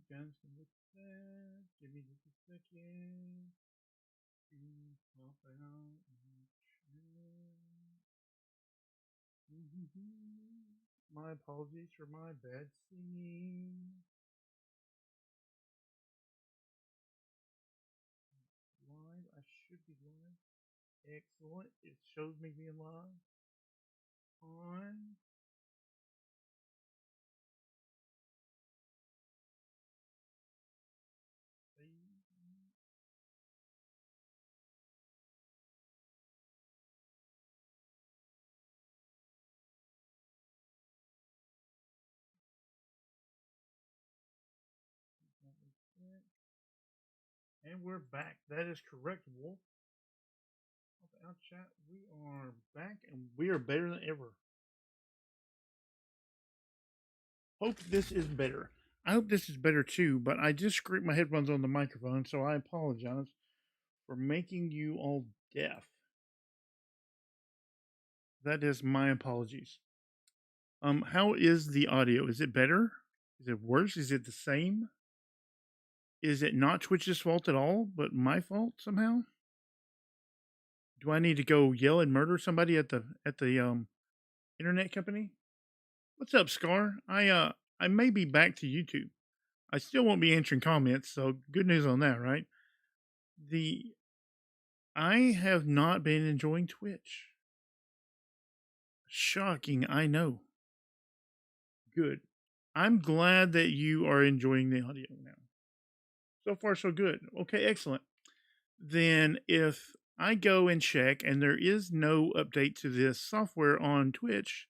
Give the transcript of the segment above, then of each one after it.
guys can look at that. Give me just a second to pop out my apologies for my bad singing. Live, I should be live. Excellent. It shows me being live on and we're back. That is correct, Wolf. Out chat, we are back and we are better than ever. Hope this is better. I hope this is better too, but I just scraped my headphones on the microphone, so I apologize for making you all deaf. That is my apologies. How is the audio? Is it better? Is it worse? Is it the same? Is it not Twitch's fault at all, but my fault somehow? Do I need to go yell and murder somebody at the internet company? What's up, Scar? I may be back to YouTube. I still won't be answering comments, so good news on that, right? I have not been enjoying Twitch. Shocking, I know. Good. I'm glad that you are enjoying the audio now. So far, so good. Okay, excellent. Then if I go and check and there is no update to this software on Twitch,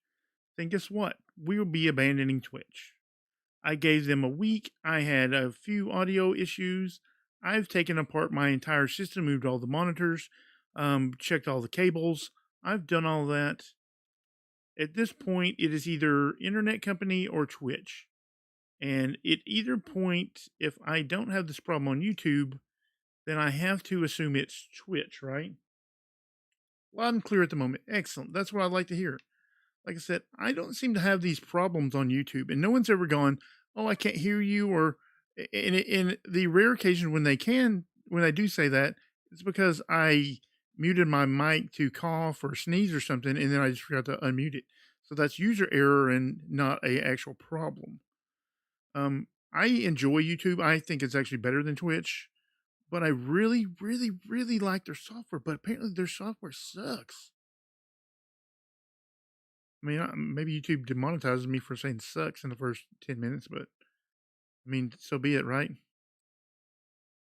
then guess what? We will be abandoning Twitch. I gave them a week. I had a few audio issues. I've taken apart my entire system, moved all the monitors, checked all the cables. I've done all that. At this point, it is either internet company or Twitch. And at either point, if I don't have this problem on YouTube, then I have to assume it's Twitch, right? Loud and clear at the moment. Excellent. That's what I'd like to hear. Like I said, I don't seem to have these problems on YouTube, and no one's ever gone, "Oh, I can't hear you," or in the rare occasion when I do say that, it's because I muted my mic to cough or sneeze or something, and then I just forgot to unmute it. So that's user error and not a actual problem. I enjoy YouTube. I think it's actually better than Twitch, but I really, really, really like their software. But apparently, their software sucks. I mean, maybe YouTube demonetizes me for saying sucks in the first 10 minutes, but I mean, so be it, right?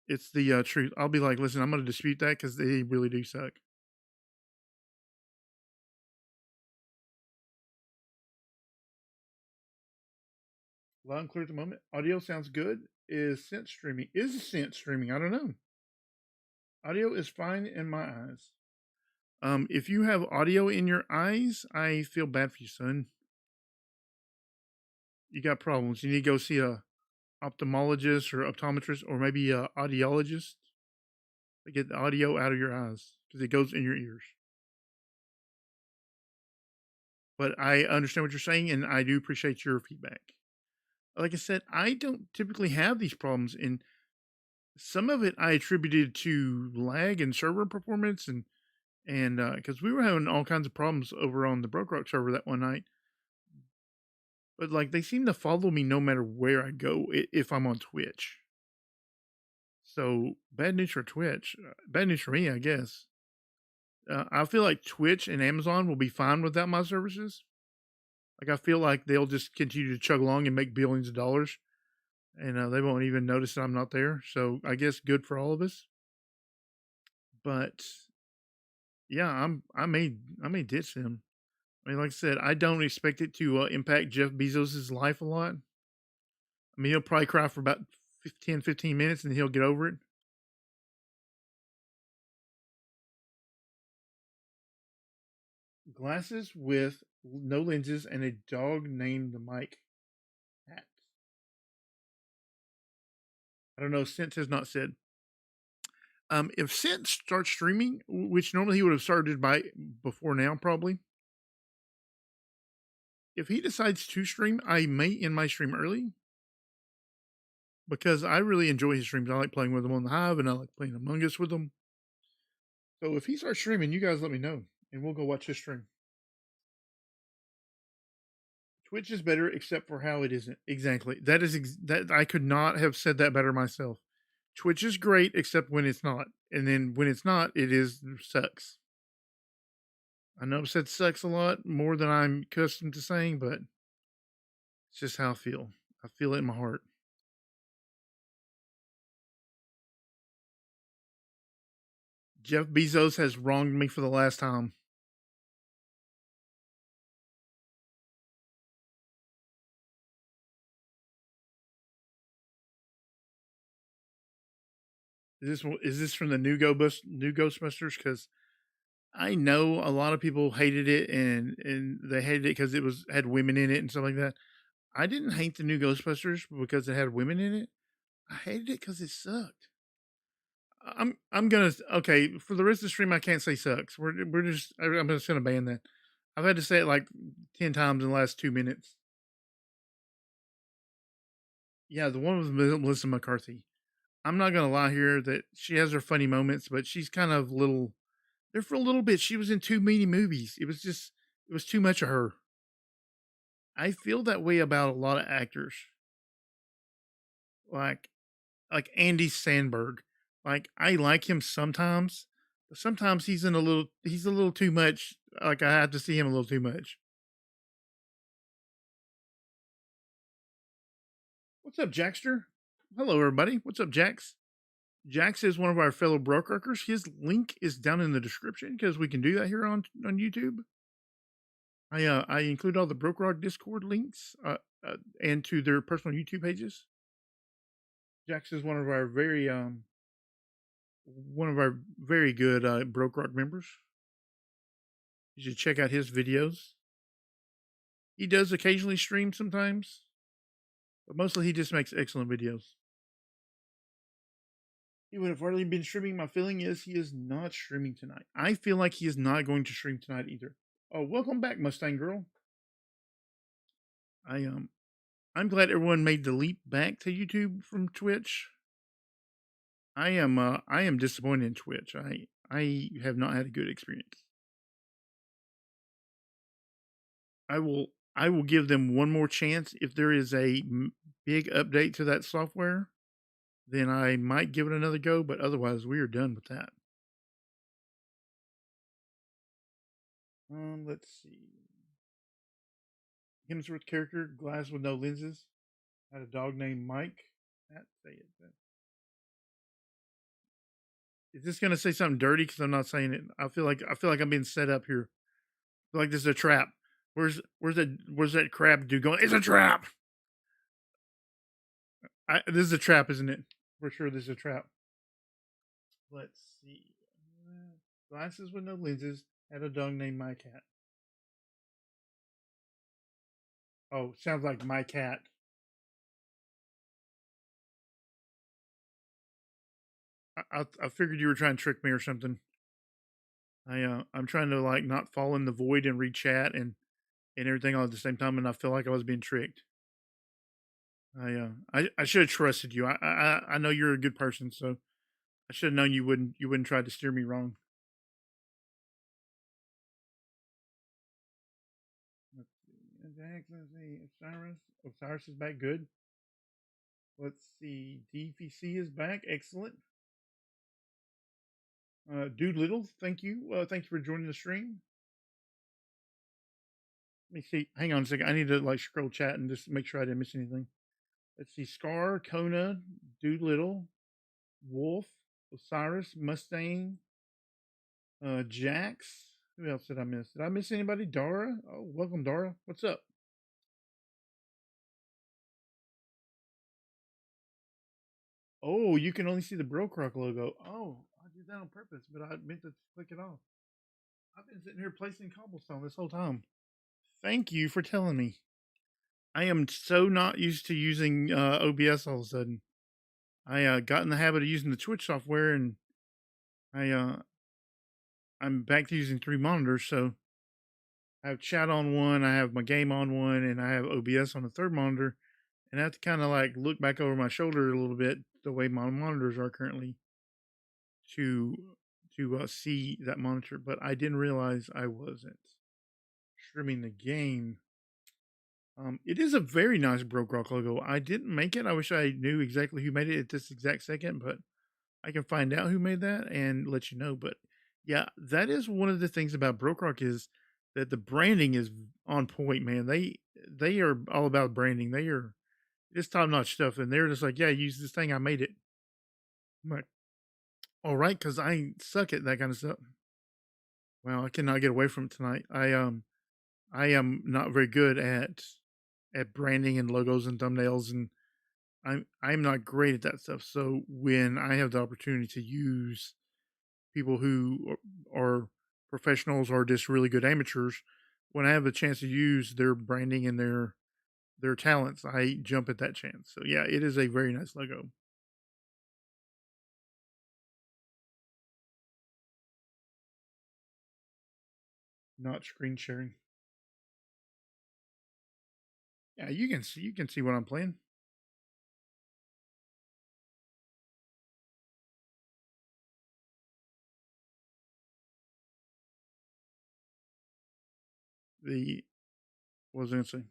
It's the truth. I'll be like, listen, I'm going to dispute that because they really do suck. Loud and clear at the moment. Audio sounds good. Is Sent streaming? Is Sent streaming? I don't know. Audio is fine in my eyes. If you have audio in your eyes, I feel bad for you, son. You got problems. You need to go see a ophthalmologist or optometrist or maybe a audiologist to get the audio out of your eyes because it goes in your ears. But I understand what you're saying, and I do appreciate your feedback. Like I said, I don't typically have these problems, and some of it I attributed to lag and server performance, and because we were having all kinds of problems over on the BrokeRock server that one night. But like they seem to follow me no matter where I go if I'm on Twitch. So bad news for Twitch. Bad news for me, I guess. I feel like Twitch and Amazon will be fine without my services. Like I feel like they'll just continue to chug along and make billions of dollars, and they won't even notice that I'm not there. So I guess good for all of us. But yeah, I may ditch them. I mean, like I said, I don't expect it to impact Jeff Bezos' life a lot. I mean, he'll probably cry for about 15 minutes and he'll get over it. Glasses with no lenses and a dog named Mike. Hat. I don't know. Sent has not said. If Sent starts streaming, which normally he would have started by before now, probably. If he decides to stream, I may end my stream early. because I really enjoy his streams. I like playing with him on the Hive, and I like playing Among Us with him. So if he starts streaming, you guys let me know, and we'll go watch his stream. Twitch is better, except for how it isn't. Exactly. That is that I could not have said that better myself. Twitch is great, except when it's not, and then when it's not, it sucks. I know I've said sucks a lot more than I'm accustomed to saying, but it's just how I feel. I feel it in my heart. Jeff Bezos has wronged me for the last time. Is this from the new Ghostbusters? Because I know a lot of people hated it, and they hated it because had women in it and stuff like that. I didn't hate the new Ghostbusters because it had women in it. I hated it because it sucked. I'm gonna okay for the rest of the stream. I can't say sucks. I'm just gonna ban that. I've had to say it like 10 times in the last 2 minutes. Yeah, the one with Melissa McCarthy. I'm not gonna lie here that she has her funny moments, but she's kind of little. There for a little bit, she was in too many movies. It was too much of her. I feel that way about a lot of actors, like Andy Sandberg. Like I like him sometimes, but sometimes he's a little too much. Like I have to see him a little too much. What's up, Jackster? Hello, everybody. What's up, Jax? Jax is one of our fellow BrokeRockers. His link is down in the description because we can do that here on YouTube. I include all the BrokeRock Discord links and to their personal YouTube pages. Jax is one of our very good BrokeRock members. You should check out his videos. He does occasionally stream sometimes, but mostly he just makes excellent videos. He would have already been streaming. My feeling is he is not streaming tonight. I feel like he is not going to stream tonight either. Oh, welcome back, Mustang Girl. I'm glad everyone made the leap back to YouTube from Twitch. I am disappointed in Twitch. I have not had a good experience. I will give them one more chance. If there is a big update to that software, then I might give it another go, but otherwise we are done with that. Let's see. Hemsworth character, glass with no lenses, had a dog named Mike. Say it. Is this gonna say something dirty? Because I'm not saying it. I feel like I'm being set up here. I feel like this is a trap. Where's that crab dude going? It's a trap. This is a trap, isn't it? For sure, this is a trap. Let's see. Glasses with no lenses. Had a dog named My Cat. Oh, sounds like My Cat. I figured you were trying to trick me or something. I'm trying to like not fall in the void and read chat and everything all at the same time, and I feel like I was being tricked. I should have trusted you. I know you're a good person, so I should have known you wouldn't try to steer me wrong. Let's see. Osiris is back. Good. Let's see. DVC is back. Excellent. Dude Little, thank you. Thank you for joining the stream. Let me see. Hang on a second. I need to like scroll chat and just make sure I didn't miss anything. Let's see. Scar, Kona, Dude Little, Wolf, Osiris, Mustang, Jax. Who else did I miss? Did I miss anybody? Dara? Oh, welcome, Dara. What's up? Oh, you can only see the BrokeRock logo. Oh, I did that on purpose, but I meant to click it off. I've been sitting here placing cobblestone this whole time. Thank you for telling me. I am so not used to using OBS all of a sudden. I got in the habit of using the Twitch software, and I'm back to using 3 monitors. So I have chat on one, I have my game on one, and I have OBS on the third monitor. and I have to kind of like look back over my shoulder a little bit the way my monitors are currently to see that monitor. But I didn't realize I wasn't streaming the game. It is a very nice BrokeRock logo. I didn't make it. I wish I knew exactly who made it at this exact second, but I can find out who made that and let you know. But yeah, that is one of the things about BrokeRock is that the branding is on point, man. They are all about branding. They are it's top notch stuff, and they're just like, yeah, use this thing. I made it. I'm like, all right, because I suck at that kind of stuff. Well, I cannot get away from it tonight. I am not very good at branding and logos and thumbnails, and I'm not great at that stuff. So when I have the opportunity to use people who are professionals or just really good amateurs, when I have a chance to use their branding and their talents, I jump at that chance. So yeah, it is a very nice logo. Not screen sharing. Yeah, you can see what I'm playing. The what was I gonna say?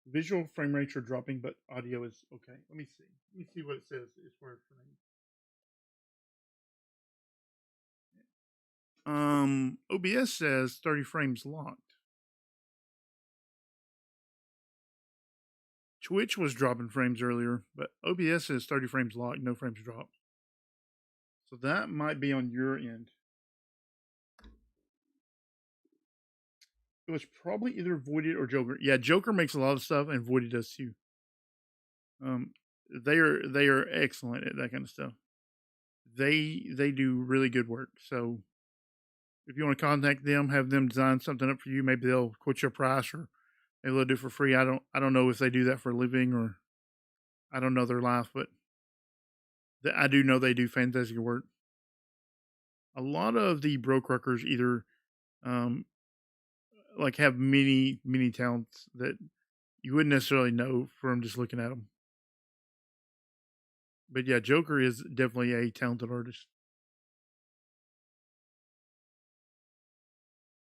Visual frame rates are dropping, but audio is okay. Let me see. Let me see what it says as far as frames. OBS says 30 frames locked. Twitch was dropping frames earlier, but OBS says 30 frames locked, no frames dropped. So that might be on your end. It was probably either Voided or Joker. Yeah, Joker makes a lot of stuff, and Voided does too. Um, they are excellent at that kind of stuff. They do really good work. So if you want to contact them, have them design something up for you, maybe they'll quote you a price, or maybe they'll do it for free. I don't know if they do that for a living, or I don't know their life, but I do know they do fantastic work. A lot of the BrokeRockers either um, like have many talents that you wouldn't necessarily know from just looking at them. But yeah, Joker is definitely a talented artist.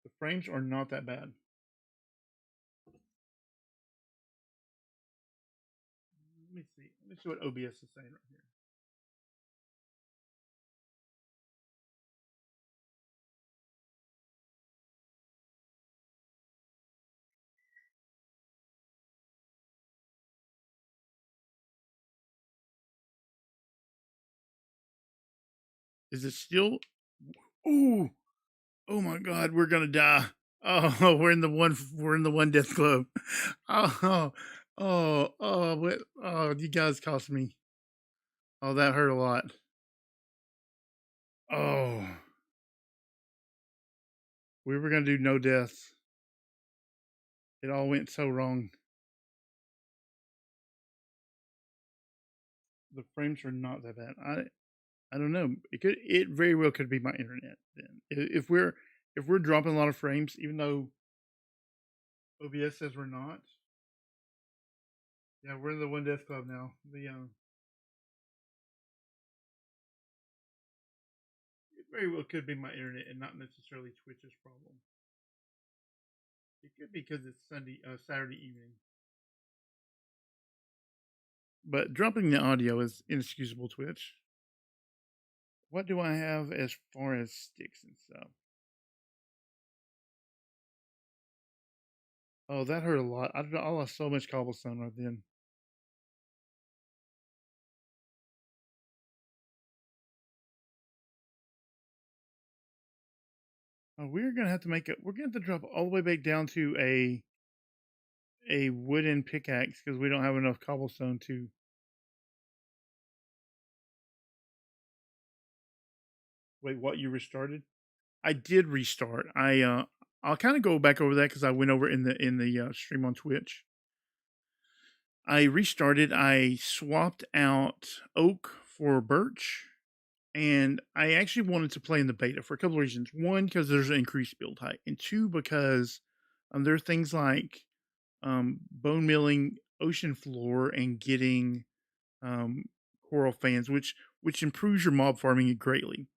The frames are not that bad. Let me see. Let me see what OBS is saying right here. Is it still? Ooh! Oh my God, we're gonna die. Oh, we're in the one death club. Oh, oh, you guys cost me. Oh, that hurt a lot. Oh, we were gonna do no deaths. It all went so wrong. The frames are not that bad. I don't know. It very well could be my internet then. If we're dropping a lot of frames, even though OBS says we're not. Yeah, we're in the one death club now. It very well could be my internet and not necessarily Twitch's problem. It could be because it's Saturday evening. But dropping the audio is inexcusable, Twitch. What do I have as far as sticks and stuff? Oh, that hurt a lot. I lost so much cobblestone right then. Oh, we're gonna have to make it. We're gonna have to drop all the way back down to a wooden pickaxe because we don't have enough cobblestone to. Wait, what? You restarted? I did restart. I'll kind of go back over that because I went over in the stream on Twitch. I restarted. I swapped out oak for birch, and I actually wanted to play in the beta for a couple of reasons. One, because there's an increased build height, and two, because There are things like bone milling ocean floor and getting um, coral fans, which improves your mob farming greatly.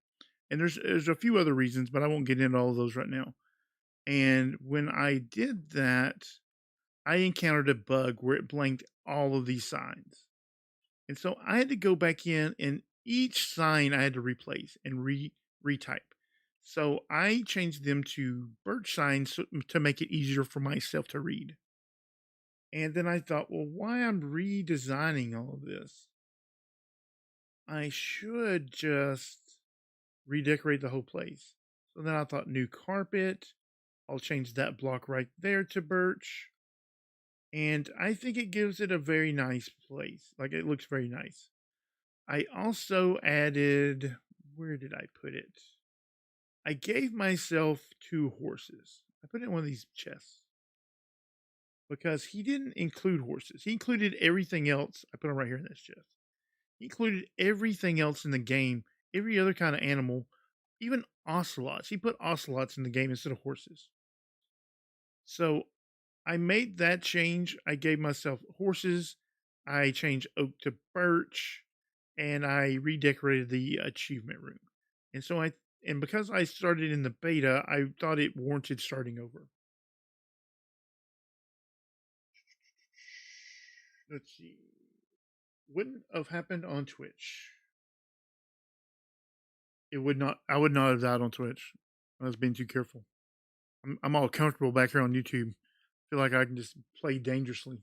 And there's a few other reasons, but I won't get into all of those right now. And when I did that, I encountered a bug where it blanked all of these signs. And so I had to go back in, and each sign I had to replace and retype. So I changed them to birch signs to make it easier for myself to read. And then I thought, well, why I'm redesigning all of this? I should just redecorate the whole place. So then I thought, new carpet. I'll change that block right there to birch. And I think it gives it a very nice place. Like, it looks very nice. I also added, where did I put it? I gave myself 2 horses. I put it in one of these chests because he didn't include horses. He included everything else. I put them right here in this chest. He included everything else in the game, every other kind of animal, even ocelots. He put ocelots in the game instead of horses. So I made that change. I gave myself horses. I changed oak to birch, and I redecorated the achievement room. And so and because I started in the beta, I thought it warranted starting over. Let's see. Wouldn't have happened on Twitch. It would not. I would not have died on Twitch. I was being too careful. I'm all comfortable back here on YouTube. Feel like I can just play dangerously.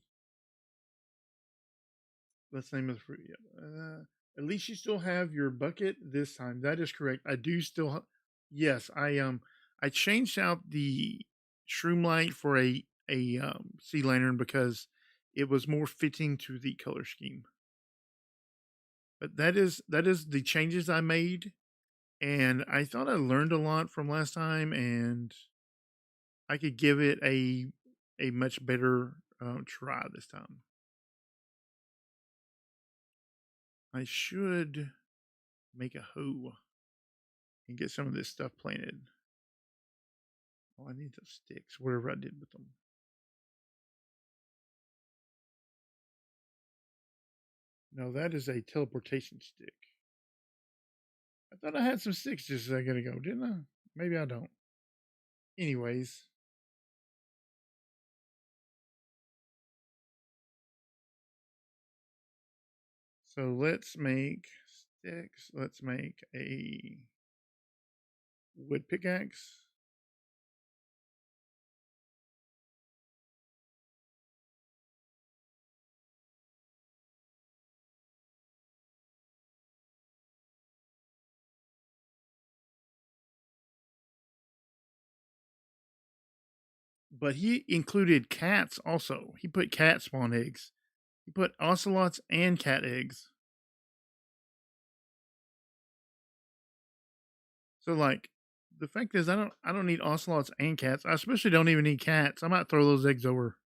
That's the name of the fruit. Yeah. At least you still have your bucket this time. That is correct. I do still. Yes, I changed out the shroom light for a sea lantern because it was more fitting to the color scheme. But that is the changes I made, and I thought I learned a lot from last time, and I could give it a much better try this time. I should make a hoe and get some of this stuff planted. Oh, I need the sticks, whatever I did with them. No, that is a teleportation stick. I thought I had some sticks just a second ago, didn't I? Maybe I don't. Anyways. So let's make sticks. Let's make a wood pickaxe. But he included cats also. He put cat spawn eggs. He put ocelots and cat eggs. So like the fact is I don't need ocelots and cats. I especially don't even need cats. I might throw those eggs over.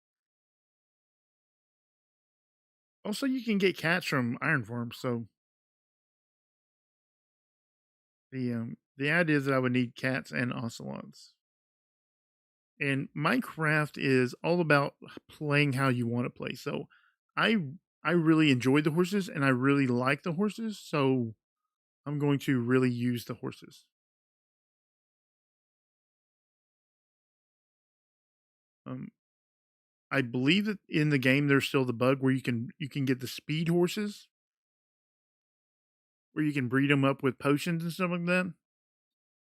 Also, you can get cats from iron farms, so the idea is that I would need cats and ocelots. And Minecraft is all about playing how you want to play. So I I really enjoy the horses and I really like the horses, so I'm going to really use the horses. Um I believe that in the game there's still the bug where you can get the speed horses, where you can breed them up with potions and stuff like that,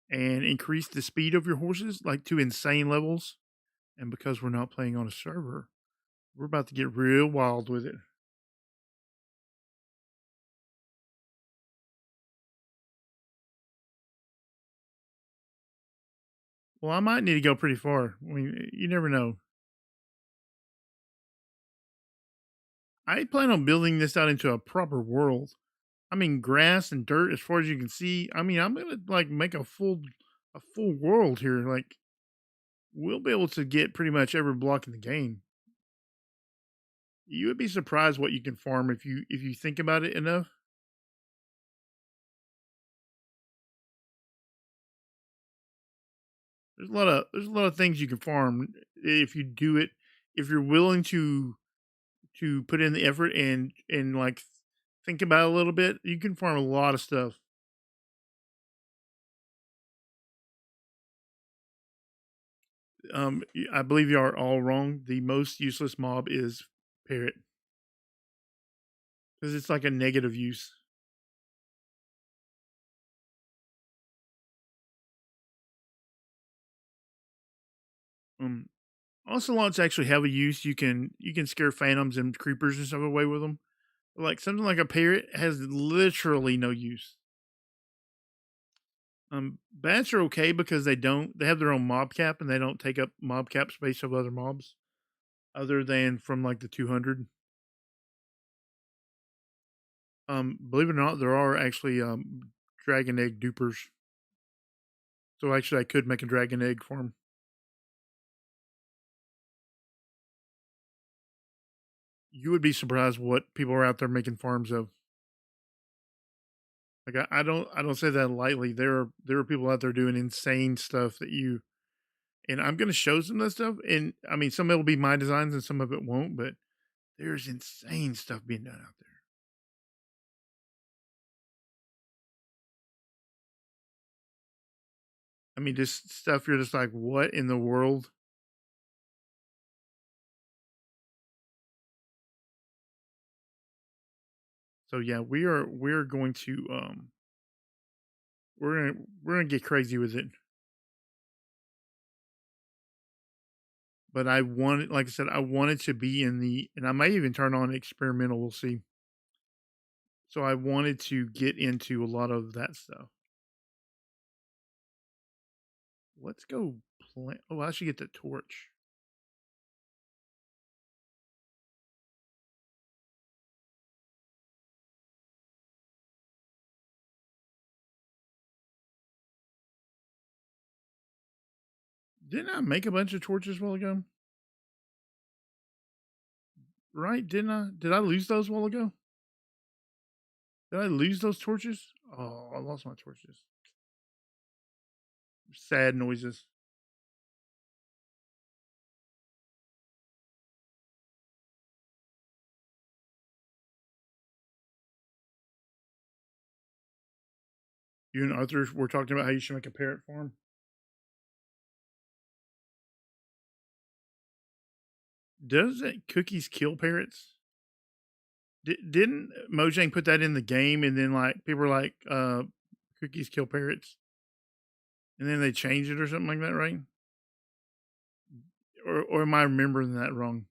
and increase the speed of your horses like to insane levels. And because we're not playing on a server, we're about to get real wild with it. Well, I might need to go pretty far. I mean, you never know. I plan on building this out into a proper world. I mean, grass and dirt as far as you can see. I mean, I'm gonna like make a full world here. Like, we'll be able to get pretty much every block in the game. You would be surprised what you can farm if you think about it enough. There's a lot of things you can farm. if you do it, if you're willing to put in the effort and like think about it a little bit, you can farm a lot of stuff. I believe you are all wrong. The most useless mob is parrot because it's like a negative use. Um, Ocelots actually have a use. You can scare phantoms and creepers and stuff away with them. Like something like a parrot has literally no use. Bats are okay because they have their own mob cap and they don't take up mob cap space of other mobs, other than from like the 200. Believe it or not, there are actually dragon egg dupers. So actually, I could make a dragon egg farm. You would be surprised what people are out there making farms of. Like I don't say that lightly. There are people out there doing insane stuff that you and I'm gonna show some of that stuff. And I mean, some of it'll be my designs and some of it won't. But there's insane stuff being done out there. I mean, just stuff you're just like, what in the world? So yeah, we're going to we're gonna get crazy with it. But I wanted, like I said, I wanted to be in the, and I might even turn on experimental. We'll see. So I wanted to get into a lot of that stuff. Let's go play. Oh, I should get the torch. Didn't I make a bunch of torches a while ago? Right? Didn't I? Did I lose those a while ago? Did I lose those torches? Oh, I lost my torches. Sad noises. You and Arthur were talking about how you should make a parrot farm. Doesn't cookies kill parrots? Didn't Mojang put that in the game and then like people were like, cookies kill parrots? And then they changed it or something like that, right? Or am I remembering that wrong?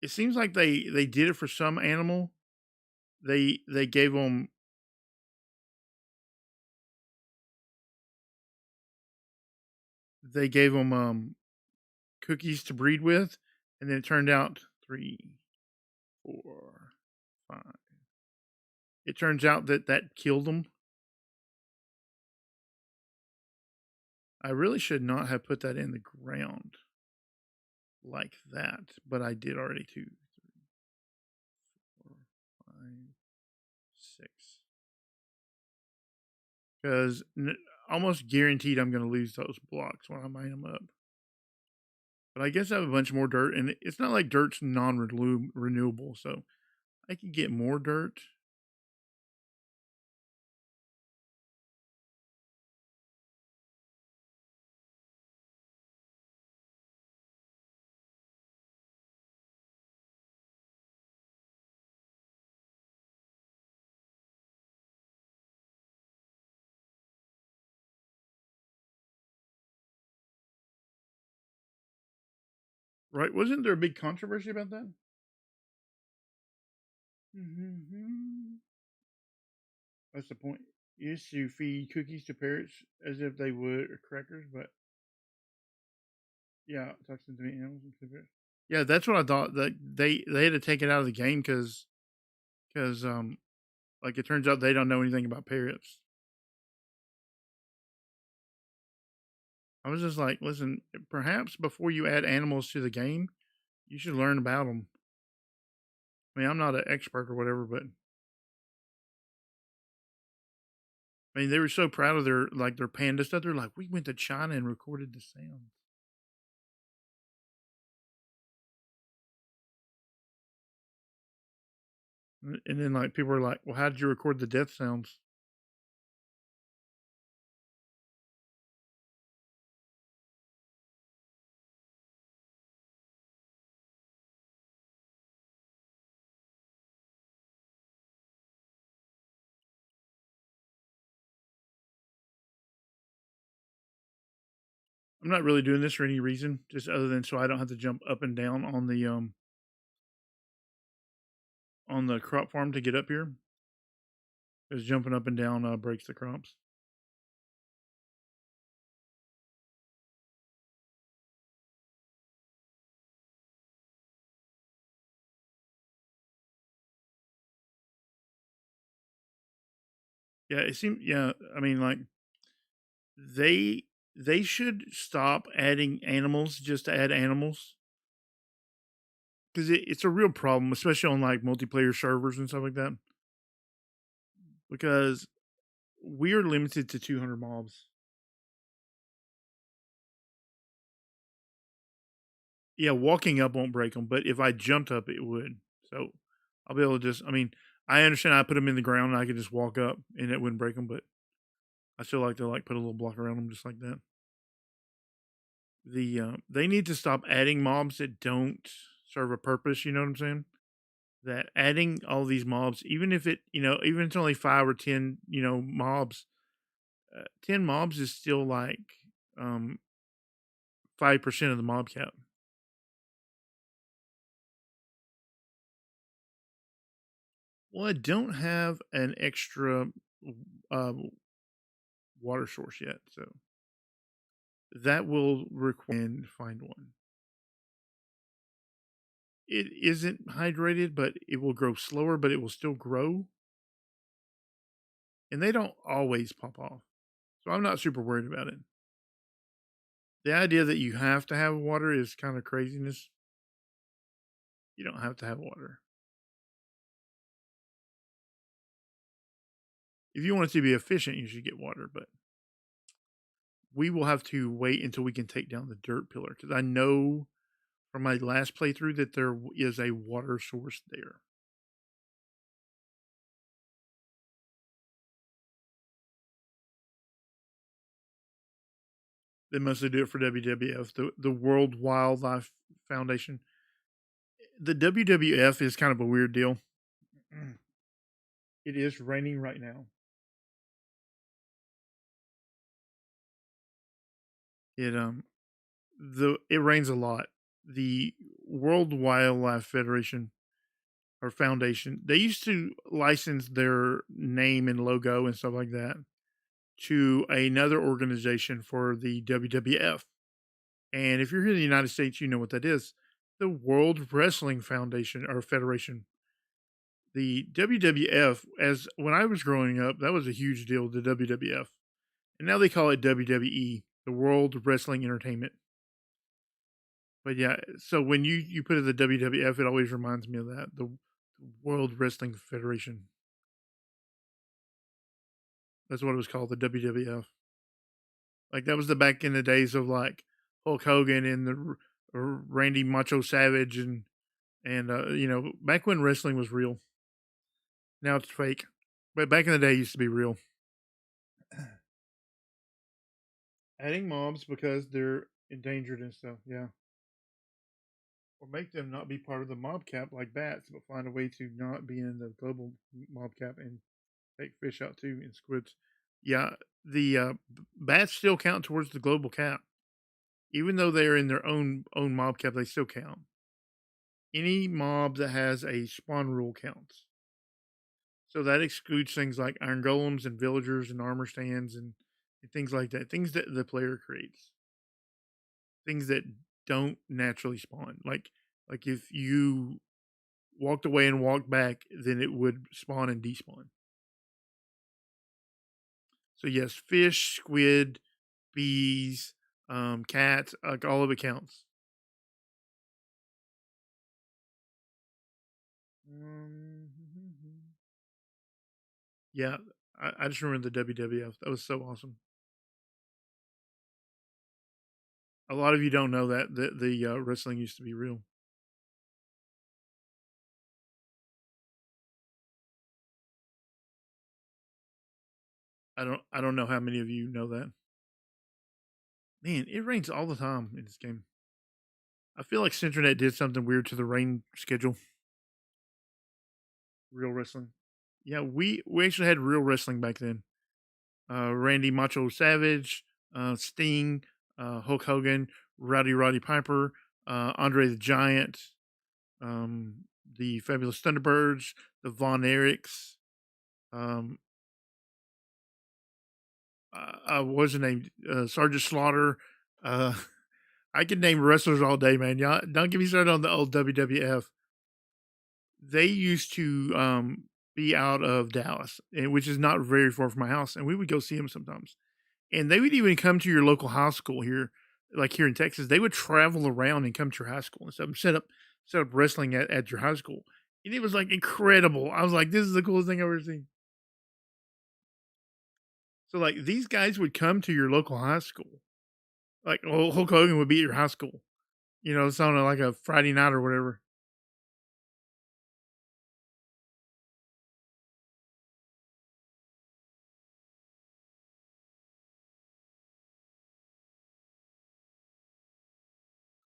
It seems like they did it for some animal. They gave them cookies to breed with, and then it turned out 3, 4, 5. It turns out that that killed them. I really should not have put that in the ground like that, but I did already. 2, 3, 4, 5, 6. Because almost guaranteed I'm going to lose those blocks when I mine them up. But I guess I have a bunch more dirt, and it's not like dirt's non-renewable, so I can get more dirt. Right? Wasn't there a big controversy about that? Mm-hmm. That's the point. Is to feed cookies to parrots as if they would crackers, but yeah, toxins to animals and parrots. Yeah, that's what I thought. That they had to take it out of the game because like it turns out they don't know anything about parrots. I was just like, listen, perhaps before you add animals to the game, you should learn about them. I mean, I'm not an expert or whatever, but I mean, they were so proud of their panda stuff. They're like, we went to China and recorded the sounds. And then like people are like, "Well, how did you record the death sounds?" I'm not really doing this for any reason, just other than so I don't have to jump up and down on the crop farm to get up here. Because jumping up and down breaks the crops. Yeah, it seems. Yeah, I mean, like they they should stop adding animals just to add animals because it's a real problem, especially on like multiplayer servers and stuff like that. Because we are limited to 200 mobs. Yeah, walking up won't break them, but if I jumped up, it would. So I'll be able to just. I mean, I understand I put them in the ground and I could just walk up and it wouldn't break them, but I still like to like put a little block around them just like that. They need to stop adding mobs that don't serve a purpose. You know what I'm saying? That adding all these mobs, even if it, even if it's only 5 or 10, mobs, 10 mobs is still like 5% of the mob cap. Well, I don't have an extra uh, water source yet, so that will require and find one. It isn't hydrated, but it will grow slower, but it will still grow, and they don't always pop off, so I'm not super worried about it. The idea that you have to have water is kind of craziness. You don't have to have water. If you want it to be efficient, you should get water, but we will have to wait until we can take down the dirt pillar because I know from my last playthrough that there is a water source there. They mostly do it for WWF, the World Wildlife Foundation. The WWF is kind of a weird deal. It is raining right now. It it rains a lot. The World Wildlife Federation or Foundation, they used to license their name and logo and stuff like that to another organization for the WWF. And if you're here in the United States, you know what that is. The World Wrestling Foundation or Federation. The WWF, as when I was growing up, that was a huge deal, the WWF. And now they call it WWE, the World Wrestling Entertainment. But yeah, so when you put it the WWF, it always reminds me of that, the World Wrestling Federation. That's what it was called, the WWF. Like that was the back in the days of like Hulk Hogan and the Randy Macho Savage and back when wrestling was real. Now it's fake, but back in the day, it used to be real. Adding mobs because they're endangered and stuff. Yeah, or make them not be part of the mob cap like bats, but find a way to not be in the global mob cap and take fish out too and squids. Yeah, the bats still count towards the global cap, even though they're in their own mob cap. They still count. Any mob that has a spawn rule counts. So that excludes things like iron golems and villagers and armor stands and things like that. Things that the player creates. Things that don't naturally spawn. Like if you walked away and walked back, then it would spawn and despawn. So yes, fish, squid, bees, cats, like all of it counts. Um, yeah, I just remember the WWF. That was so awesome. A lot of you don't know that the wrestling used to be real. I don't know how many of you know that. Man, it rains all the time in this game. I feel like SentreNet did something weird to the rain schedule. Real wrestling. Yeah, we actually had real wrestling back then. Randy Macho Savage, Sting, Hulk Hogan, Roddy Piper, Andre the Giant, the Fabulous Thunderbirds, the Von Erichs. Um, what was the name? Sergeant Slaughter. Uh, I could name wrestlers all day, man. Y'all, don't get me started on the old WWF. They used to be out of Dallas, which is not very far from my house, and we would go see them sometimes. And they would even come to your local high school here, like here in Texas. They would travel around and come to your high school and stuff, and set up wrestling at your high school. And it was like incredible. I was like, this is the coolest thing I've ever seen. So like these guys would come to your local high school. Like Hulk Hogan would be at your high school. It's on like a Friday night or whatever.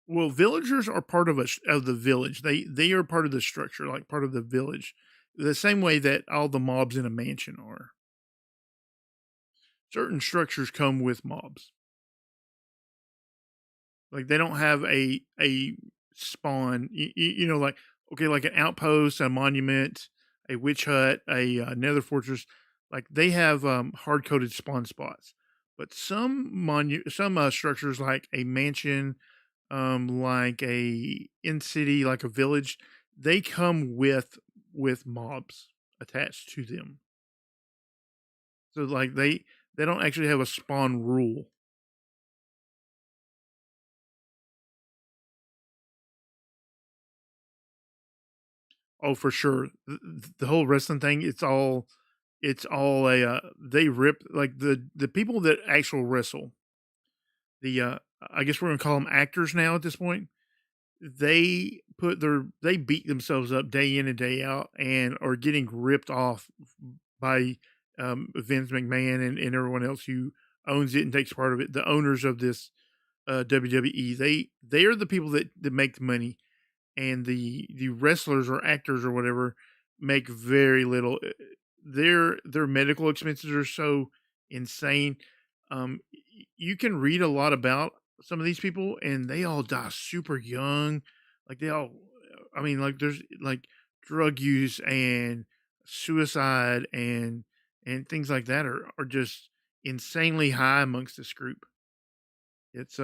Well, villagers are part of the village. They are part of the structure, like part of the village, the same way that all the mobs in a mansion are. Certain structures come with mobs. Like they don't have a spawn. Like okay, like an outpost, a monument, a witch hut, a nether fortress. Like they have hard coded spawn spots. But some structures like a mansion, like a in city, like a village, they come with mobs attached to them. So like they don't actually have a spawn rule. Oh, for sure. The whole wrestling thing, it's all they rip like the people that actual wrestle. I guess we're gonna call them actors now at this point. They beat themselves up day in and day out and are getting ripped off by Vince McMahon and everyone else who owns it and takes part of it. The owners of this WWE, they are the people that make the money, and the wrestlers or actors or whatever make very little. Their medical expenses are so insane. You can read a lot about some of these people, and they all die super young. Like they all, I mean, like there's like drug use and suicide and things like that are just insanely high amongst this group. It's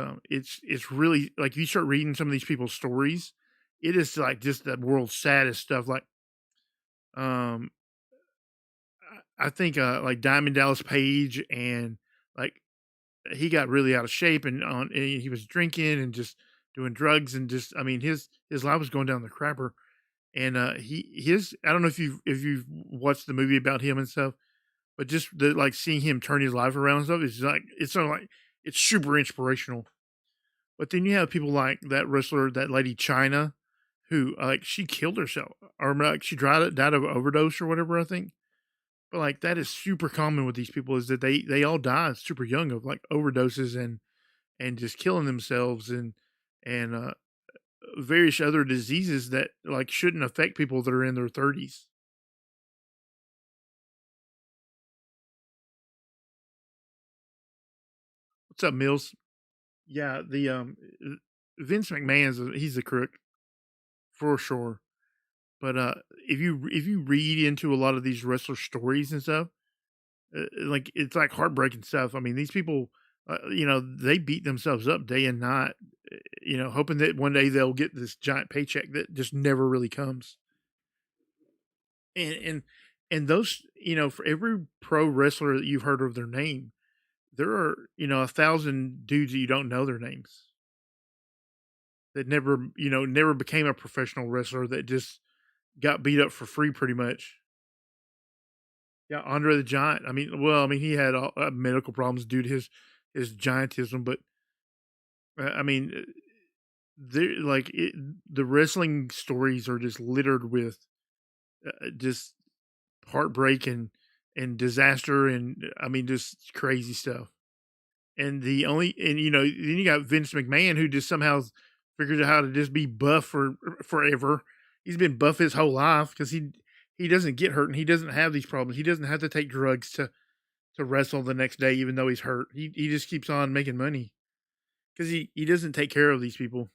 really like you start reading some of these people's stories, it is like just the world's saddest stuff. Like, um, I think like Diamond Dallas Page and like he got really out of shape and he was drinking and just doing drugs and just I mean his life was going down the crapper. And his I don't know if you've watched the movie about him and stuff, but just the like seeing him turn his life around and stuff is like it's sort of like it's super inspirational. But then you have people like that wrestler, that lady China, who like she killed herself, or like she died of overdose or whatever. I think, but like that is super common with these people is that they all die super young of like overdoses and just killing themselves and various other diseases that like shouldn't affect people that are in their 30s. What's up, Mills? Yeah, Vince McMahon's he's a crook for sure. But if you read into a lot of these wrestler stories and stuff, like it's like heartbreaking stuff. I mean, these people, they beat themselves up day and night, hoping that one day they'll get this giant paycheck that just never really comes. And those, for every pro wrestler that you've heard of their name, there are 1,000 dudes that you don't know their names that never became a professional wrestler that just got beat up for free pretty much. Yeah, Andre the Giant. I mean, he had medical problems due to his giantism, but I mean, there like the wrestling stories are just littered with just heartbreak and disaster, and I mean just crazy stuff. And you know, then you got Vince McMahon who just somehow figured out how to just be buff for forever. He's been buff his whole life because he doesn't get hurt and he doesn't have these problems. He doesn't have to take drugs to wrestle the next day, even though he's hurt. He just keeps on making money because he doesn't take care of these people.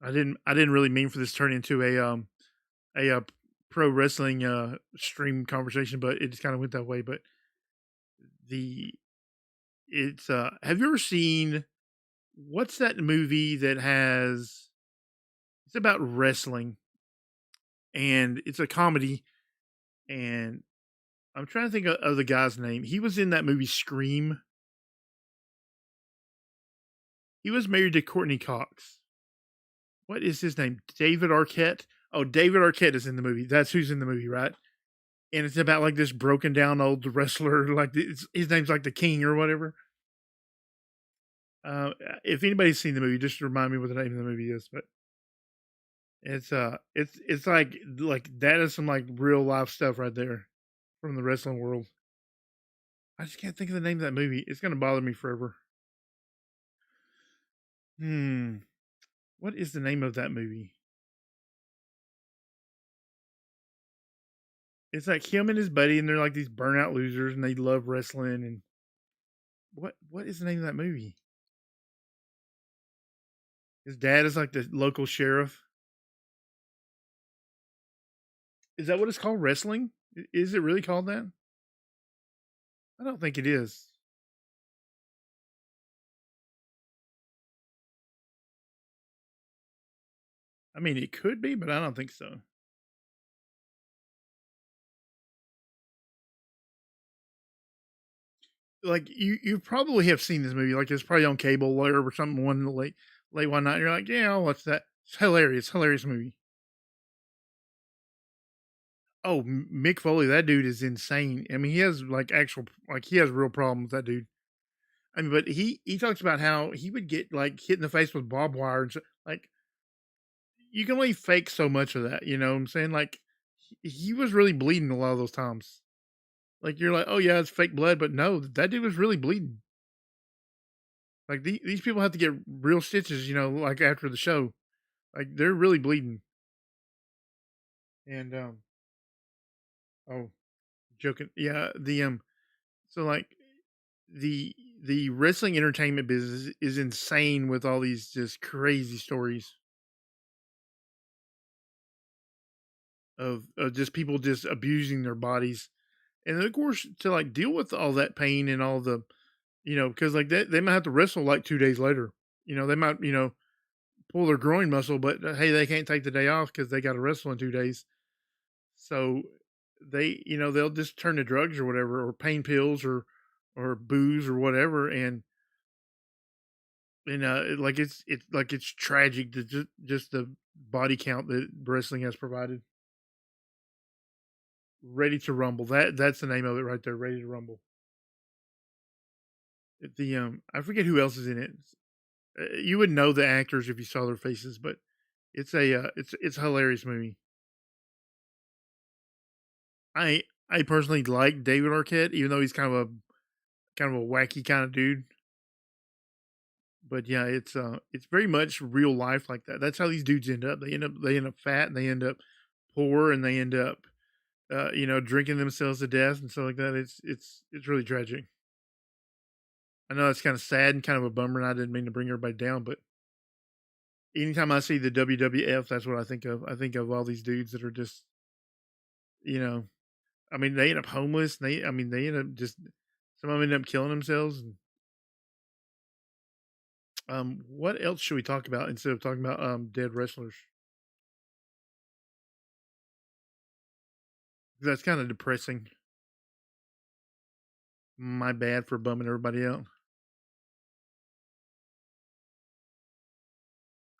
I didn't really mean for this to turn into a pro wrestling stream conversation, but it just kind of went that way. But the it's have you ever seen what's that movie that has it's about wrestling and it's a comedy and I'm trying to think of the guy's name. He was in that movie Scream. He was married to Courtney Cox. What is his name? David Arquette. Oh, David Arquette is in the movie. That's who's in the movie, right? And it's about like this broken down old wrestler, like his name's like the King or whatever. If anybody's seen the movie, just remind me what the name of the movie is. But it's like that is some like real life stuff right there from the wrestling world. I just can't think of the name of that movie. It's gonna bother me forever. What is the name of that movie? It's like him and his buddy, and they're like these burnout losers, and they love wrestling. And what is the name of that movie? His dad is like the local sheriff. Is that what it's called? Wrestling? Is it really called that? I don't think it is. I mean, it could be, but I don't think so. Like you probably have seen this movie. Like it's probably on cable or something one late one night. And you're like, yeah, I'll watch that. It's hilarious, hilarious movie. Oh, Mick Foley, that dude is insane. I mean, he has like actual like he has real problems. That dude. I mean, but he talks about how he would get like hit in the face with barbed wire and like you can only fake so much of that. You know what I'm saying? Like he was really bleeding a lot of those times. Like you're like, oh yeah, it's fake blood, but no, that dude was really bleeding. Like these people have to get real stitches, you know, like after the show. Like they're really bleeding. And oh, joking. Yeah, so like the the wrestling entertainment business is insane with all these just crazy stories of just people just abusing their bodies. And of course to like deal with all that pain and all the you know, because like they might have to wrestle like 2 days later. You know, they might, you know, pull their groin muscle, but hey, they can't take the day off because they got to wrestle in 2 days. So they, you know, they'll just turn to drugs or whatever, or pain pills or booze or whatever, and like it's like it's tragic to just the body count that wrestling has provided. Ready to Rumble. That's the name of it right there. Ready to Rumble. I forget who else is in it. You would know the actors if you saw their faces, but it's a hilarious movie. I I personally like David Arquette, even though he's kind of a wacky kind of dude. But yeah, it's very much real life like that. That's how these dudes end up. They end up fat and they end up poor and they end up you know, drinking themselves to death and stuff like that. It's really tragic. I know it's kind of sad and kind of a bummer, and I didn't mean to bring everybody down, but anytime I see the WWF, that's what I think of. I think of all these dudes that are just, you know, I mean, they end up homeless. I mean, they end up just some of them end up killing themselves. And, what else should we talk about instead of talking about dead wrestlers? That's kind of depressing. My bad for bumming everybody out.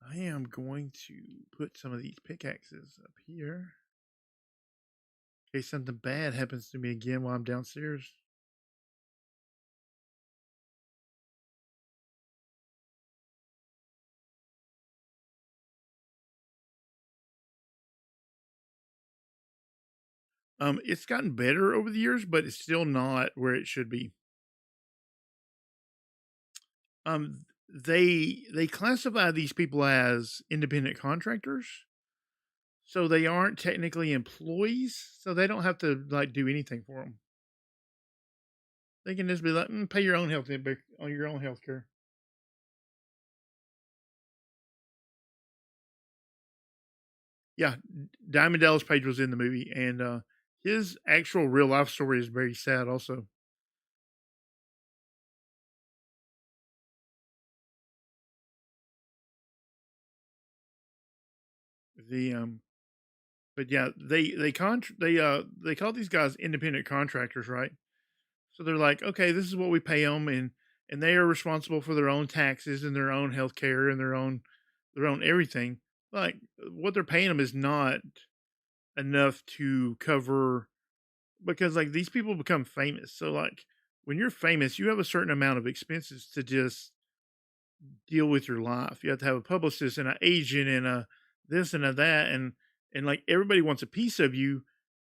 I am going to put some of these pickaxes up here in case something bad happens to me again while I'm downstairs. It's gotten better over the years, but it's still not where it should be. They classify these people as independent contractors, so they aren't technically employees, so they don't have to like do anything for them. They can just be like, pay your own health on your own health care. Yeah, Diamond Dallas Page was in the movie, and his actual real life story is very sad. Also, the but yeah, they call these guys independent contractors, right? So they're like, okay, this is what we pay them, and they are responsible for their own taxes and their own health care and their own everything. Like what they're paying them is not enough to cover because like these people become famous. So like when you're famous, you have a certain amount of expenses to just deal with your life. You have to have a publicist and an agent and a this and a that and like everybody wants a piece of you,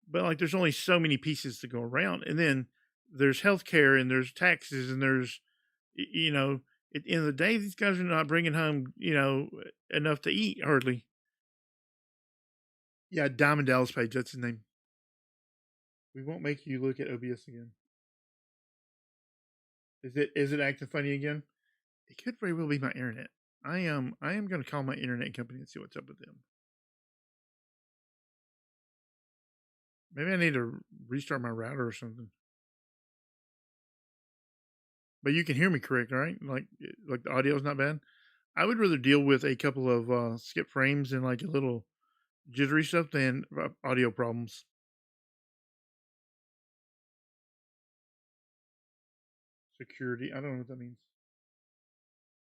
but like there's only so many pieces to go around. And then there's healthcare and there's taxes and there's you know, at the end of the day, these guys are not bringing home, enough to eat hardly. Yeah, Diamond Dallas Page, that's his name. We won't make you look at OBS again. Is it acting funny again? It could very well be my internet. I am gonna call my internet company and see what's up with them. Maybe I need to restart my router or something. But you can hear me correct, right? Like the audio is not bad. I would rather deal with a couple of skip frames and like a little jittery stuff than audio problems. Security. I don't know what that means.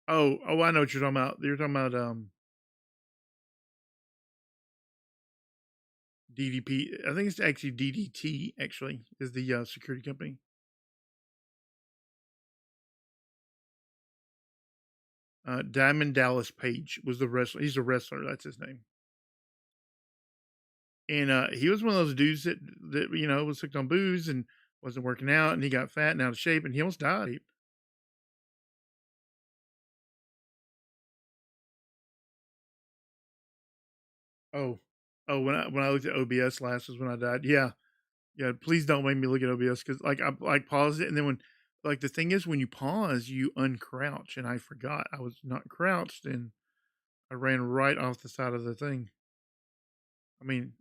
Oh, I know what you're talking about. You're talking about DDP. I think it's actually DDT. Actually, is the security company. Diamond Dallas Page was the wrestler. He's a wrestler. That's his name. And he was one of those dudes that was hooked on booze and wasn't working out, and he got fat and out of shape, and he almost died. Oh, when I looked at OBS last was when I died. Yeah, yeah. Please don't make me look at OBS because like I like paused it, and then when like the thing is when you pause, you uncrouch, and I forgot I was not crouched, and I ran right off the side of the thing. I mean,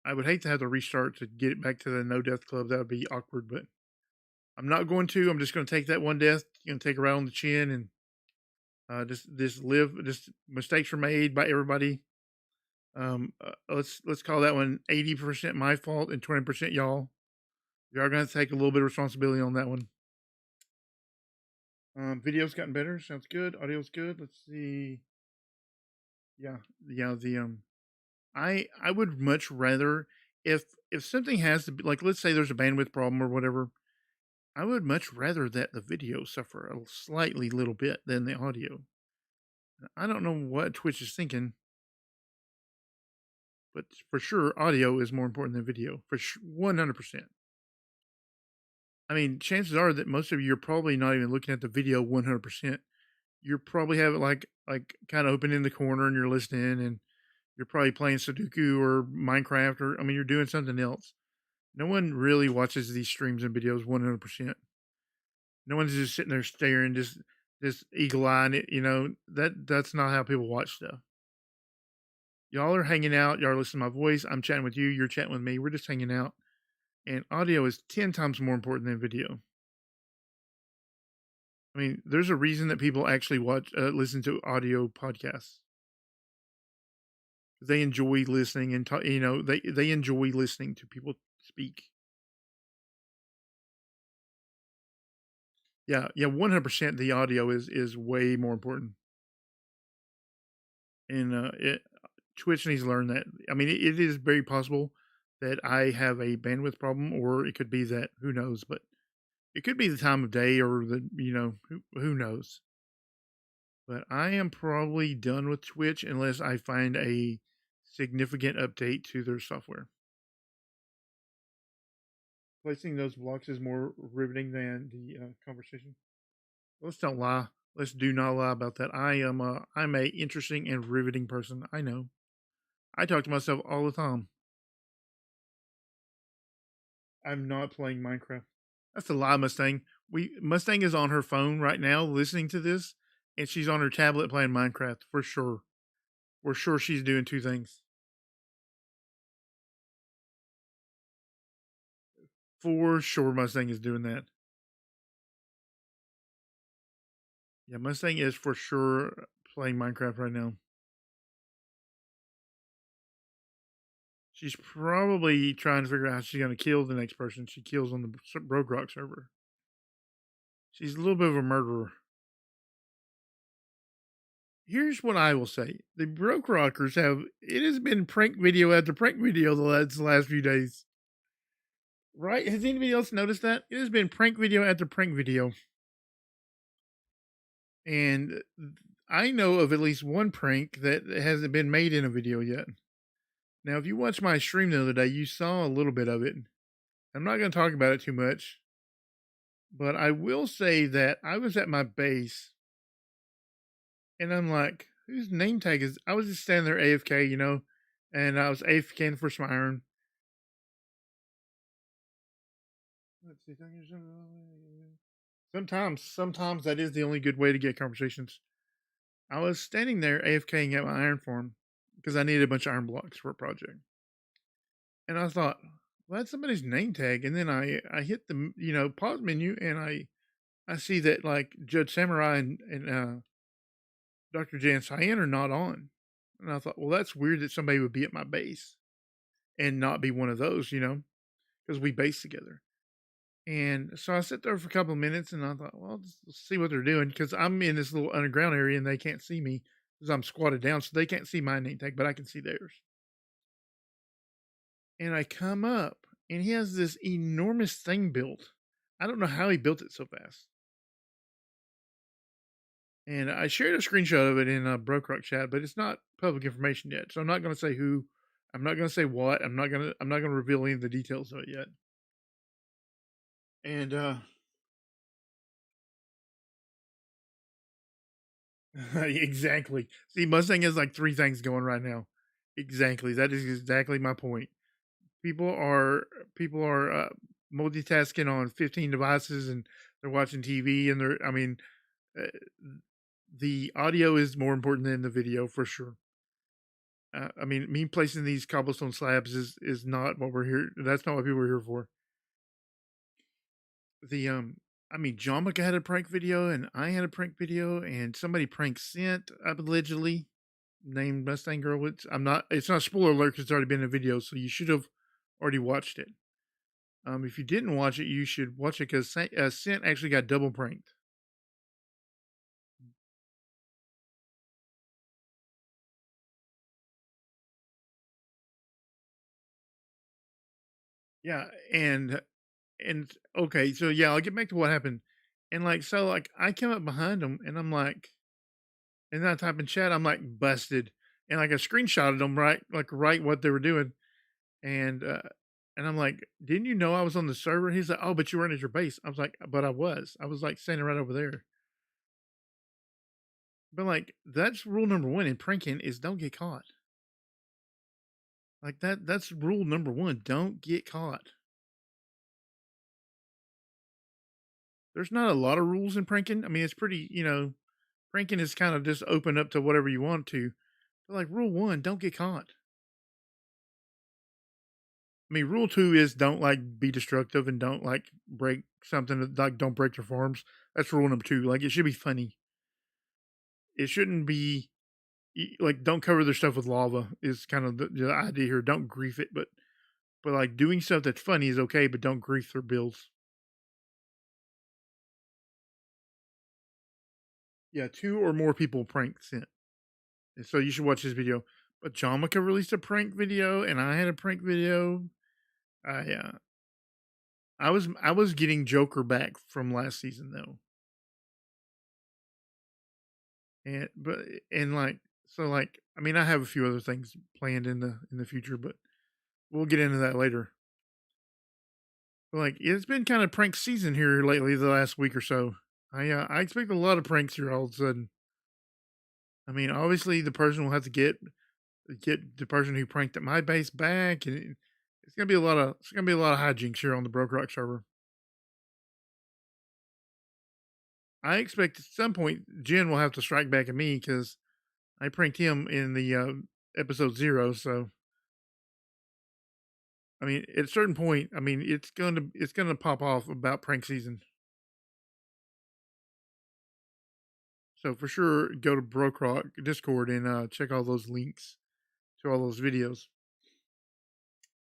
I would hate to have to restart to get it back to the no death club. That would be awkward, but I'm not going to. I'm just going to take that one death, take it right on the chin, and just live. Just mistakes were made by everybody. Let's call that one 80% my fault and 20% y'all. Y'all gonna take a little bit of responsibility on that one. Video's gotten better. Sounds good. Audio's good. Let's see. Yeah, yeah. I would much rather if something has to be like, let's say there's a bandwidth problem or whatever. I would much rather that the video suffer a slightly little bit than the audio. I don't know what Twitch is thinking, but for sure, audio is more important than video. For 100%. I mean, chances are that most of you are probably not even looking at the video 100%. You probably have it like kind of open in the corner and you're listening and you're probably playing Sudoku or Minecraft or I mean you're doing something else. No one really watches these streams and videos 100%. No one's just sitting there staring just eagle eyeing it, that's not how people watch stuff. Y'all are hanging out, y'all are listening to my voice, I'm chatting with you, you're chatting with me, we're just hanging out. And audio is 10 times more important than video. I mean, there's a reason that people actually listen to audio podcasts. They enjoy listening and they enjoy listening to people speak. Yeah, yeah, 100%. The audio is way more important, and Twitch needs to learn that. I mean, it is very possible that I have a bandwidth problem, or it could be that who knows, but it could be the time of day or who knows. But I am probably done with Twitch unless I find a significant update to their software. placing those blocks is more riveting than the conversation. Let's don't lie. Let's do not lie about that. I'm a interesting and riveting person. I know. I talk to myself all the time. I'm not playing Minecraft. That's a lie, Mustang. Mustang is on her phone right now listening to this, and she's on her tablet playing Minecraft for sure. We're sure she's doing two things. For sure, Mustang is doing that. Yeah, Mustang is for sure playing Minecraft right now. She's probably trying to figure out how she's going to kill the next person she kills on the BrokeRock server. She's a little bit of a murderer. Here's what I will say. The BrokeRockers it has been prank video after prank video the last few days. Right? Has anybody else noticed that? It has been prank video after prank video. And I know of at least one prank that hasn't been made in a video yet. Now, if you watched my stream the other day, you saw a little bit of it. I'm not going to talk about it too much, but I will say that I was at my base and I'm like, whose name tag is, I was just standing there AFK, and I was AFKing for some iron. Let's see. Sometimes that is the only good way to get conversations. I was standing there AFKing at my iron farm because I needed a bunch of iron blocks for a project. And I thought, well, that's somebody's name tag. And then I hit the, pause menu and I see that like JuddSamurai and Dr. Jan Cyan are not on. And I thought, well, that's weird that somebody would be at my base and not be one of those, because we base together. And so I sat there for a couple of minutes and I thought, well, I'll just see what they're doing because I'm in this little underground area and they can't see me because I'm squatted down. So they can't see my name tag, but I can see theirs. And I come up and he has this enormous thing built. I don't know how he built it so fast. And I shared a screenshot of it in a BrokeRock chat, but it's not public information yet. So I'm not going to say who, I'm not going to say what, I'm not going to reveal any of the details of it yet. And exactly. See, Mustang has like three things going right now. Exactly. That is exactly my point. People are multitasking on 15 devices and they're watching TV and uh, the audio is more important than the video for sure. Me placing these cobblestone slabs is not what we're here. That's not what people are here for. Jomica had a prank video and I had a prank video and somebody prank sent allegedly named Mustang Girl. It's not spoiler alert because it's already been in a video, so you should have already watched it. If you didn't watch it, you should watch it because Sent actually got double pranked. Yeah, and okay, so yeah, I'll get back to what happened. And I came up behind him and I'm like, and then I type in chat, I'm like busted. And like I screenshotted them right what they were doing. And I'm like, didn't you know I was on the server? He's like, oh, but you weren't at your base. I was like, but I was. I was like standing right over there. But like that's rule number one in pranking is don't get caught. Like that's rule number one. Don't get caught. There's not a lot of rules in pranking. I mean, it's pretty, pranking is kind of just open up to whatever you want to. But like rule one, don't get caught. I mean, rule two is don't like be destructive and don't like break something, like don't break their forms. That's rule number two. Like it should be funny. It shouldn't be like don't cover their stuff with lava is kind of the idea here. Don't grief it, but like doing stuff that's funny is okay, but don't grief their builds. Yeah, two or more people prank Sent. And so you should watch this video. But Jomica released a prank video, and I had a prank video. I was getting Joker back from last season though, I have a few other things planned in the future, but we'll get into that later. Like, it's been kind of prank season here lately, the last week or so. I expect a lot of pranks here all of a sudden. I mean, obviously, the person will have to get the person who pranked at my base back, and it's gonna be a lot of hijinks here on the BrokeRock server. I expect at some point Jen will have to strike back at me because I pranked him in the episode 0. So I mean, at a certain point, I mean, it's gonna pop off about prank season. So for sure, go to BrokeRock Discord and check all those links to all those videos.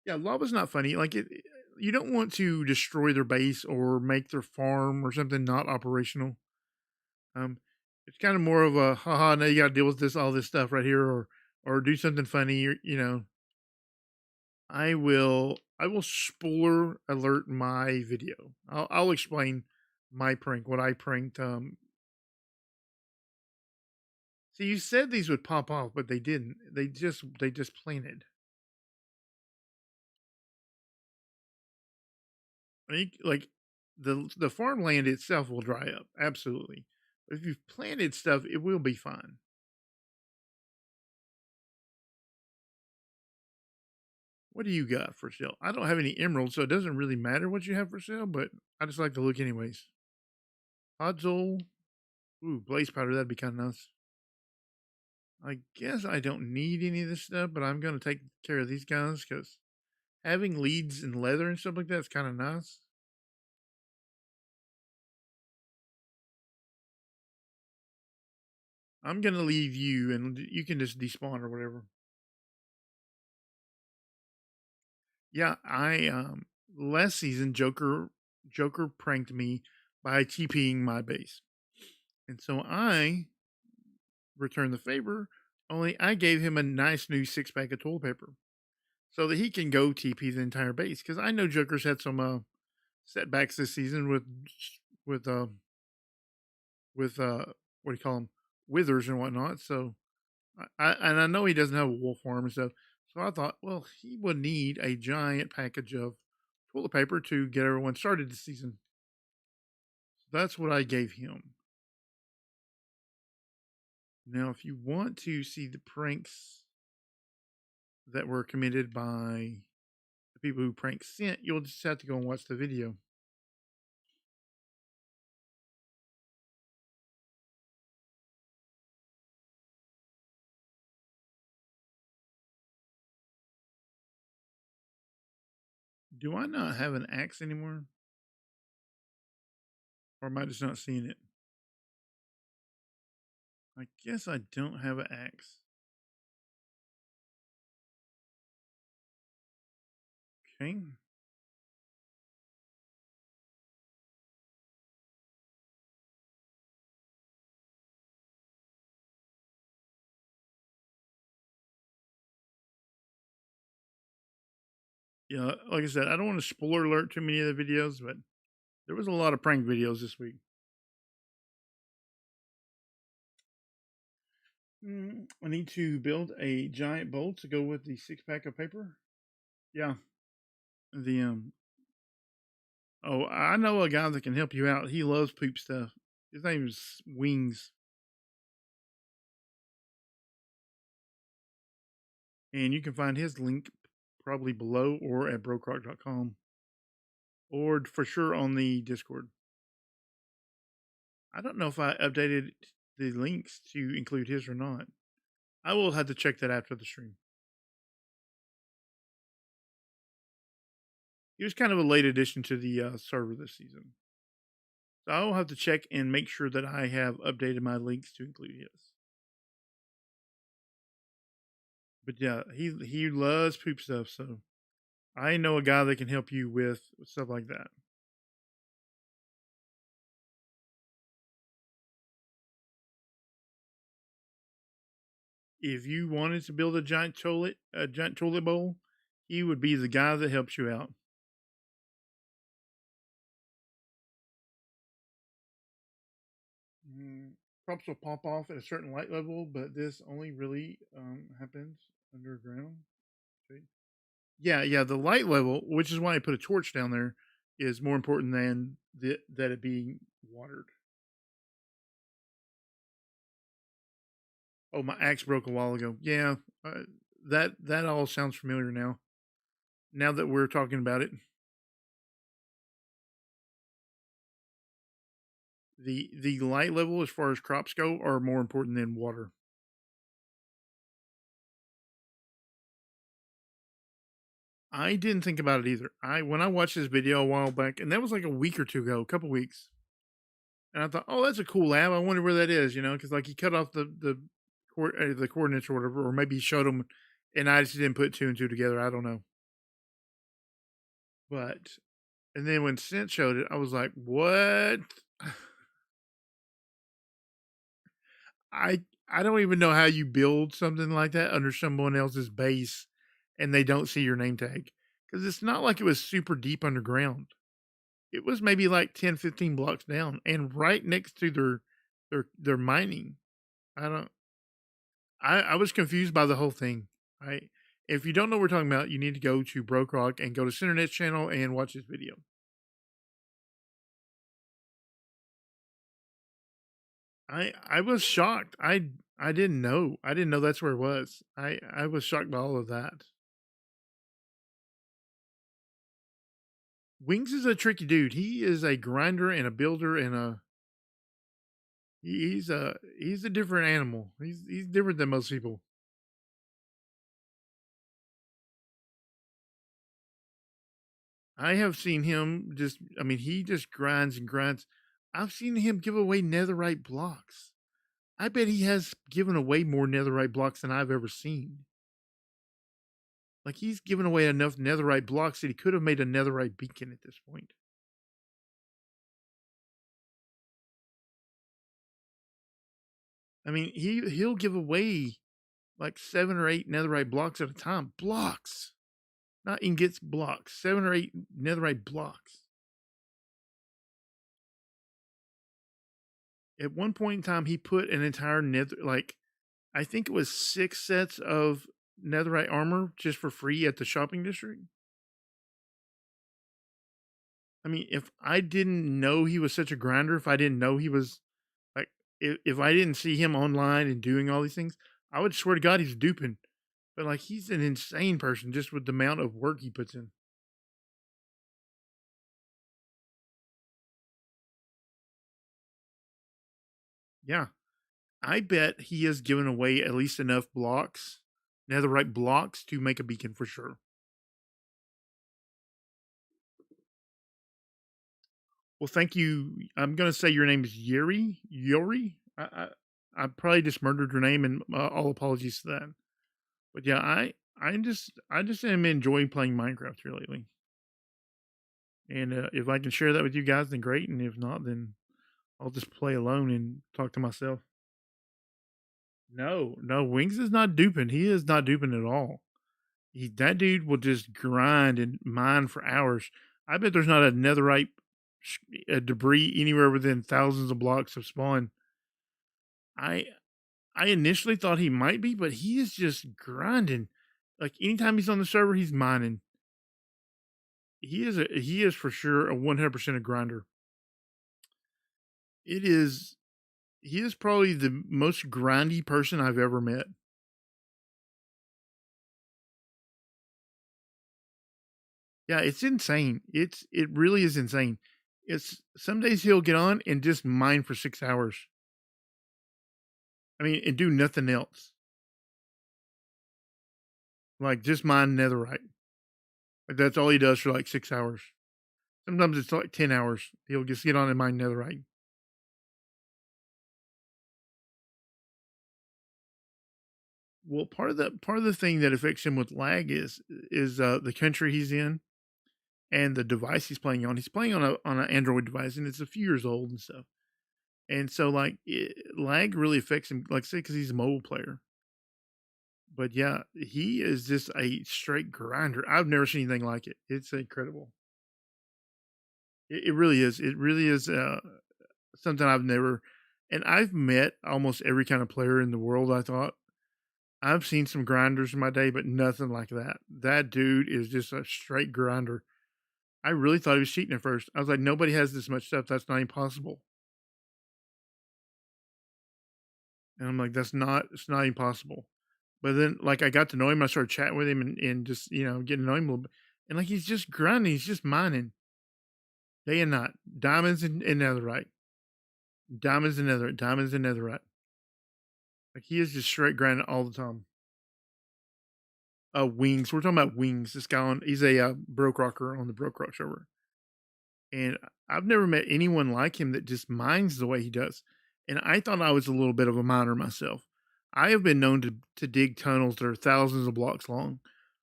Yeah, lava's not funny. Like you don't want to destroy their base or make their farm or something not operational. Um, it's kind of more of a haha. Now you got to deal with all this stuff right here, or do something funny. Or, I will spoiler alert my video. I'll explain my prank, what I pranked. See, you said these would pop off, but they didn't. They just planted. I mean, like the farmland itself will dry up, absolutely. But if you've planted stuff, it will be fine. What do you got for sale? I don't have any emeralds, so it doesn't really matter what you have for sale, but I just like to look anyways. Podzol. Ooh, blaze powder, that'd be kind of nice. I guess I don't need any of this stuff, but I'm going to take care of these guys because having leads and leather and stuff like that is kind of nice. I'm going to leave you and you can just despawn or whatever. Yeah, last season Joker pranked me by TPing my base. And so I returned the favor, only I gave him a nice new 6-pack of toilet paper so that he can go TP the entire base. Because I know Joker's had some setbacks this season with uh what do you call them, withers and whatnot. So I know he doesn't have a wolf farm and stuff. So I thought, well, he would need a giant package of toilet paper to get everyone started this season. So that's what I gave him. Now, if you want to see the pranks that were committed by the people who prank sent, you'll just have to go and watch the video. Do I not have an axe anymore? Or am I just not seeing it? I guess I don't have an axe. Okay. Yeah, like I said, I don't want to spoiler alert too many of the videos, but there was a lot of prank videos this week. I need to build a giant bowl to go with the 6-pack of paper. Yeah. The Oh, I know a guy that can help you out. He loves poop stuff. His name is Wings. And you can find his link probably below or at BrokeRock.com. Or for sure on the Discord. I don't know if I updated the links to include his or not. I will have to check that after the stream. He was kind of a late addition to the server this season. So I will have to check and make sure that I have updated my links to include his. But yeah, he loves poop stuff, so I know a guy that can help you with stuff like that. If you wanted to build a giant toilet bowl, he would be the guy that helps you out. Props will pop off at a certain light level, but this only really happens underground. Okay. Yeah, the light level, which is why I put a torch down there. is more important than that it being watered. Oh, my axe broke a while ago. Yeah, that all sounds familiar now. Now that we're talking about it, the light level as far as crops go are more important than water. I didn't think about it either. When I watched this video a while back, and that was like a week or two ago, a couple weeks, and I thought, oh, that's a cool lab. I wonder where that is, because like he cut off the coordinates or whatever, or maybe he showed them, and I just didn't put two and two together. I don't know, but and then when Sent showed it, I was like, what? I don't even know how you build something like that under someone else's base, and they don't see your name tag because it's not like it was super deep underground. It was maybe like 10, 15 blocks down and right next to their mining. I don't I was confused by the whole thing. I If you don't know what we're talking about, you need to go to BrokeRock and go to SentreNet's channel and watch this video. I was shocked. I didn't know. I didn't know that's where it was. I was shocked by all of that. Wings is a tricky dude. He is a grinder and a builder and he's a different animal. He's different than most people. I have seen him he just grinds and grinds. I've seen him give away netherite blocks. I bet he has given away more netherite blocks than I've ever seen. Like he's given away enough netherite blocks that he could have made a netherite beacon at this point. I mean, he'll give away like 7 or 8 netherite blocks at a time. Blocks. Not ingots, blocks. 7 or 8 netherite blocks. At one point in time, he put an entire I think it was 6 sets of netherite armor just for free at the shopping district. I mean, if I didn't know he was such a grinder, if I didn't know he was like, if I didn't see him online and doing all these things, I would swear to God he's duping. But like, he's an insane person just with the amount of work he puts in. Yeah, I bet he has given away at least enough blocks, netherite blocks, to make a beacon for sure. Well, thank you. I'm gonna say your name is Yuri. Yuri. I probably just murdered your name, and all apologies to that. But yeah, I just am enjoying playing Minecraft here lately. And if I can share that with you guys, then great. And if not, then I'll just play alone and talk to myself. No, no, Wings is not duping. He is not duping at all. That dude will just grind and mine for hours. I bet there's not a netherite debris anywhere within thousands of blocks of spawn. I I initially thought he might be, but he is just grinding. Like anytime he's on the server, he's mining. He is for sure a 100% a grinder. It is He is probably the most grindy person I've ever met. Yeah, it's insane. It really is insane. It's some days he'll get on and just mine for 6 hours. I mean, and do nothing else. Like just mine netherite. Like that's all he does for like 6 hours. Sometimes it's like 10 hours. He'll just get on and mine netherite. Well, part of the thing that affects him with lag is the country he's in and the device he's playing on. He's playing on an Android device and it's a few years old and stuff. And so lag really affects him, like I say, because he's a mobile player. But yeah, he is just a straight grinder. I've never seen anything like it. It's incredible. It really is. It really is something I've never. And I've met almost every kind of player in the world. I thought I've seen some grinders in my day, but nothing like that. That dude is just a straight grinder. I really thought he was cheating at first. I was like, nobody has this much stuff. That's not impossible. And I'm like, it's not impossible. But then, like, I got to know him. I started chatting with him and just, getting to know him a little bit. And like, he's just grinding. He's just mining day and night. Diamonds and netherite. Diamonds and netherite. Diamonds and netherite. Like, he is just straight grinding all the time. Wings. We're talking about Wings. This guy he's a BrokeRocker on the BrokeRock server. And I've never met anyone like him that just mines the way he does. And I thought I was a little bit of a miner myself. I have been known to dig tunnels that are thousands of blocks long,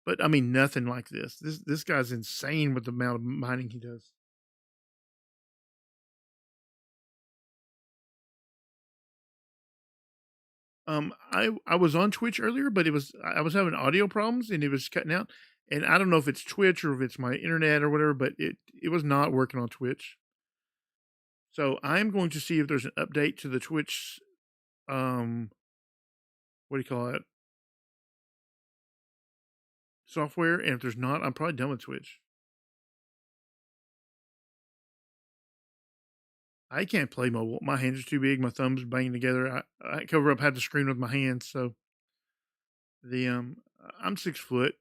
but I mean nothing like this. This guy's insane with the amount of mining he does. I was on Twitch earlier, but I was having audio problems and it was cutting out. And I don't know if it's Twitch or if it's my internet or whatever, but it was not working on Twitch. So I'm going to see if there's an update to the Twitch what do you call it? Software, and if there's not, I'm probably done with Twitch. I can't play mobile. My hands are too big. My thumbs are banging together. I cover up half the screen with my hands. So the I'm 6 foot,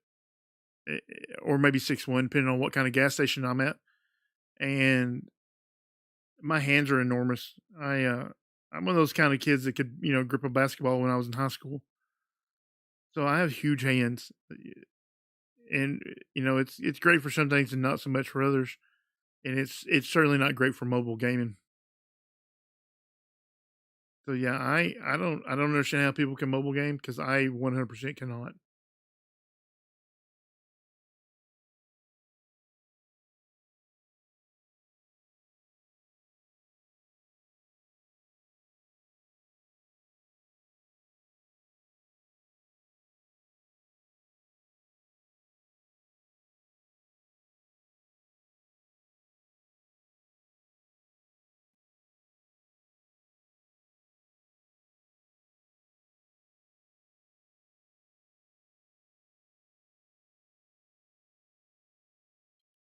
or maybe 6'1", depending on what kind of gas station I'm at, and my hands are enormous. I'm one of those kind of kids that could grip a basketball when I was in high school. So I have huge hands, and it's great for some things and not so much for others. And it's certainly not great for mobile gaming. So yeah, I don't understand how people can mobile game because I 100% cannot.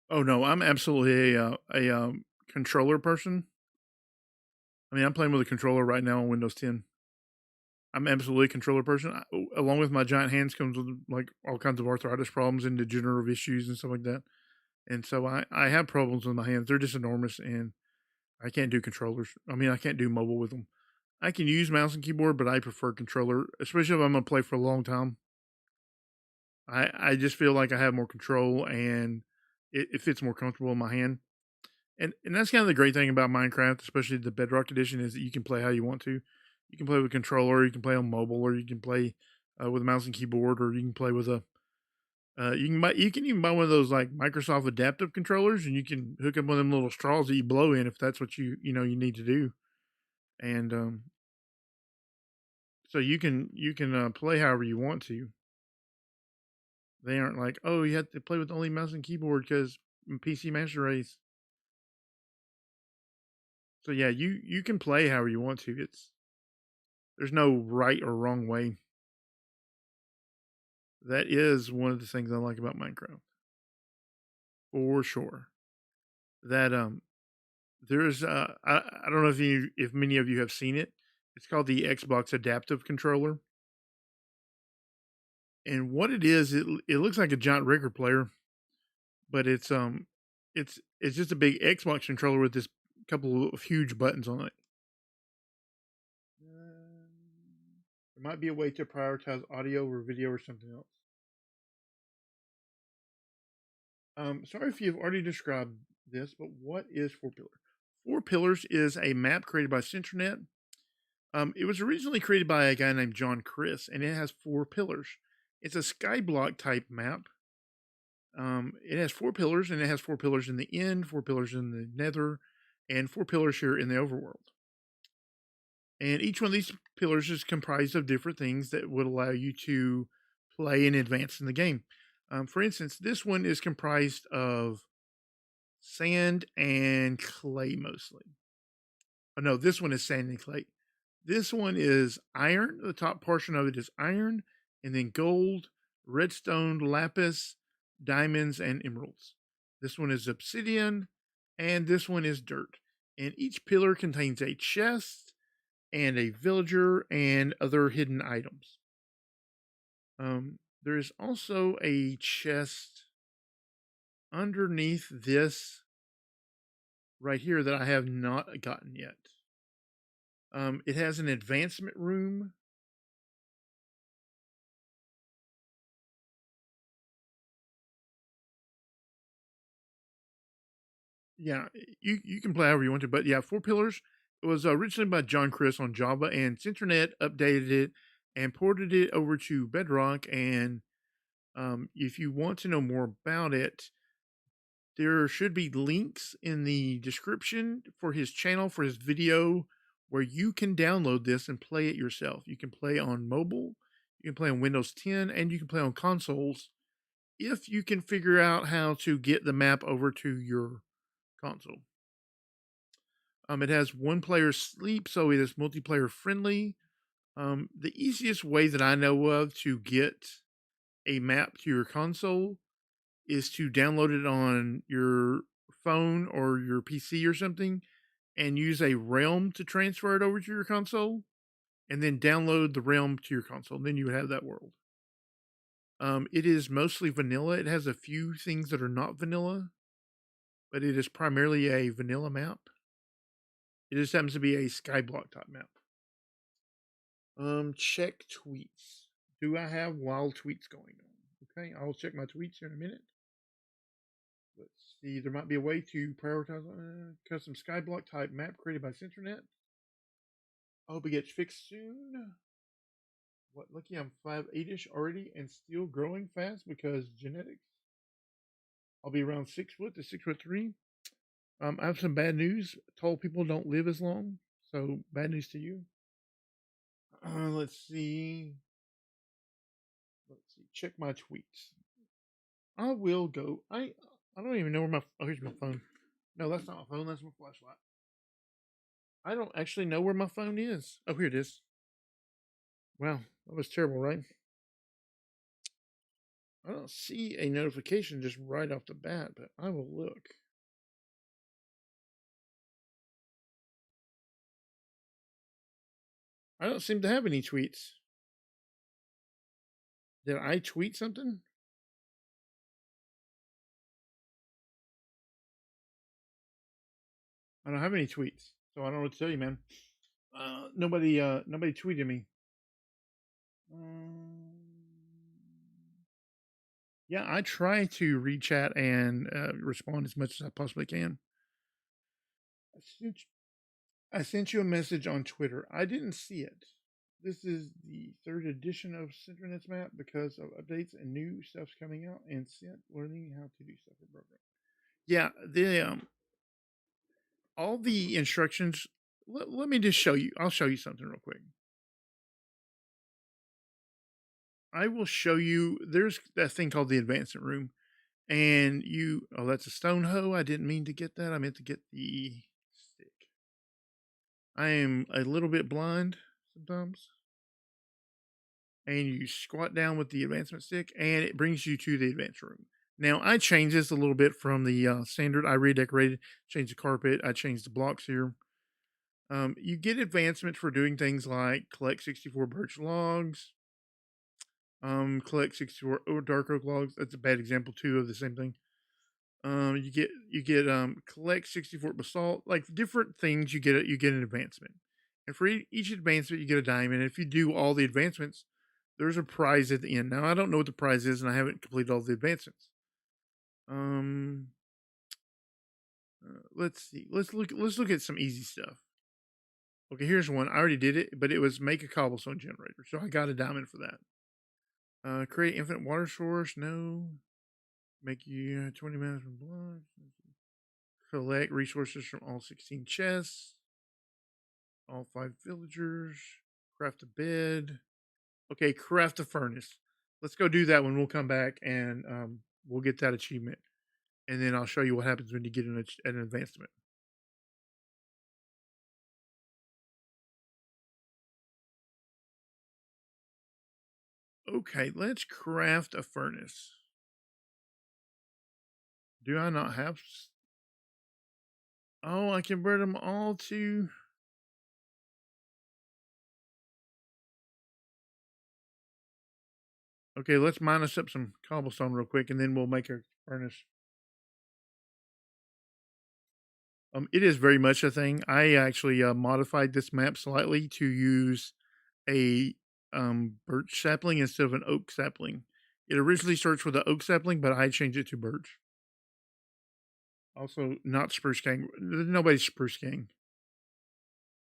Oh no, I'm absolutely a controller person. I mean, I'm playing with a controller right now on Windows 10. I'm absolutely a controller person. Along with my giant hands comes with like all kinds of arthritis problems and degenerative issues and stuff like that. And so I have problems with my hands. They're just enormous, and I can't do controllers. I mean, I can't do mobile with them. I can use mouse and keyboard, but I prefer controller, especially if I'm gonna play for a long time. I just feel like I have more control and it fits more comfortable in my hand. And that's kind of the great thing about Minecraft, especially the Bedrock edition, is that you can play how you want to. You can play with a controller, you can play on mobile, or you can play with a mouse and keyboard, or you can play with a you can even buy one of those like Microsoft adaptive controllers, and you can hook up one of them little straws that you blow in if that's what you need to do. And so you can play however you want to. They aren't like, oh, you have to play with only mouse and keyboard because PC Master Race. So yeah, you can play however you want to. There's no right or wrong way. That is one of the things I like about Minecraft, for sure. That there's I don't know if many of you have seen it. It's called the Xbox Adaptive Controller, and what it is, it looks like a giant record player, but it's just a big Xbox controller with this couple of huge buttons on it. There might be a way to prioritize audio or video or something else. Sorry if you've already described this, but what is Four Pillars? Four Pillars is a map created by SentreNet. It was originally created by a guy named Jon Cris, and it has 4 pillars. It's a skyblock type map. It has 4 pillars, and it has 4 pillars in the end, 4 pillars in the nether, and 4 pillars here in the overworld. And each one of these pillars is comprised of different things that would allow you to play and advance in the game. For instance, this one is comprised of sand and clay mostly. Oh, no, this one is sand and clay. This one is iron. The top portion of it is iron, and then gold, redstone, lapis, diamonds, and emeralds. This one is obsidian, and this one is dirt. And each pillar contains a chest and a villager and other hidden items. There is also a chest underneath this right here that I have not gotten yet. It has an advancement room. Yeah, you can play however you want to, but yeah, Four Pillars. It was originally by Jon Cris on Java, and SentreNet updated it and ported it over to Bedrock. And if you want to know more about it, there should be links in the description for his channel, for his video, where you can download this and play it yourself. You can play on mobile, you can play on Windows 10, and you can play on consoles if you can figure out how to get the map over to your console. It has one player sleep, so it is multiplayer friendly. The easiest way that I know of to get a map to your console is to download it on your phone or your PC or something and use a realm to transfer it over to your console and then download the realm to your console. Then you would have that world. It is mostly vanilla. It has a few things that are not vanilla, but it is primarily a vanilla map. It just happens to be a skyblock type map. Check tweets. Do I have wild tweets going on? Okay, I'll check my tweets here in a minute. Let's see. There might be a way to prioritize custom skyblock type map created by SentreNet. I hope it gets fixed soon. What? Lucky I'm 5'8" already and still growing fast because genetics. I'll be around 6 foot to 6'3". I have some bad news. Tall people don't live as long, so bad news to you. Let's see. Check my tweets. I will go. I don't even know where my. Oh, here's my phone. No, that's not my phone. That's my flashlight. I don't actually know where my phone is. Oh, here it is. Wow, that was terrible, right? I don't see a notification just right off the bat, but I will look. I don't seem to have any tweets. Did I tweet something? I don't have any tweets, so I don't know what to tell you, man. Nobody tweeted me. Yeah, I try to read chat and respond as much as I possibly can. I sent you a message on Twitter. I didn't see it. This is the 3rd edition of SentreNet's map because of updates and new stuff's coming out and learning how to do stuff for BrokeRock. Yeah, the all the instructions. Let me just show you. I'll show you something real quick. I will show you. There's that thing called the advancement room, and you. Oh, that's a stone hoe. I didn't mean to get that. I meant to get the stick. I am a little bit blind sometimes. And you squat down with the advancement stick, and it brings you to the advanced room. Now, I changed this a little bit from the standard. I redecorated, changed the carpet, I changed the blocks here. You get advancement for doing things like collect 64 birch logs, collect 64 dark oak logs. That's a bad example too of the same thing. You get collect 64 basalt, like different things. You get an advancement, and for each advancement you get a diamond. And if you do all the advancements, there's a prize at the end. Now I don't know what the prize is, and I haven't completed all the advancements. Let's see. Let's look at some easy stuff. Okay, here's one. I already did it, but it was make a cobblestone generator, so I got a diamond for that. Create infinite water source. No. Make you 20 management blocks. Collect resources from all 16 chests. All 5 villagers. Craft a bed. Okay, craft a furnace. Let's go do that when we'll come back and we'll get that achievement. And then I'll show you what happens when you get an advancement. Okay, let's craft a furnace. Do I not have? Oh, I convert them all to. Okay, let's minus up some cobblestone real quick, and then we'll make a furnace. It is very much a thing. I actually modified this map slightly to use a birch sapling instead of an oak sapling. It originally starts with an oak sapling, but I changed it to birch. Also, not spruce gang. Nobody's spruce gang.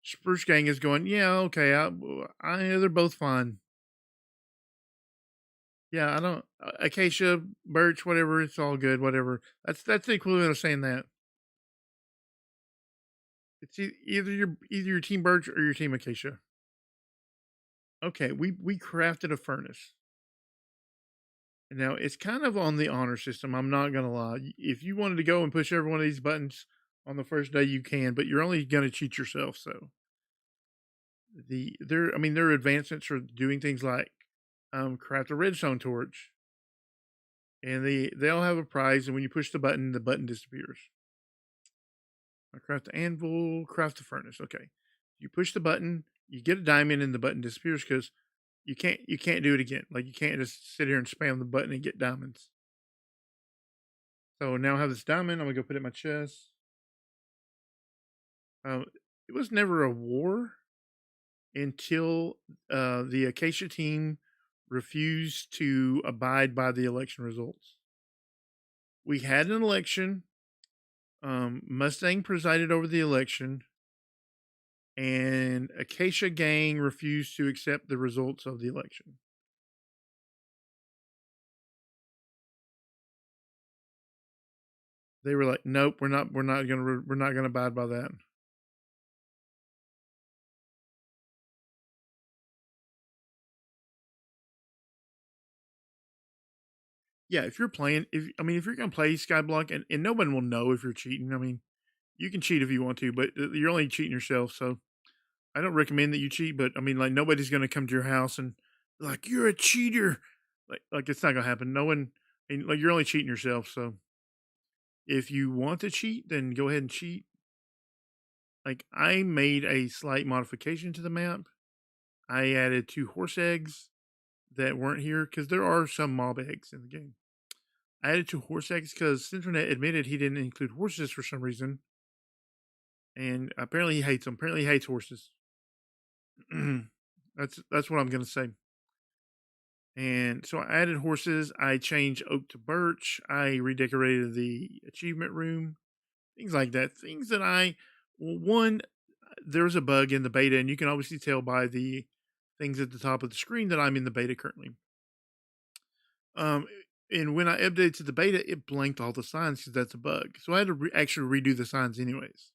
Spruce gang is going, yeah, okay, they're both fine. Yeah, I don't acacia, birch, whatever. It's all good, whatever. That's the equivalent of saying that. It's either your team birch or your team acacia. Okay, we crafted a furnace. Now it's kind of on the honor system. I'm not gonna lie. If you wanted to go and push every one of these buttons on the first day, you can, but you're only gonna cheat yourself. So there are advancements for doing things like craft a redstone torch, and they all have a prize. And when you push the button disappears. I craft the anvil, craft the furnace. Okay, you push the button, you get a diamond, and the button disappears because you can't do it again. Like you can't just sit here and spam the button and get diamonds. So now I have this diamond. I'm gonna go put it in my chest. It was never a war until the Acacia team refused to abide by the election results. We had an election. Mustang presided over the election, and Acacia gang refused to accept the results of the election. They were like, "Nope, we're not gonna abide by that." Yeah, if you're playing, if you're gonna play Skyblock, and no one will know if you're cheating. I mean, you can cheat if you want to, but you're only cheating yourself. So I don't recommend that you cheat. But I mean, like nobody's gonna come to your house and like you're a cheater. Like it's not gonna happen. No one. And like you're only cheating yourself. So if you want to cheat, then go ahead and cheat. Like I made a slight modification to the map. I added 2 horse eggs that weren't here because there are some mob eggs in the game. I added 2 horse eggs because SentreNet admitted he didn't include horses for some reason, and apparently he hates them. Apparently he hates horses. That's what I'm gonna say. And so I added horses. I changed oak to birch. I redecorated the achievement room. Things like that. Things that one, there's a bug in the beta, and you can obviously tell by the things at the top of the screen that I'm in the beta currently. And when I updated to the beta, it blanked all the signs because that's a bug. So I had to actually redo the signs anyways.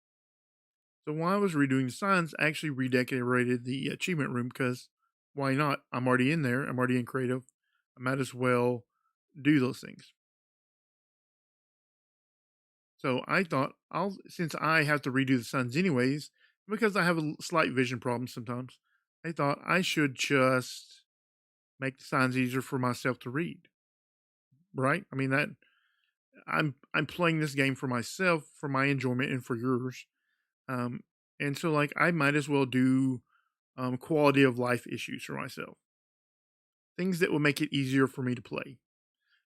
So while I was redoing the signs, I actually redecorated the achievement room because why not? I'm already in there. I'm already in creative. I might as well do those things. So I thought since I have to redo the signs anyways, because I have a slight vision problem sometimes, I thought I should just make the signs easier for myself to read. Right? I mean that I'm playing this game for myself, for my enjoyment, and for yours. Um, and so like I might as well do quality of life issues for myself, things that will make it easier for me to play.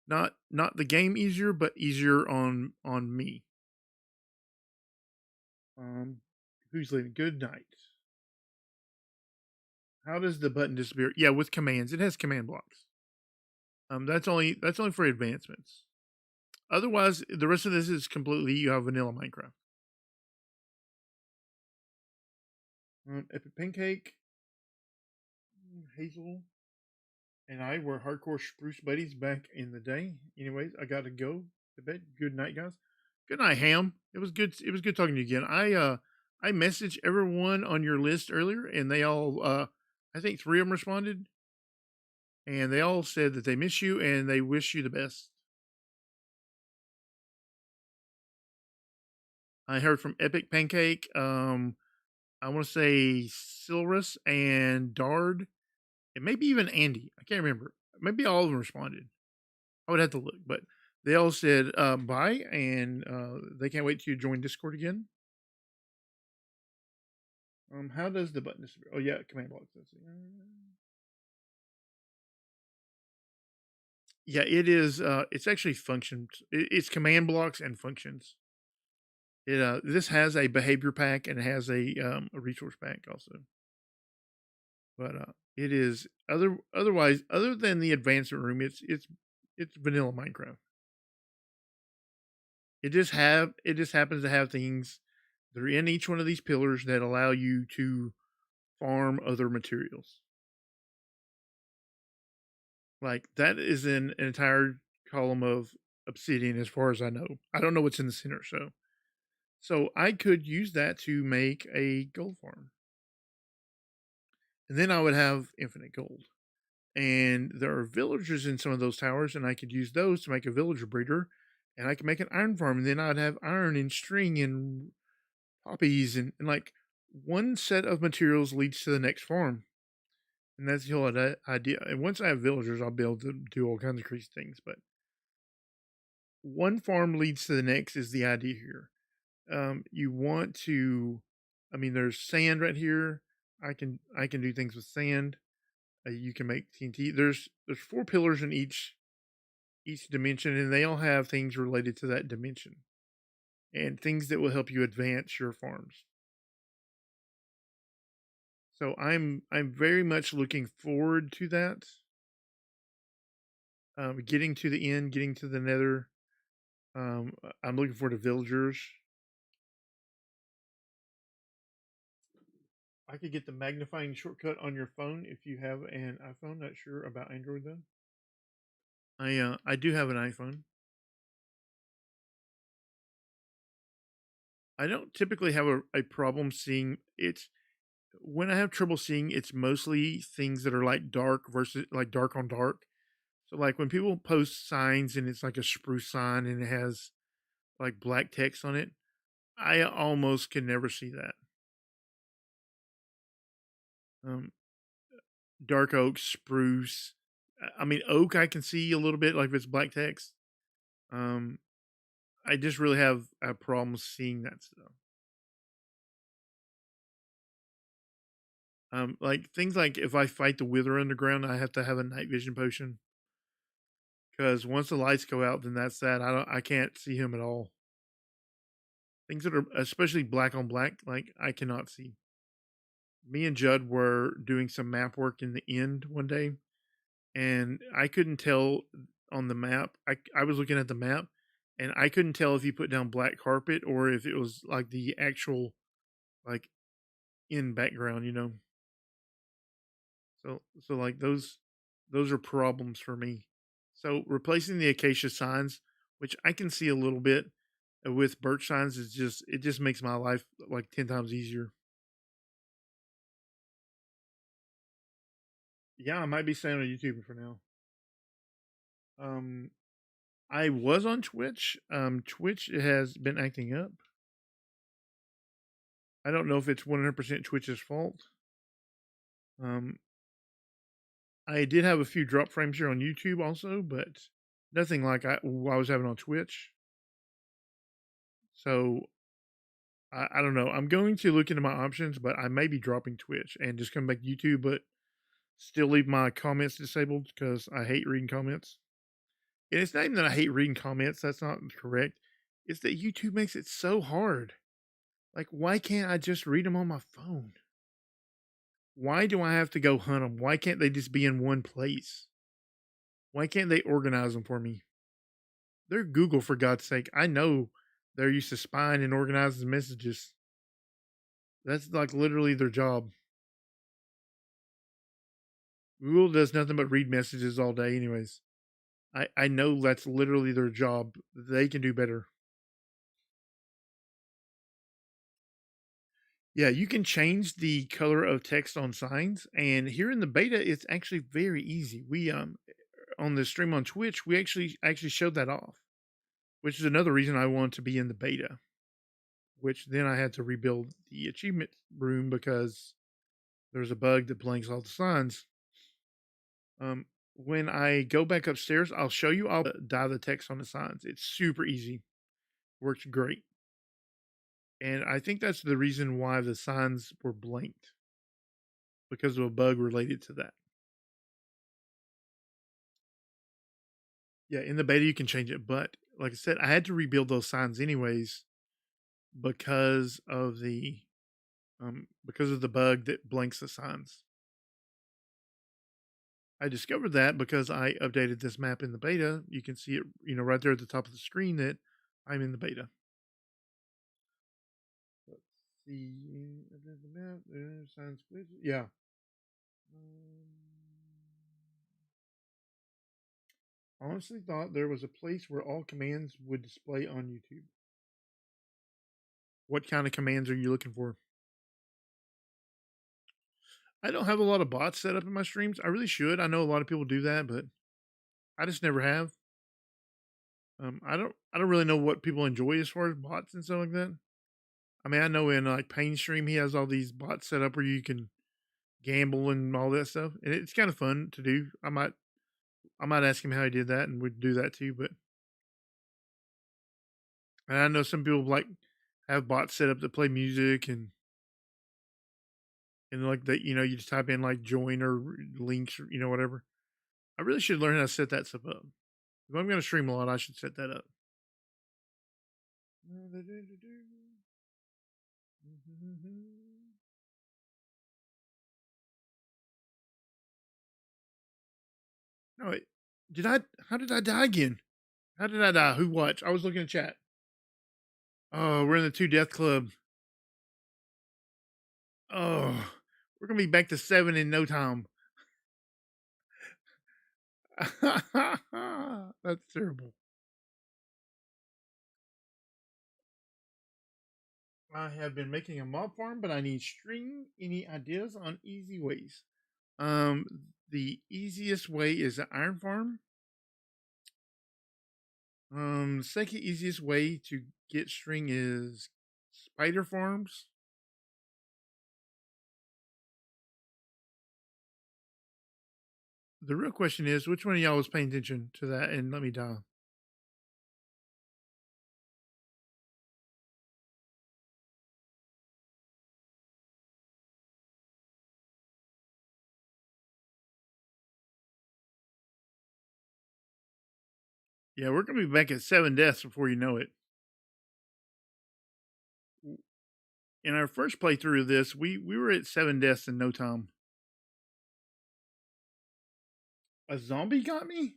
Not the game easier, but easier on me. Um, who's leaving? Good night. How does the button disappear? Yeah, with commands. It has command blocks. That's only for advancements. Otherwise, the rest of this is completely you have vanilla Minecraft. Epic Pancake, Hazel, and I were hardcore spruce buddies back in the day. Anyways, I got to go to bed. Good night, guys. Good night, Ham. It was good. It was good talking to you again. I messaged everyone on your list earlier, and they all I think 3 of them responded, and they all said that they miss you and they wish you the best. I heard from Epic Pancake. I want to say Silrus and Dard, and maybe even Andy. I can't remember. Maybe all of them responded. I would have to look, but They all said bye, and they can't wait to join Discord again. How does the button disappear? Oh yeah, command blocks. Yeah, it is. It's actually functions. It's command blocks and functions. This has a behavior pack and it has a resource pack also. But it is otherwise other than the advancement room, it's vanilla Minecraft. It just happens to have things that are in each one of these pillars that allow you to farm other materials. Like that is an entire column of obsidian as far as I know. I don't know what's in the center, so I could use that to make a gold farm. And then I would have infinite gold. And there are villagers in some of those towers, and I could use those to make a villager breeder, and I could make an iron farm, and then I'd have iron and string and poppies, and like one set of materials leads to the next farm. And that's the whole idea. And once I have villagers, I'll be able to do all kinds of crazy things. But one farm leads to the next is the idea here. You want to, I mean, there's sand right here. I can do things with sand. You can make TNT. There's 4 pillars in each dimension, and they all have things related to that dimension and things that will help you advance your farms. So I'm very much looking forward to that. Getting to the end, getting to the Nether. I'm looking forward to villagers. I could get the magnifying shortcut on your phone if you have an iPhone. Not sure about Android though. I do have an iPhone. I don't typically have a problem seeing it's when I have trouble seeing it's mostly things that are like dark versus like dark on dark. So like when people post signs and it's like a spruce sign and it has like black text on it, I almost can never see that. Um, Dark oak, spruce. I mean, oak I can see a little bit, like if it's black text. Um, I just really have a problem seeing that stuff. Like things like if I fight the wither underground, I have to have a night vision potion because once the lights go out, then that's that. I can't see him at all. Things that are especially black on black, like I cannot see. Me and Judd were doing some map work in the end one day, and I couldn't tell on the map. I was looking at the map, and I couldn't tell if he put down black carpet or if it was like the actual like in background, you know. So like those are problems for me. So replacing the acacia signs, which I can see a little bit with birch signs, is just it just makes my life like 10 times easier. Yeah, I might be staying on YouTube for now. Um, I was on Twitch. Twitch has been acting up. I don't know if it's 100% Twitch's fault. Um, I did have a few drop frames here on YouTube also, but nothing like I was having on Twitch. So I don't know. I'm going to look into my options, but I may be dropping Twitch and just come back to YouTube, but still leave my comments disabled because I hate reading comments. And it's not even that I hate reading comments. That's not correct. It's that YouTube makes it so hard. Like, why can't I just read them on my phone? Why do I have to go hunt them? Why can't they just be in one place? Why can't they organize them for me? They're Google, for God's sake. I know they're used to spying and organizing messages. That's like literally their job. Google does nothing but read messages all day, anyways. I know that's literally their job. They can do better. Yeah, you can change the color of text on signs, and here in the beta, it's actually very easy. We on the stream on Twitch, we actually showed that off, which is another reason I want to be in the beta. Which then I had to rebuild the achievement room because there's a bug that blanks all the signs. when I go back upstairs, I'll show you. I'll dye the text on the signs. It's super easy. Works great. And I think that's the reason why the signs were blanked, because of a bug related to that. Yeah, in the beta you can change it, but like I said, I had to rebuild those signs anyways because of the bug that blanks the signs. I discovered that because I updated this map in the beta. You can see it, right there at the top of the screen that I'm in the beta. Let's see. The map. There's signs. Yeah. Honestly thought there was a place where all commands would display on YouTube. What kind of commands are you looking for? I don't have a lot of bots set up in my streams. I really should. I know a lot of people do that, but I just never have. I don't really know what people enjoy as far as bots and stuff like that. I mean, I know in like Payne stream he has all these bots set up where you can gamble and all that stuff, and it's kind of fun to do. I might ask him how he did that, and we'd do that too. But and I know some people like have bots set up that play music and like that. You just type in like join or links or whatever. I really should learn how to set that stuff up. If I'm going to stream a lot, I should set that up. No, wait. How did I die again? How did I die? Who watched? I was looking at chat. Oh, we're in the 2 death club. Oh, we're going to be back to 7 in no time. That's terrible. I have been making a mob farm, but I need string. Any ideas on easy ways? The easiest way is an iron farm. The second easiest way to get string is spider farms. The real question is, which one of y'all was paying attention to that and let me die? Yeah, we're gonna be back at 7 deaths before you know it. In our first playthrough of this, we were at 7 deaths in no time. A zombie got me?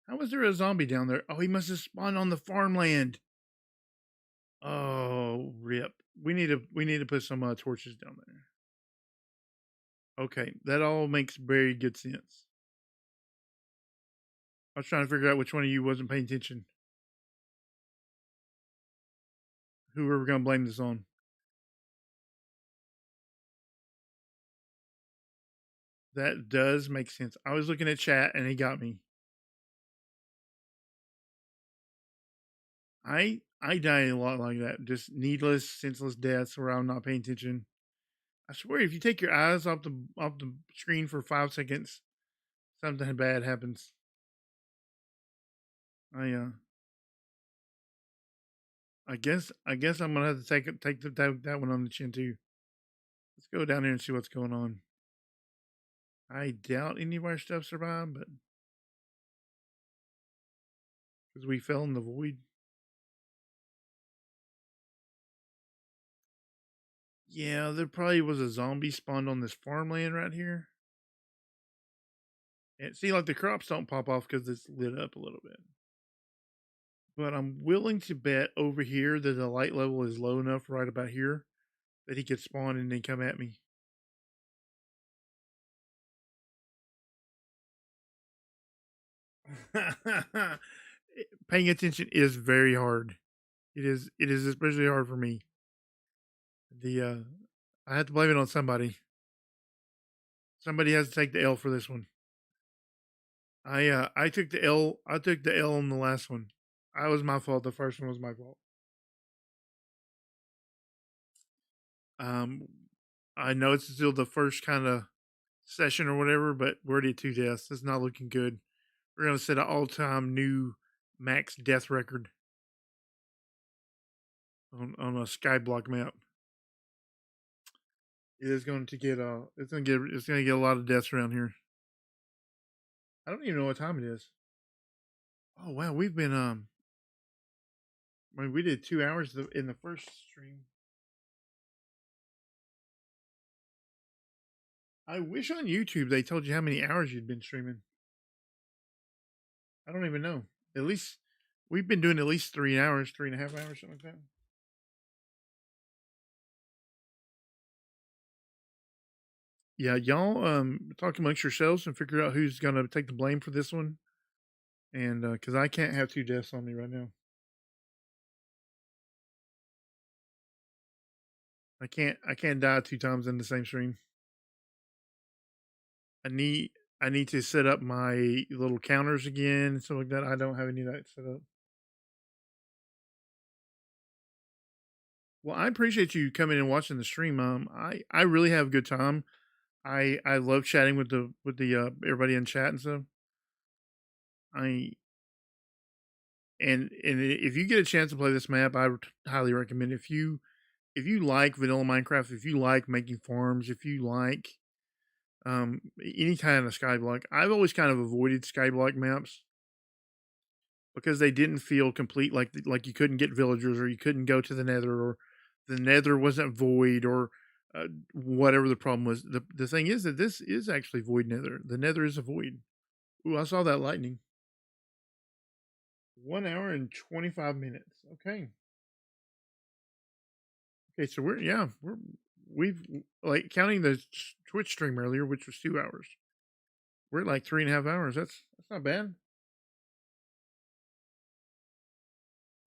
How was there a zombie down there? Oh, he must have spawned on the farmland. Oh, rip. We need to put some torches down there. Okay, that all makes very good sense. I was trying to figure out which one of you wasn't paying attention. Who are we going to blame this on? That does make sense. I was looking at chat and he got me. I die a lot like that. Just needless, senseless deaths where I'm not paying attention. I swear, if you take your eyes off the screen for 5 seconds, something bad happens. I guess I'm gonna have to take that one on the chin too. Let's go down there and see what's going on. I doubt any of our stuff survived, but because we fell in the void. Yeah, there probably was a zombie spawned on this farmland right here. And see, like the crops don't pop off because it's lit up a little bit. But I'm willing to bet over here that the light level is low enough right about here that he could spawn and then come at me. Paying attention is very hard. It is especially hard for me. I have to blame it on somebody. Somebody has to take the L for this one. I took the L. I took the L on the last one. I was my fault. The first one was my fault. I know it's still the first kind of session or whatever, but we're already at 2 deaths. It's not looking good. We're gonna set an all-time new max death record on a skyblock map. It is going to get it's gonna get a lot of deaths around here. I don't even know what time it is. Oh wow, we've been I mean, we did 2 hours in the first stream. I wish on YouTube they told you how many hours you'd been streaming. I don't even know. At least we've been doing at least 3 hours, 3.5 hours, something like that. Yeah, y'all talk amongst yourselves and figure out who's gonna take the blame for this one. And because I can't have 2 deaths on me right now. I can't die 2 times in the same stream. I need I need to set up my little counters again and stuff like that. I don't have any of that set up. Well, I appreciate you coming and watching the stream. I really have a good time. I love chatting with the everybody in chat and stuff. I and if you get a chance to play this map, I would highly recommend. If you like vanilla Minecraft, if you like making farms, if you like any kind of skyblock, I've always kind of avoided skyblock maps because they didn't feel complete. Like you couldn't get villagers, or you couldn't go to the Nether, or the Nether wasn't void, or whatever the problem was. The thing is that this is actually void Nether. The Nether is a void. Ooh, I saw that lightning. 1 hour and 25 minutes. Okay. Okay, so we've like counting the Twitch stream earlier, which was 2 hours. We're at like 3.5 hours. That's not bad.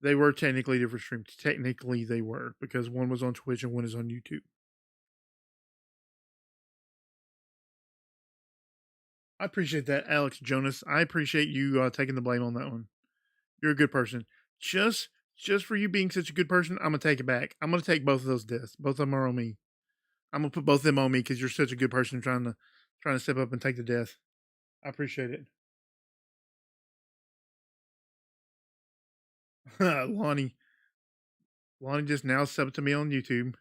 They were technically different streams. Technically, they were, because one was on Twitch and one is on YouTube. I appreciate that, Alex Jonas. I appreciate you taking the blame on that one. You're a good person. Just just for you being such a good person, I'm gonna take it back. I'm gonna take both of those deaths. Both of them are on me. I'm gonna put both of them on me because you're such a good person trying to step up and take the death. I appreciate it. Lonnie. Lonnie just now subbed to me on YouTube.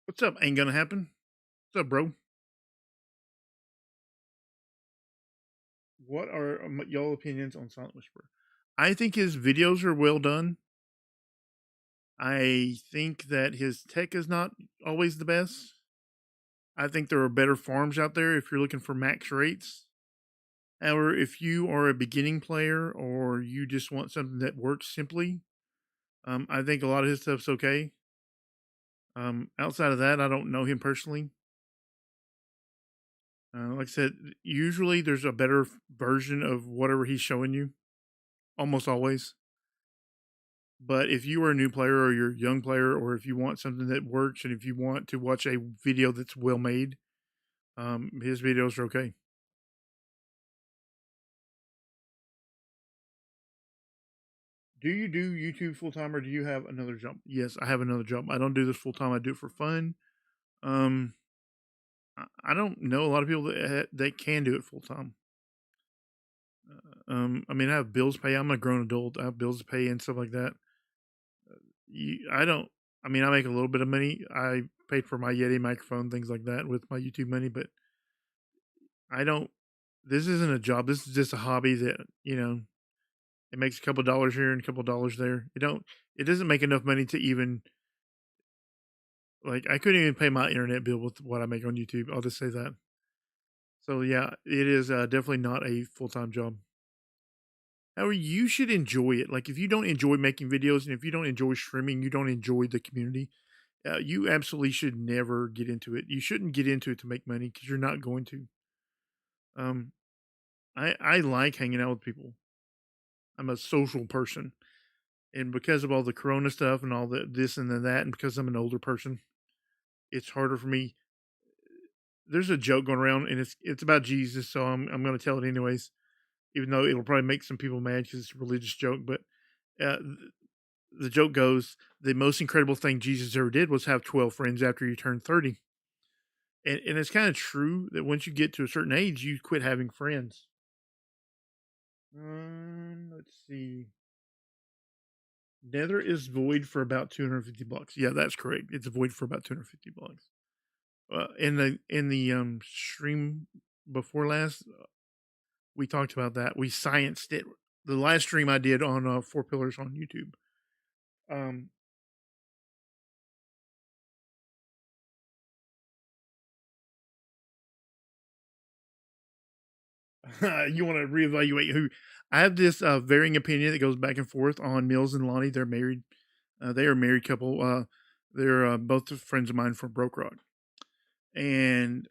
What's up? Ain't gonna happen. What's up, bro? What are y'all opinions on Silent Whisper? I think his videos are well done. I think that his tech is not always the best. I think there are better farms out there if you're looking for max rates. However, if you are a beginning player or you just want something that works simply, I think a lot of his stuff's okay. Outside of that, I don't know him personally. Like I said, usually there's a better version of whatever he's showing you, almost always. But if you are a new player or you're a young player, or if you want something that works and if you want to watch a video that's well made, his videos are okay. Do you do YouTube full time, or do you have another job? Yes, I have another job. I don't do this full time. I do it for fun. Um, I don't know a lot of people that can do it full time. I mean, I have bills to pay. I'm a grown adult. I have bills to pay and stuff like that. I don't. I mean, I make a little bit of money. I paid for my Yeti microphone, things like that, with my YouTube money. But I don't. This isn't a job. This is just a hobby that it makes a couple dollars here and a couple dollars there. It doesn't make enough money to even, like, I couldn't even pay my internet bill with what I make on YouTube. I'll just say that. So yeah, it is definitely not a full time job. However, you should enjoy it. Like, if you don't enjoy making videos and if you don't enjoy streaming, you don't enjoy the community. You absolutely should never get into it. You shouldn't get into it to make money because you're not going to. Um, I like hanging out with people. I'm a social person, and because of all the Corona stuff and all the this and then that, and because I'm an older person, it's harder for me. There's a joke going around, and it's about Jesus, so I'm going to tell it anyways, even though it'll probably make some people mad because it's a religious joke. But The joke goes, the most incredible thing Jesus ever did was have 12 friends after you turned 30. And it's kind of true that once you get to a certain age, you quit having friends. Let's see. Nether is void for about 250 blocks. Yeah, that's correct. It's void for about 250 blocks. In the stream before last, we talked about that. We scienced it. The last stream I did on 4 Pillars on YouTube. Um, you want to reevaluate who? I have this varying opinion that goes back and forth on Mills and Lonnie. They're married. They are a married couple. They're both friends of mine from BrokeRock, and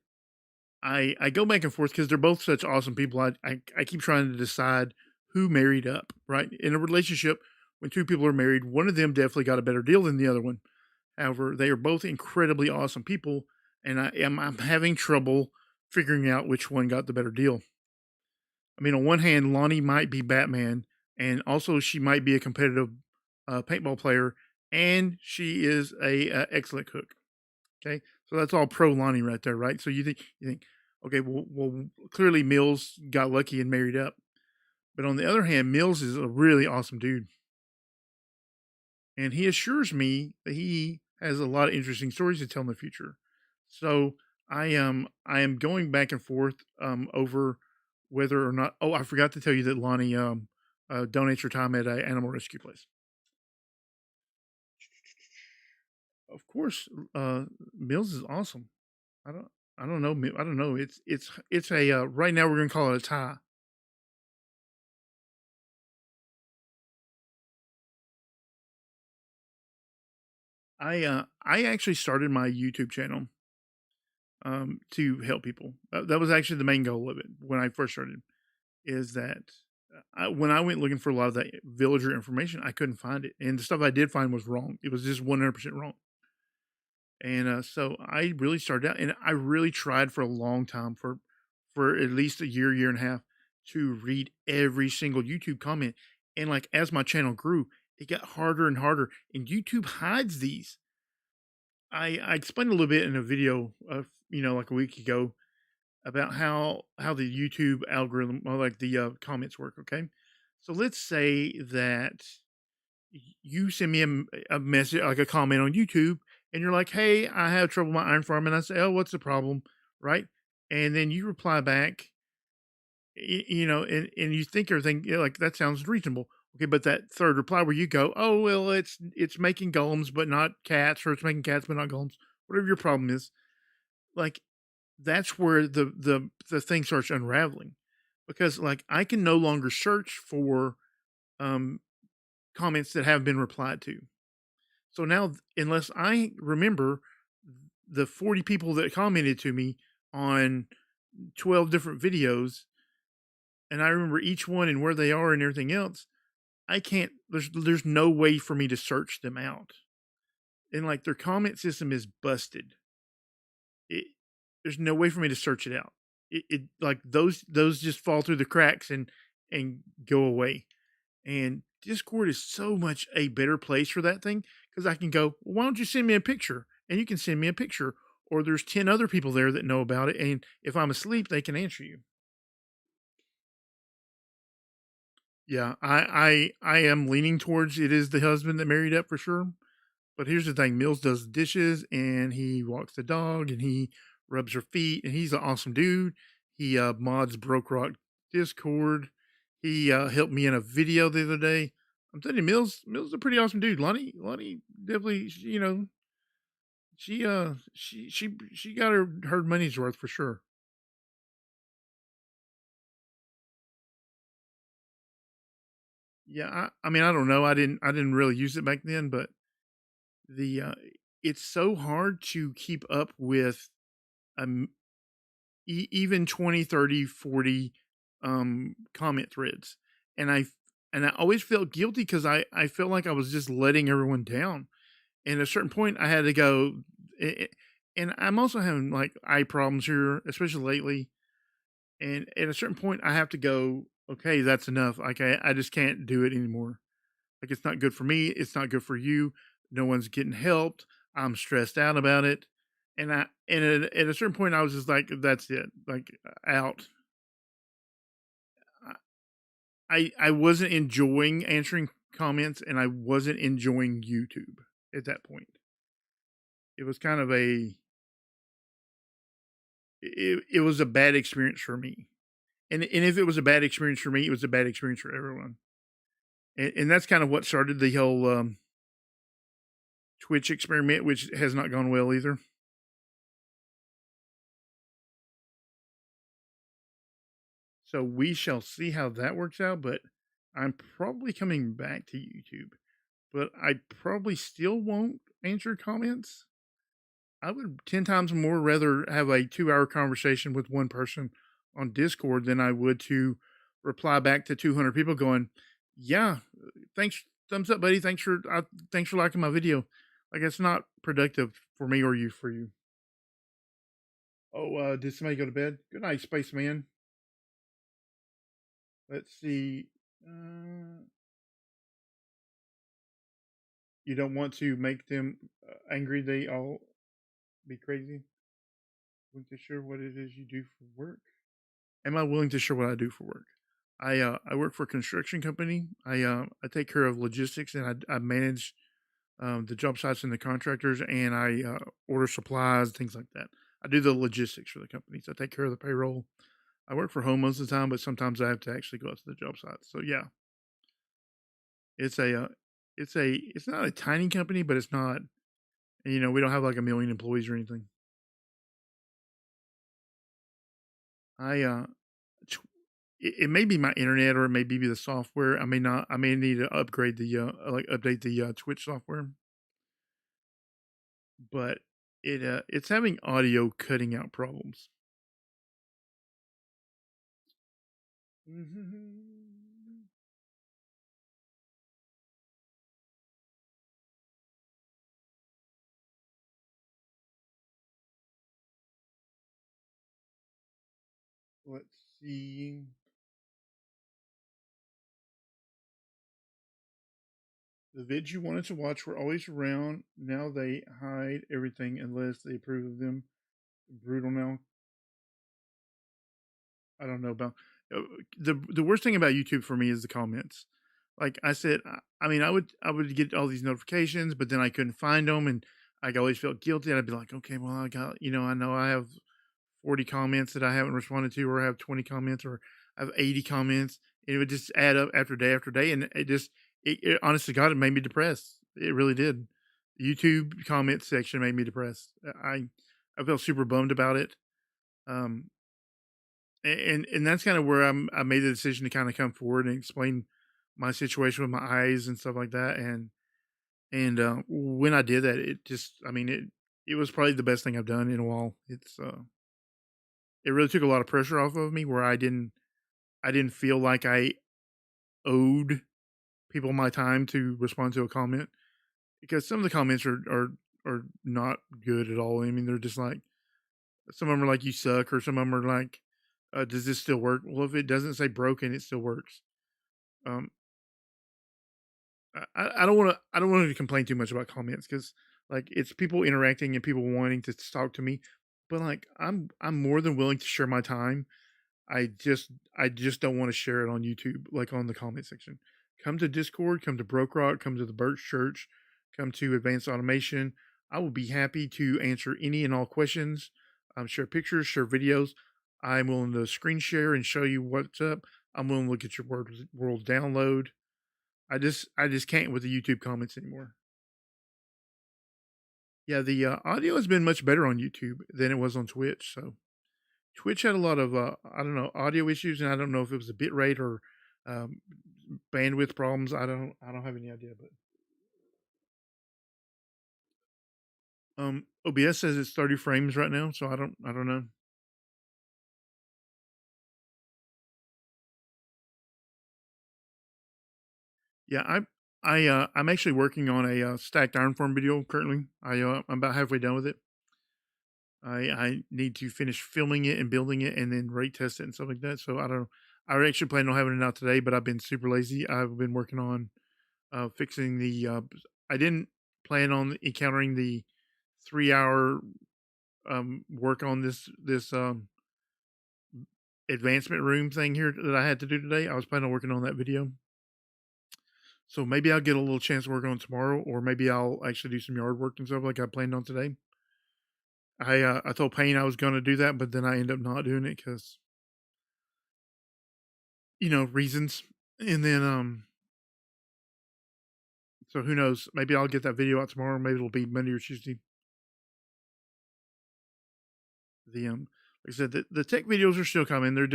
I go back and forth because they're both such awesome people. I keep trying to decide who married up. Right, in a relationship, when two people are married, one of them definitely got a better deal than the other one. However, they are both incredibly awesome people, and I'm having trouble figuring out which one got the better deal. I mean, on one hand, Lonnie might be Batman, and also she might be a competitive paintball player, and she is a excellent cook. Okay, so that's all pro Lonnie right there, right? So you think, okay, well, clearly Mills got lucky and married up, but on the other hand, Mills is a really awesome dude, and he assures me that he has a lot of interesting stories to tell in the future. So I am going back and forth over whether or not. Oh, I forgot to tell you that Lonnie donates her time at an animal rescue place. Of course, Mills is awesome. I don't I don't know. I don't know. It's a right now we're gonna call it a tie. I actually started my YouTube channel to help people. That was actually the main goal of it when I first started. Is that when I went looking for a lot of that villager information, I couldn't find it, and the stuff I did find was wrong. It was just 100% wrong. And so I really started out, and I really tried for a long time, for at least a year, year and a half, to read every single YouTube comment. And like as my channel grew, it got harder and harder, and YouTube hides these. I explained a little bit in a video of like a week ago about how the YouTube algorithm, or like the comments work. Okay, so let's say that you send me a message, like a comment on YouTube, and you're like, "Hey, I have trouble with my iron farm," and I say, "Oh, what's the problem?" Right, and then you reply back, and you think everything, like that sounds reasonable. Okay, but that third reply where you go, "Oh, well, it's making golems but not cats, or it's making cats but not golems," whatever your problem is, like that's where the thing starts unraveling, because like I can no longer search for um comments that have been replied to. So now, unless I remember the 40 people that commented to me on 12 different videos, and I remember each one and where they are and everything else, I can't. There's no way for me to search them out, and like their comment system is busted. It, there's no way for me to search it out. It like those just fall through the cracks and go away. And Discord is so much a better place for that thing, because I can go, well, why don't you send me a picture? And you can send me a picture. Or there's 10 other people there that know about it. And if I'm asleep, they can answer you. Yeah, I am leaning towards it is the husband that married up for sure. But here's the thing, Mills does the dishes, and he walks the dog, and he rubs her feet, and he's an awesome dude. He mods BrokeRock Discord. He helped me in a video the other day. I'm telling you, Mills is a pretty awesome dude. Lonnie definitely, she got her money's worth for sure. Yeah, I mean I don't know. I didn't really use it back then, but the it's so hard to keep up with um even 20, 30, 40 comment threads. And I always felt guilty because I felt like I was just letting everyone down. And at a certain point I had to go, and I'm also having like eye problems here, especially lately. And at a certain point I have to go, okay, that's enough. Like I just can't do it anymore. Like, it's not good for me. It's not good for you. No one's getting helped. I'm stressed out about it. And at a certain point, I was just like, that's it. Like, out. I wasn't enjoying answering comments, and I wasn't enjoying YouTube at that point. It was kind of it was a bad experience for me. And if it was a bad experience for me, it was a bad experience for everyone. And that's kind of what started the whole Twitch experiment, which has not gone well either. So we shall see how that works out, but I'm probably coming back to YouTube. But I probably still won't answer comments. I would 10 times more rather have a 2-hour conversation with one person on Discord than I would to reply back to 200 people going, yeah, thanks, thumbs up, buddy. Thanks for liking my video. Like, it's not productive for me or for you. Oh, did somebody go to bed? Good night, Spaceman. Let's see. You don't want to make them angry. They all be crazy. Willing to share what it is you do for work? Am I willing to share what I do for work? I work for a construction company. I take care of logistics, and I manage the job sites and the contractors, and I order supplies, things like that. I do the logistics for the company. So I take care of the payroll. I work for home most of the time, but sometimes I have to actually go out to the job site. So yeah, it's it's not a tiny company, but it's not, we don't have like 1 million employees or anything. I it may be my internet, or it may be the software. I may need to upgrade update the Twitch software. But it's having audio cutting out problems. Let's see. The vids you wanted to watch were always around. Now they hide everything unless they approve of them. Brutal now. I don't know about the worst thing about YouTube for me is the comments. Like I said, I would get all these notifications, but then I couldn't find them, and I always felt guilty. And I'd be like, okay, well, I got, I know I have 40 comments that I haven't responded to, or I have 20 comments, or I have 80 comments. And it would just add up after day. And it honestly, God, it made me depressed. It really did. The YouTube comment section made me depressed. I felt super bummed about it. And that's kind of where I made the decision to kind of come forward and explain my situation with my eyes and stuff like that. And when I did that, it was probably the best thing I've done in a while. It really took a lot of pressure off of me, where I didn't feel like I owed people my time to respond to a comment, because some of the comments are not good at all. I mean, they're just like, some of them are like, you suck, or some of them are like, does this still work? Well, if it doesn't say broken, it still works. Um, I don't want to complain too much about comments, because like, it's people interacting and people wanting to talk to me, but like, I'm more than willing to share my time. I just don't want to share it on YouTube, like on the comment section. Come to Discord, come to BrokeRock, come to the Birch Church, come to Advanced Automation. I will be happy to answer any and all questions. Share pictures, share videos. I'm willing to screen share and show you what's up. I'm willing to look at your world download. I just can't with the YouTube comments anymore. Yeah, the audio has been much better on YouTube than it was on Twitch. So Twitch had a lot of I don't know, audio issues, and I don't know if it was a bit rate or um, bandwidth problems. I don't have any idea, but OBS says it's 30 frames right now, so I don't know. Yeah, I'm actually working on a stacked iron form video currently. I'm about halfway done with it. I need to finish filming it and building it, and then rate test it and stuff like that. So I don't. I actually plan on having it out today, but I've been super lazy. I've been working on fixing the. I didn't plan on encountering the 3 hour work on this advancement room thing here that I had to do today. I was planning on working on that video. So maybe I'll get a little chance to work on it tomorrow, or maybe I'll actually do some yard work and stuff like I planned on today. I told Payne I was going to do that, but then I ended up not doing it because reasons. And then so who knows? Maybe I'll get that video out tomorrow. Maybe it'll be Monday or Tuesday. Like I said, the tech videos are still coming. There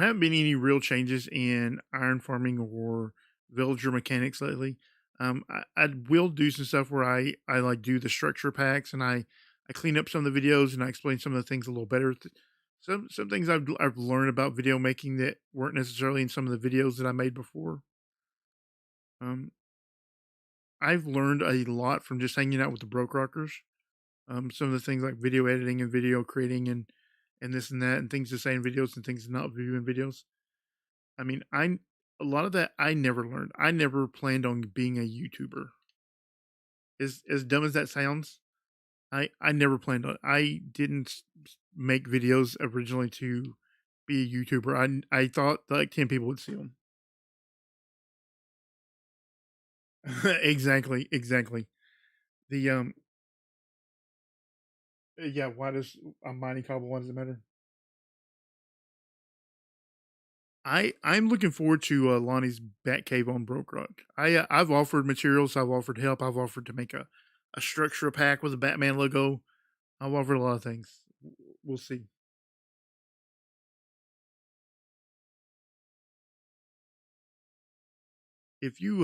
haven't been any real changes in iron farming or villager mechanics lately. I will do some stuff where I like do the structure packs and I clean up some of the videos and I explain some of the things a little better. Some things I've learned about video making that weren't necessarily in some of the videos that I made before. I've learned a lot from just hanging out with the BrokeRockers. Some of the things like video editing and video creating and this and that and things to say in videos and things to not view in videos. I mean, a lot of that I never learned. I never planned on being a YouTuber. As dumb as that sounds, I never planned on. I didn't make videos originally to be a YouTuber. I thought like 10 people would see them. Exactly. The yeah. Why does a mining cobble? Why does it matter? I'm looking forward to Lonnie's Bat Cave on BrokeRock. I've offered materials, I've offered help, I've offered to make a structure pack with a Batman logo. I've offered a lot of things. We'll see. If you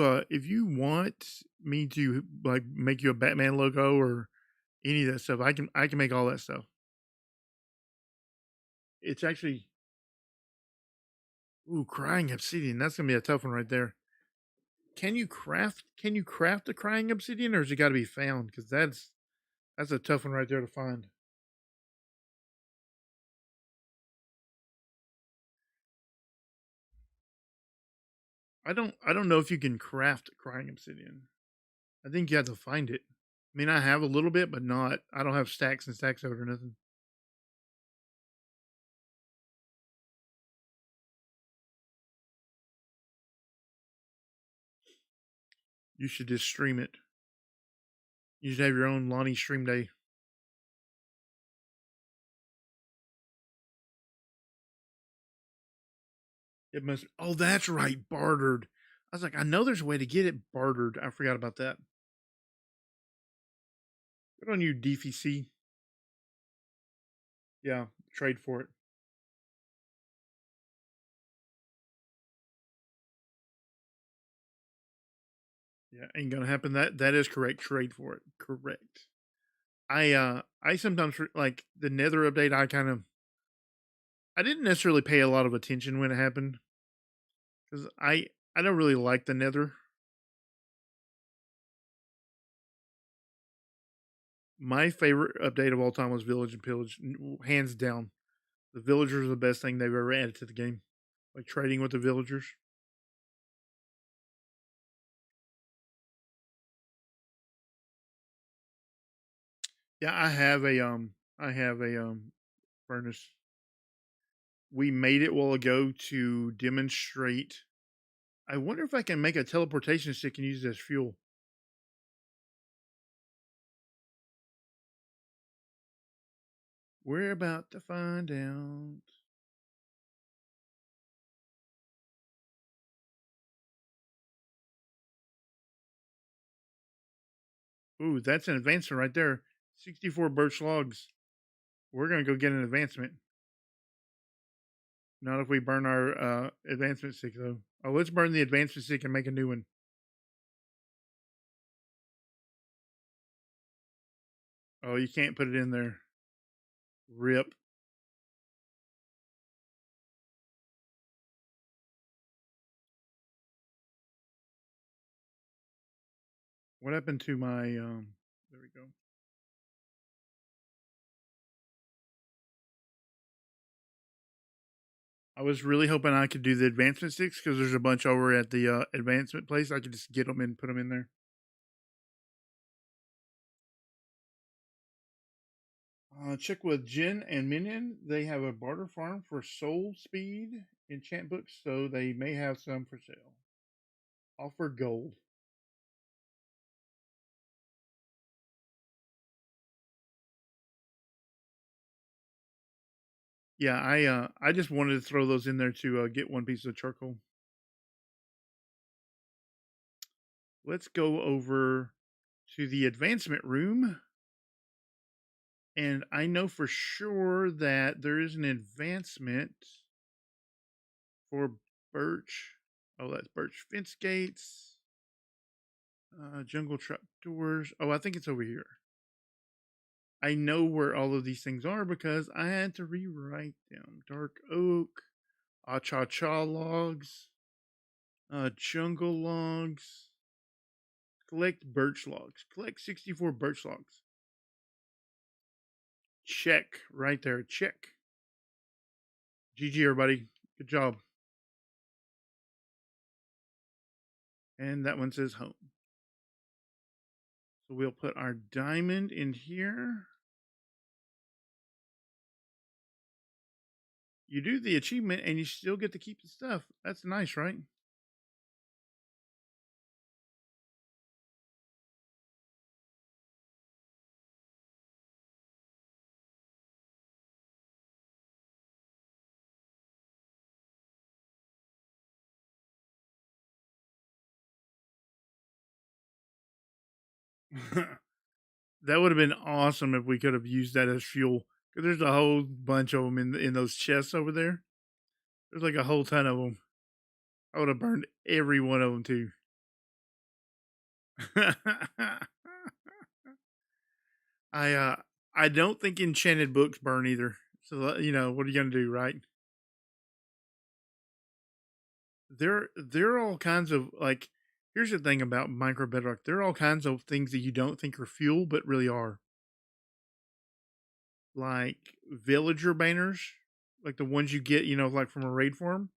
want me to like make you a Batman logo or any of that stuff, I can make all that stuff. It's actually crying obsidian. That's gonna be a tough one right there. Can you craft a crying obsidian, or has it got to be found? Because that's a tough one right there to find. I don't know if you can craft crying obsidian. I think you have to find it. I mean, I have a little bit, but not. I don't have stacks and stacks of it or nothing. You should just stream it. You should have your own Lonnie stream day. It must. Oh, that's right, bartered. I was like, I know there's a way to get it bartered. I forgot about that. Good on you, DFC. Yeah, trade for it. Yeah, ain't gonna happen. That is correct. Trade for it. Correct. I sometimes like the Nether update. I didn't necessarily pay a lot of attention when it happened because I don't really like the Nether. My favorite update of all time was Village and Pillage, hands down. The villagers are the best thing they've ever added to the game. Like trading with the villagers. Yeah, I have a furnace. We made it a while ago to demonstrate. I wonder if I can make a teleportation stick and use it as fuel. We're about to find out. Ooh, that's an advancement right there. 64 birch logs. We're gonna go get an advancement. Not if we burn our advancement stick though. Oh, let's burn the advancement stick and make a new one. Oh, you can't put it in there. Rip. What happened to my there we go. I was really hoping I could do the advancement sticks because there's a bunch over at the advancement place. I could just get them and put them in there. Check with Jin and Minion. They have a barter farm for soul speed enchant books, so they may have some for sale. Offer gold. Yeah, I just wanted to throw those in there to get one piece of charcoal. Let's go over to the advancement room. And I know for sure that there is an advancement for birch. Oh, that's birch fence gates. Jungle trap doors. Oh, I think it's over here. I know where all of these things are because I had to rewrite them. Dark oak, cha logs, jungle logs. Collect birch logs. Collect 64 birch logs. Check right there. Check. GG, everybody. Good job. And that one says home. So we'll put our diamond in here. You do the achievement and you still get to keep the stuff. That's nice, right? That would have been awesome if we could have used that as fuel. Because there's a whole bunch of them in those chests over there. There's like a whole ton of them. I would have burned every one of them too. I don't think enchanted books burn either. So you know what are you gonna do, right? There are all kinds of like. Here's the thing about Minecraft Bedrock. There are all kinds of things that you don't think are fuel, but really are. Like villager banners, like the ones you get, you know, like from a raid farm.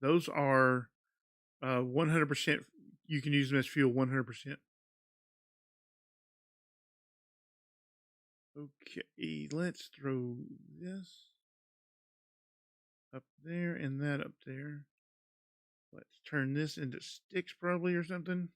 Those are 100%. You can use them as fuel 100%. Okay, let's throw this up there and that up there. Let's turn this into sticks probably or something.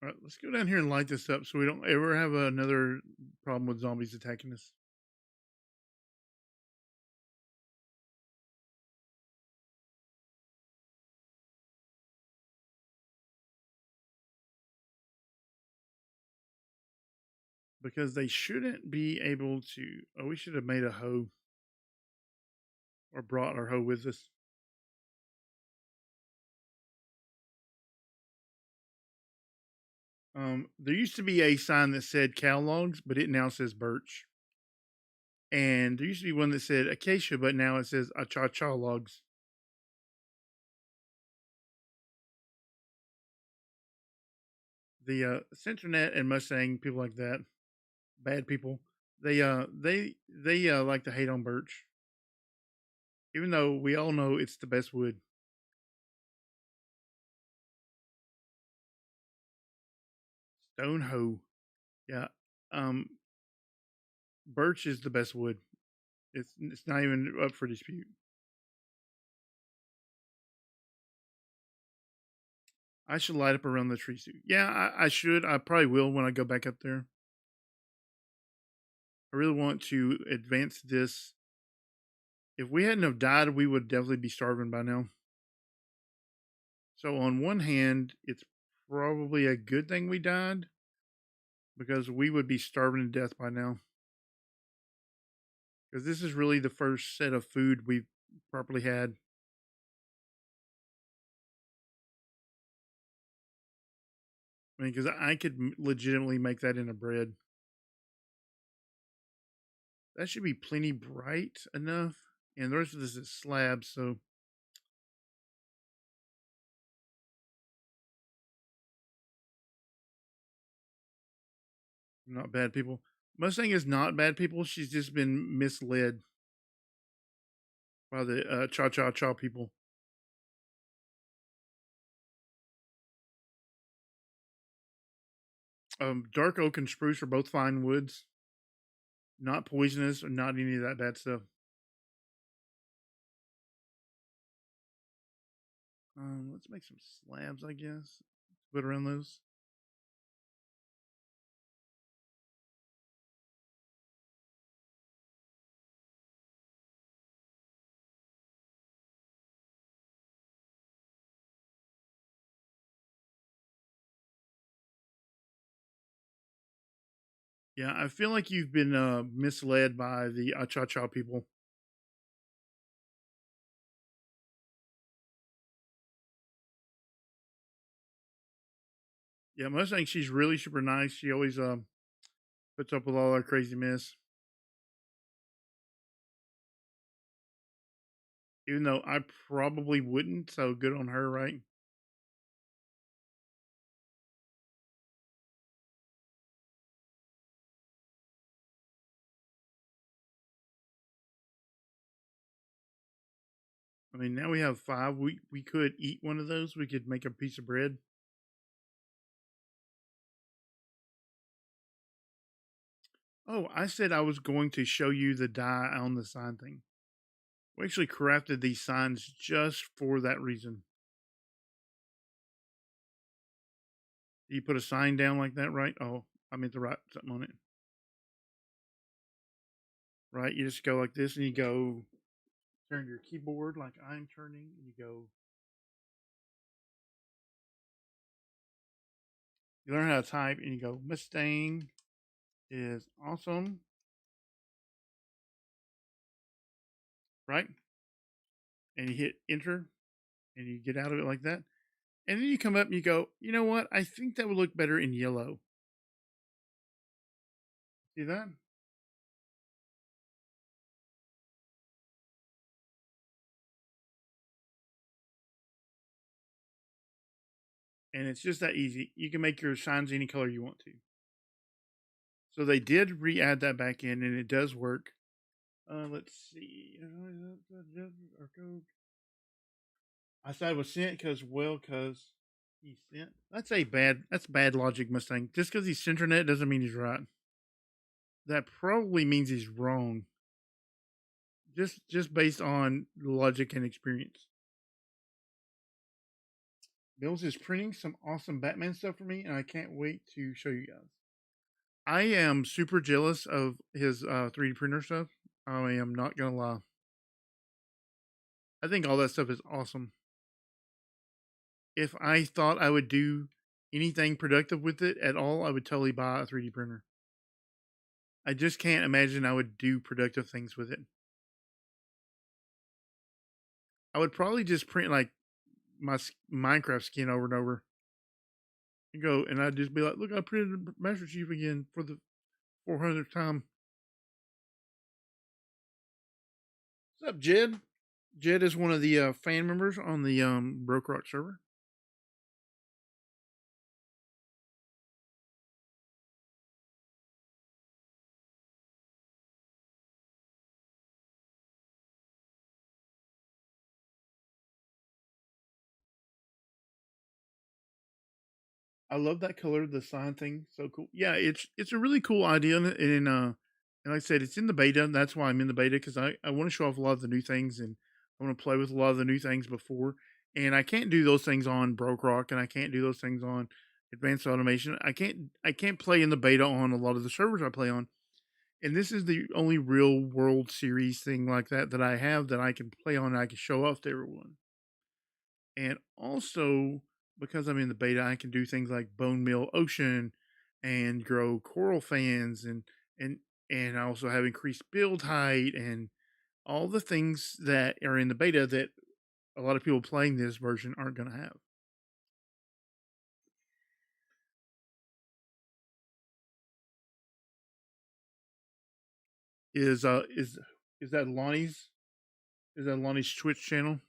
All right, let's go down here and light this up so we don't ever have another problem with zombies attacking us. Because they shouldn't be able to. Oh, we should have made a hoe or brought our hoe with us. There used to be a sign that said cow logs, but it now says birch. And there used to be one that said acacia, but now it says cha logs. The CentreNet and Mustang people like that, bad people. They like to hate on birch, even though we all know it's the best wood. Stone hoe, yeah. Um, Birch is the best wood. It's not even up for dispute. I should light up around the tree suit. Yeah, I should. I probably will when I go back up there. I really want to advance this. If we hadn't have died, we would definitely be starving by now. So on one hand, it's probably a good thing we died because we would be starving to death by now. Because this is really the first set of food we've properly had. I mean, because I could legitimately make that into bread. That should be plenty bright enough. and the rest of this is slabs, so not bad people. Mustang is not bad people. She's just been misled by the cha-cha-cha people. Dark oak and spruce are both fine woods. Not poisonous or not any of that bad stuff. Let's make some slabs, I guess. Put around those. Yeah, I feel like you've been misled by the cha-cha people. Yeah, Mustang, she's really super nice. She always puts up with all our crazy mess. Even though I probably wouldn't, so good on her, right? I mean, now we have 5. We could eat one of those. We could make a piece of bread. Oh, I said I was going to show you the dye on the sign thing. We actually crafted these signs just for that reason. You put a sign down like that, right? Oh, I meant to write something on it. Right? You just go like this and you go turn your keyboard like I'm turning, and you go. You learn how to type and you go, Mustang is awesome. Right? And you hit enter and you get out of it like that. And then you come up and you go, you know what? I think that would look better in yellow. See that? And it's just that easy. You can make your signs any color you want to. So they did re-add that back in, and it does work. Let's see. I said it was sent because he sent. That's bad logic, Mustang. Just because he's SentreNet doesn't mean he's right. That probably means he's wrong. Just based on logic and experience. Mills is printing some awesome Batman stuff for me, and I can't wait to show you guys. I am super jealous of his 3D printer stuff. I am not gonna lie. I think all that stuff is awesome. If I thought I would do anything productive with it at all, I would totally buy a 3D printer. I just can't imagine I would do productive things with it. I would probably just print like my Minecraft skin over and over and go, and I'd just be like, look, I printed Master Chief again for the 400th time. What's up, Jed? Jed is one of the fan members on the BrokeRock server. I love that color, the sign thing, so cool. Yeah, it's a really cool idea, and like I said, it's in the beta. And that's why I'm in the beta because I want to show off a lot of the new things, and I want to play with a lot of the new things before. And I can't do those things on BrokeRock, and I can't do those things on Advanced Automation. I can't play in the beta on a lot of the servers I play on. And this is the only real world series thing like that I have that I can play on and I can show off to everyone. And also, because I'm in the beta, I can do things like bone meal ocean and grow coral fans and and I also have increased build height and all the things that are in the beta that a lot of people playing this version aren't going to have. Is is that Lonnie's? Is that Lonnie's Twitch channel?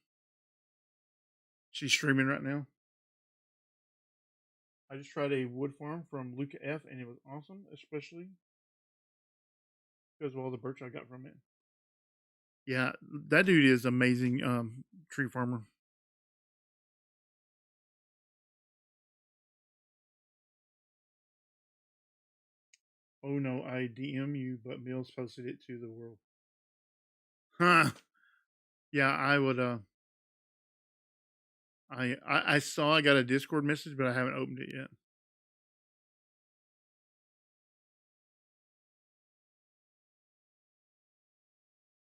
She's streaming right now. I just tried a wood farm from Luca F, and it was awesome, especially because of all the birch I got from it. Yeah, that dude is amazing. Tree farmer. Oh no, I DM you, but Mills posted it to the world. Huh. Yeah, I would. I saw I got a Discord message, but I haven't opened it yet.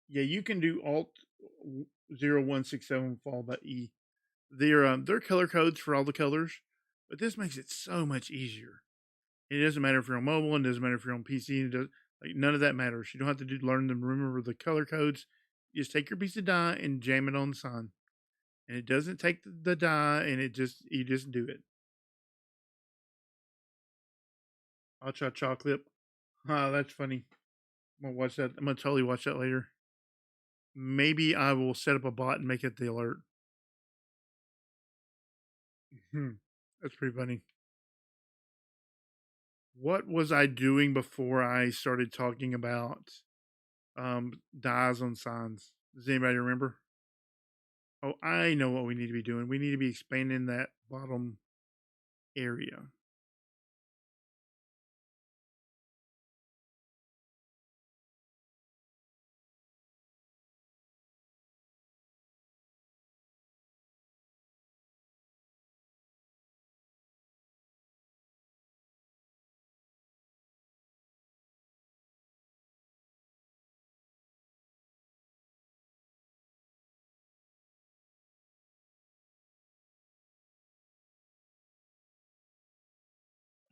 Yeah, you can do Alt 0167 followed by E. They're color codes for all the colors, but this makes it so much easier. It doesn't matter if you're on mobile, and it doesn't matter if you're on PC. Like none of that matters. You don't have to learn them. Remember the color codes. You just take your piece of dye and jam it on the sign, and it doesn't take the dye, and you just do it. I'll cha clip. Ah, that's funny. I'm gonna watch that. I'm gonna totally watch that later. Maybe I will set up a bot and make it the alert. That's pretty funny. What was I doing before I started talking about dyes on signs? Does anybody remember? Oh, I know what we need to be doing. We need to be expanding that bottom area.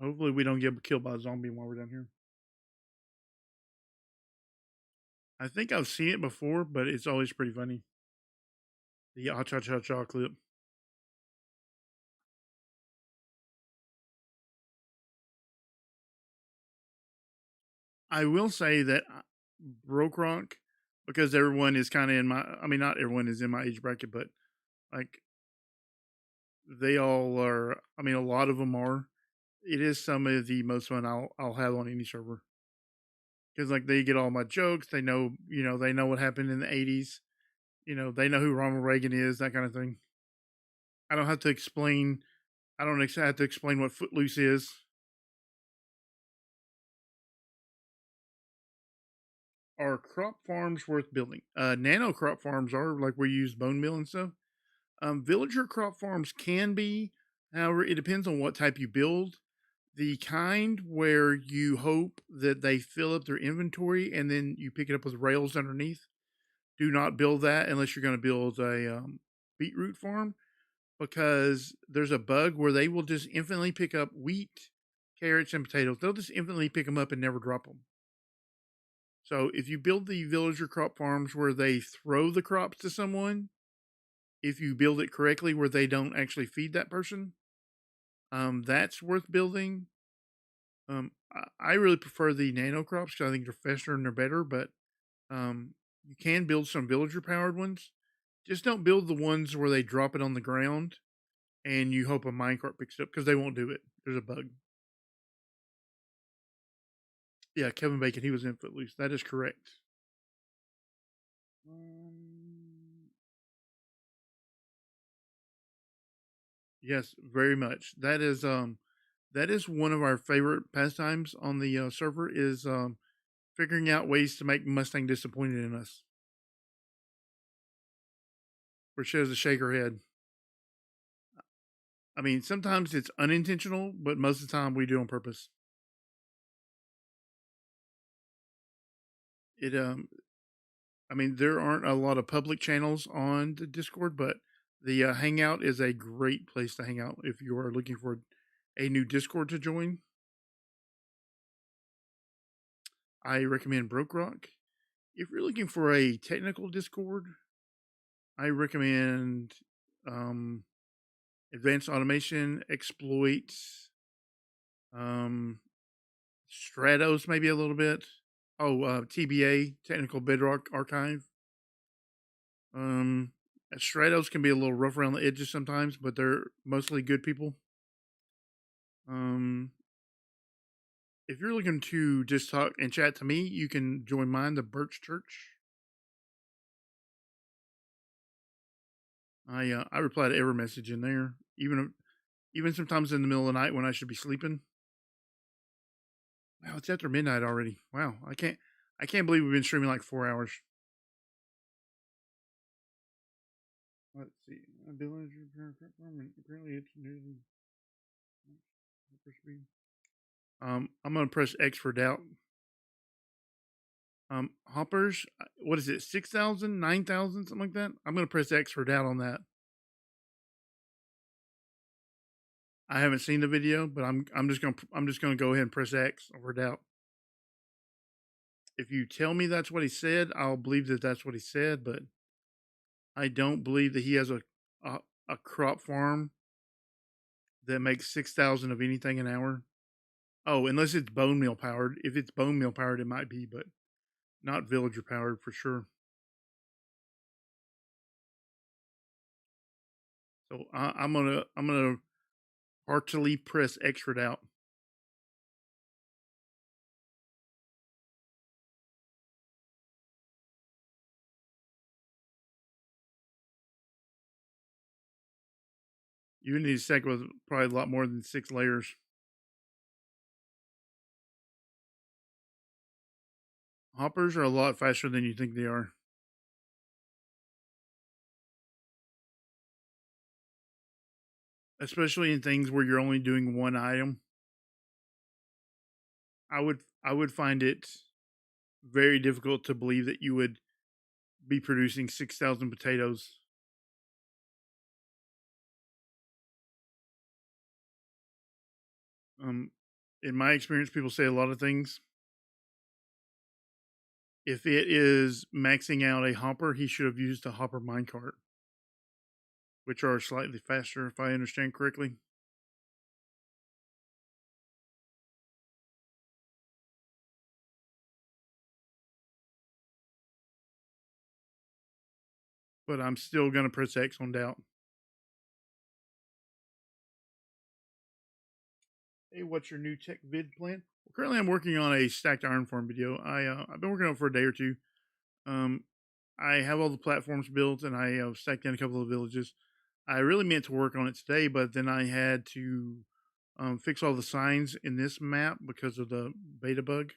Hopefully, we don't get killed by a zombie while we're down here. I think I've seen it before, but it's always pretty funny. The cha cha cha clip. I will say that BrokeRock, because everyone is kind of in my. I mean, not everyone is in my age bracket, but like they all are. I mean, a lot of them are. It is some of the most fun I'll have on any server because like they get all my jokes. They know they know what happened in the '80s. They know who Ronald Reagan is, that kind of thing. I don't have to explain. I don't have to explain what Footloose is. Are crop farms worth building? Nano crop farms are, like we use bone meal and stuff. Villager crop farms can be. However, it depends on what type you build. The kind where you hope that they fill up their inventory and then you pick it up with rails underneath. Do not build that unless you're going to build a beetroot farm, because there's a bug where they will just infinitely pick up wheat, carrots, and potatoes. They'll just infinitely pick them up and never drop them. So if you build the villager crop farms where they throw the crops to someone, if you build it correctly where they don't actually feed that person, that's worth building. I really prefer the nano crops because I think they're faster and they're better, but you can build some villager powered ones. Just don't build the ones where they drop it on the ground and you hope a minecart picks it up, because they won't do it. There's a bug. Yeah, Kevin Bacon, he was in Footloose. That is correct. Yes, very much. That is one of our favorite pastimes on the server is figuring out ways to make Mustang disappointed in us. Where she has to shake her head. I mean, sometimes it's unintentional, but most of the time we do on purpose. It I mean, there aren't a lot of public channels on the Discord, but the Hangout is a great place to hang out if you are looking for a new Discord to join. I recommend BrokeRock. If you're looking for a technical Discord, I recommend Advanced Automation, Exploits, Stratos, maybe a little bit. Oh, TBA, Technical Bedrock Archive. Stratos can be a little rough around the edges sometimes, but they're mostly good people. If you're looking to just talk and chat to me, you can join mine, the Birch Church. I reply to every message in there, even sometimes in the middle of the night when I should be sleeping. Wow, it's after midnight already. Wow, I can't believe we've been streaming like 4 hours. Let's see. Apparently it's nearly. I'm gonna press X for doubt. Hoppers, what is it? 6,000, 9,000, something like that. I'm gonna press X for doubt on that. I haven't seen the video, but I'm just gonna go ahead and press X for doubt. If you tell me that's what he said, I'll believe that that's what he said. But I don't believe that he has a crop farm that makes 6,000 of anything an hour. Oh, unless it's bone meal powered. If it's bone meal powered, it might be, but not villager powered for sure. So I'm gonna heartily press X for doubt. You need a stack with probably a lot more than 6 layers. Hoppers are a lot faster than you think they are. Especially in things where you're only doing one item. I would find it very difficult to believe that you would be producing 6,000 potatoes. In my experience, people say a lot of things. If it is maxing out a hopper, he should have used a hopper minecart, which are slightly faster, if I understand correctly. But I'm still going to press X on doubt. Hey, what's your new tech vid plan? Well, currently, I'm working on a stacked iron farm video. I've been working on it for a day or two. I have all the platforms built, and I stacked in a couple of villages. I really meant to work on it today, but then I had to fix all the signs in this map because of the beta bug.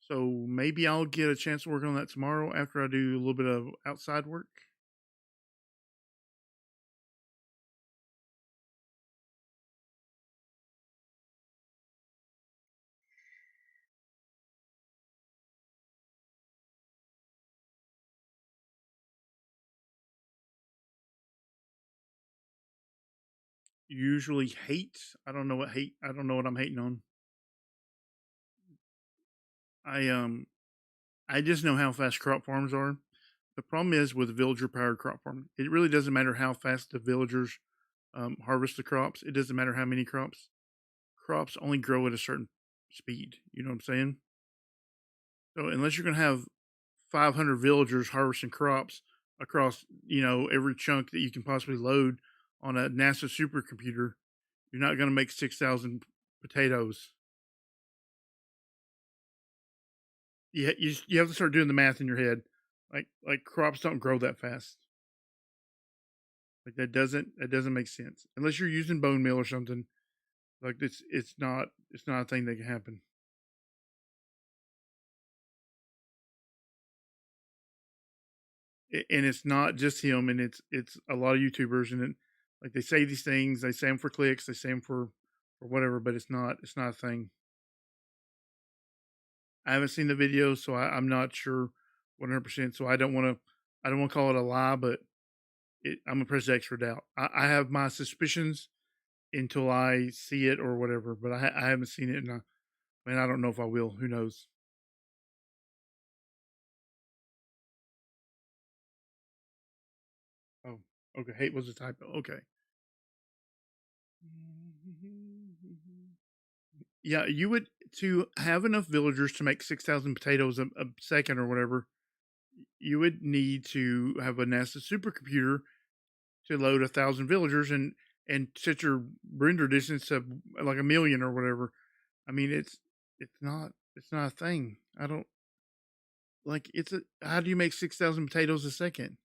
So maybe I'll get a chance to work on that tomorrow after I do a little bit of outside work. Usually hate. I don't know what hate. I don't know what I'm hating on. I just know how fast crop farms are. The problem is with villager powered crop farm, it really doesn't matter how fast the villagers harvest the crops. It doesn't matter how many crops. Crops only grow at a certain speed. You know what I'm saying? So unless you're going to have 500 villagers harvesting crops across, every chunk that you can possibly load on a NASA supercomputer, you're not going to make 6,000 potatoes. You have to start doing the math in your head. Like crops don't grow that fast. Like that doesn't make sense unless you're using bone meal or something. Like it's not a thing that can happen. And it's not just him, and it's a lot of YouTubers, and like they say these things, they say them for clicks, they say them for whatever, but it's not a thing. I haven't seen the video, so I'm not sure 100%. So I don't want to call it a lie, but I'm gonna press X for doubt. I have my suspicions until I see it or whatever, but I haven't seen it, and I don't know if I will. Who knows? Oh, okay. Hate was a typo. Okay. Yeah, you would to have enough villagers to make 6,000 potatoes a second or whatever. you would need to have a NASA supercomputer to load 1,000 villagers and set your render distance to like 1,000,000 or whatever. I mean, it's not a thing. I don't like it's a. How do you make 6,000 potatoes a second?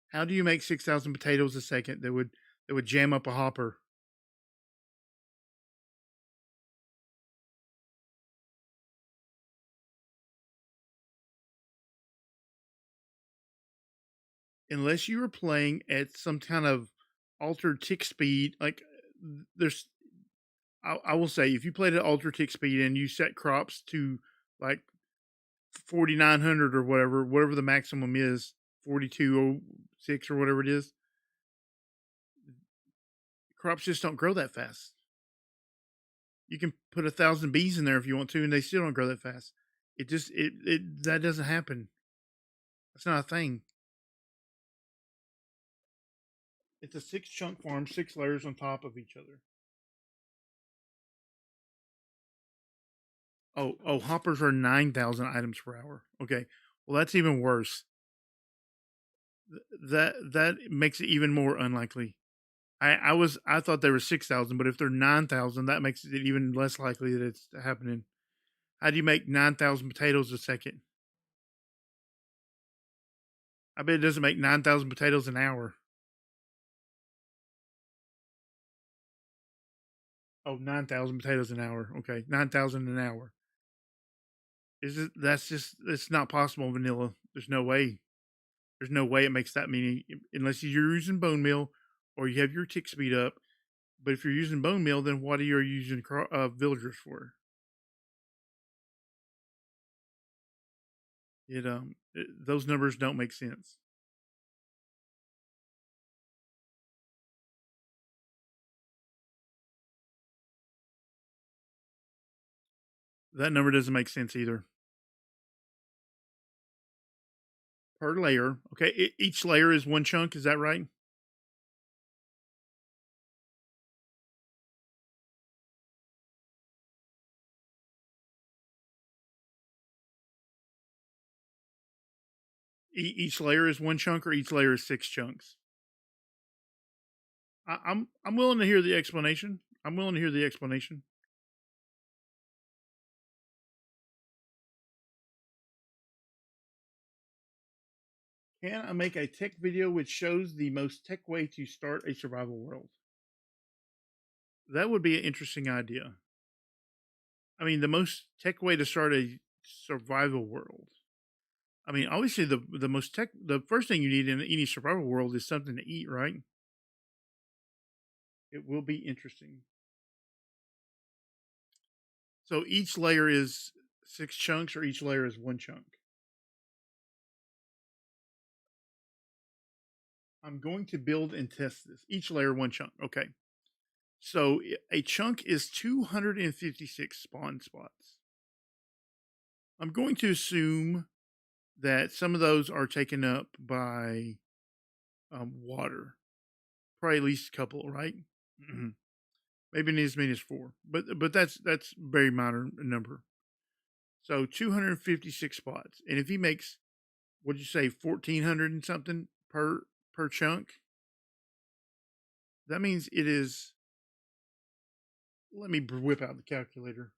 How do you make 6,000 potatoes a second that would jam up a hopper? Unless you were playing at some kind of altered tick speed, like there's, I will say, if you played at altered tick speed and you set crops to like 4,900 or whatever the maximum is, 4,206 or whatever it is, crops just don't grow that fast. You can put 1,000 bees in there if you want to, and they still don't grow that fast. It just that doesn't happen. That's not a thing. It's a 6-chunk farm, 6 layers on top of each other. Oh, hoppers are 9,000 items per hour. Okay, well that's even worse. That makes it even more unlikely. I thought there were 6,000, but if they're 9,000, that makes it even less likely that it's happening. How do you make 9,000 potatoes a second? I bet it doesn't make 9,000 potatoes an hour. Oh, 9,000 potatoes an hour. Okay, 9,000 an hour. That's just, it's not possible, vanilla. There's no way. There's no way it makes that many unless you're using bone meal or you have your tick speed up. But if you're using bone meal, then what are you using villagers for? Those numbers don't make sense. That number doesn't make sense either. Per layer, okay. Each layer is 1 chunk. Is that right? Each layer is 1 chunk, or each layer is 6 chunks. I'm willing to hear the explanation. I'm willing to hear the explanation. Can I make a tech video which shows the most tech way to start a survival world? That would be an interesting idea. I mean, the most tech way to start a survival world. I mean, obviously, the first thing you need in any survival world is something to eat, right? It will be interesting. So each layer is 6 chunks, or each layer is 1 chunk. I'm going to build and test this. Each layer, 1 chunk. Okay. So a chunk is 256 spawn spots. I'm going to assume that some of those are taken up by water. Probably at least a couple, right? Mm-hmm. Maybe as many as 4, but that's very minor number. So 256 spots, and if he makes, what'd you say, 1,400 and something per chunk, that means it is. Let me whip out the calculator.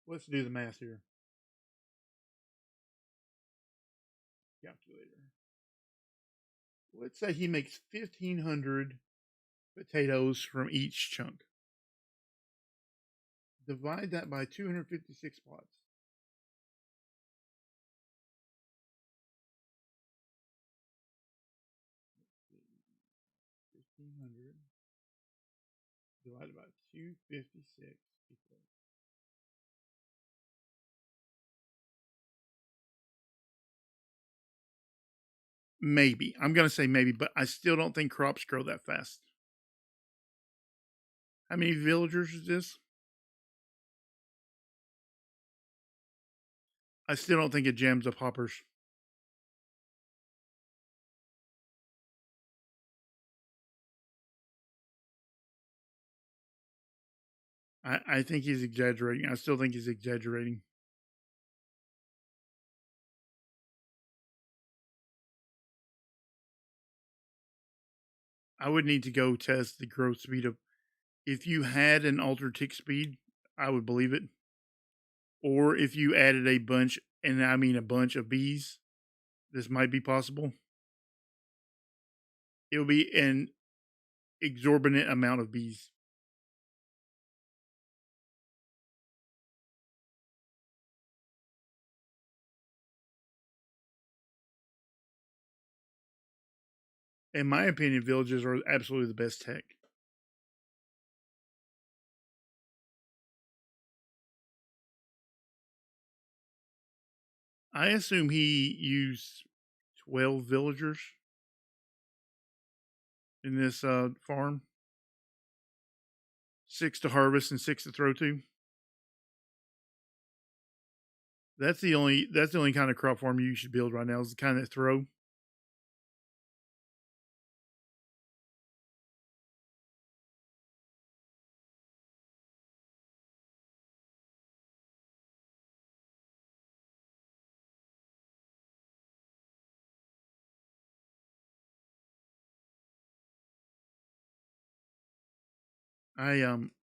Let's do the math here. Calculator. Let's say he makes 1,500 potatoes from each chunk. Divide that by 256 spots. Divided by 256 equals. Maybe. I'm going to say maybe, but I still don't think crops grow that fast. How many villagers is this? I still don't think it jams up hoppers. I think he's exaggerating. I still think he's exaggerating. I would need to go test the growth speed of. If you had an altered tick speed, I would believe it. Or if you added a bunch, and I mean a bunch of bees, this might be possible. It would be an exorbitant amount of bees. In my opinion, villages are absolutely the best tech. I assume he used 12 villagers in this farm. 6 to harvest and 6 to throw to. That's the only kind of crop farm you should build right now, is the kind that throw.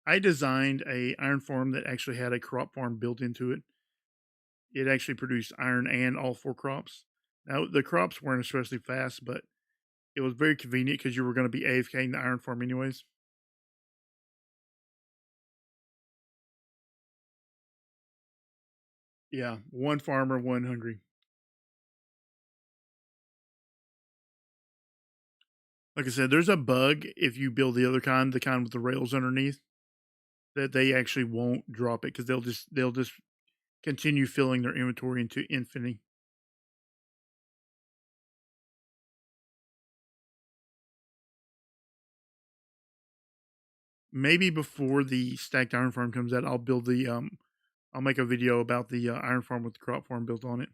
I designed a iron farm that actually had a crop farm built into it. It actually produced iron and all 4 crops. Now the crops weren't especially fast, but it was very convenient because you were going to be AFKing the iron farm anyways. Yeah, 1 farmer, 1 hungry. Like I said, there's a bug if you build the other kind, the kind with the rails underneath, that they actually won't drop it because they'll just continue filling their inventory into infinity. Maybe before the stacked iron farm comes out, I'll build the I'll make a video about the iron farm with the crop farm built on it.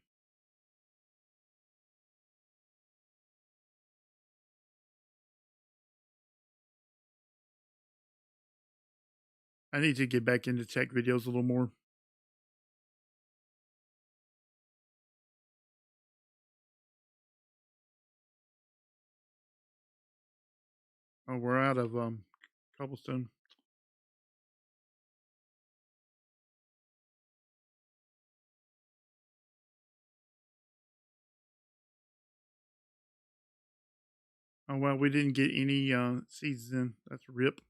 I need to get back into tech videos a little more. Oh, we're out of cobblestone. Oh well, we didn't get any seeds in. That's a rip.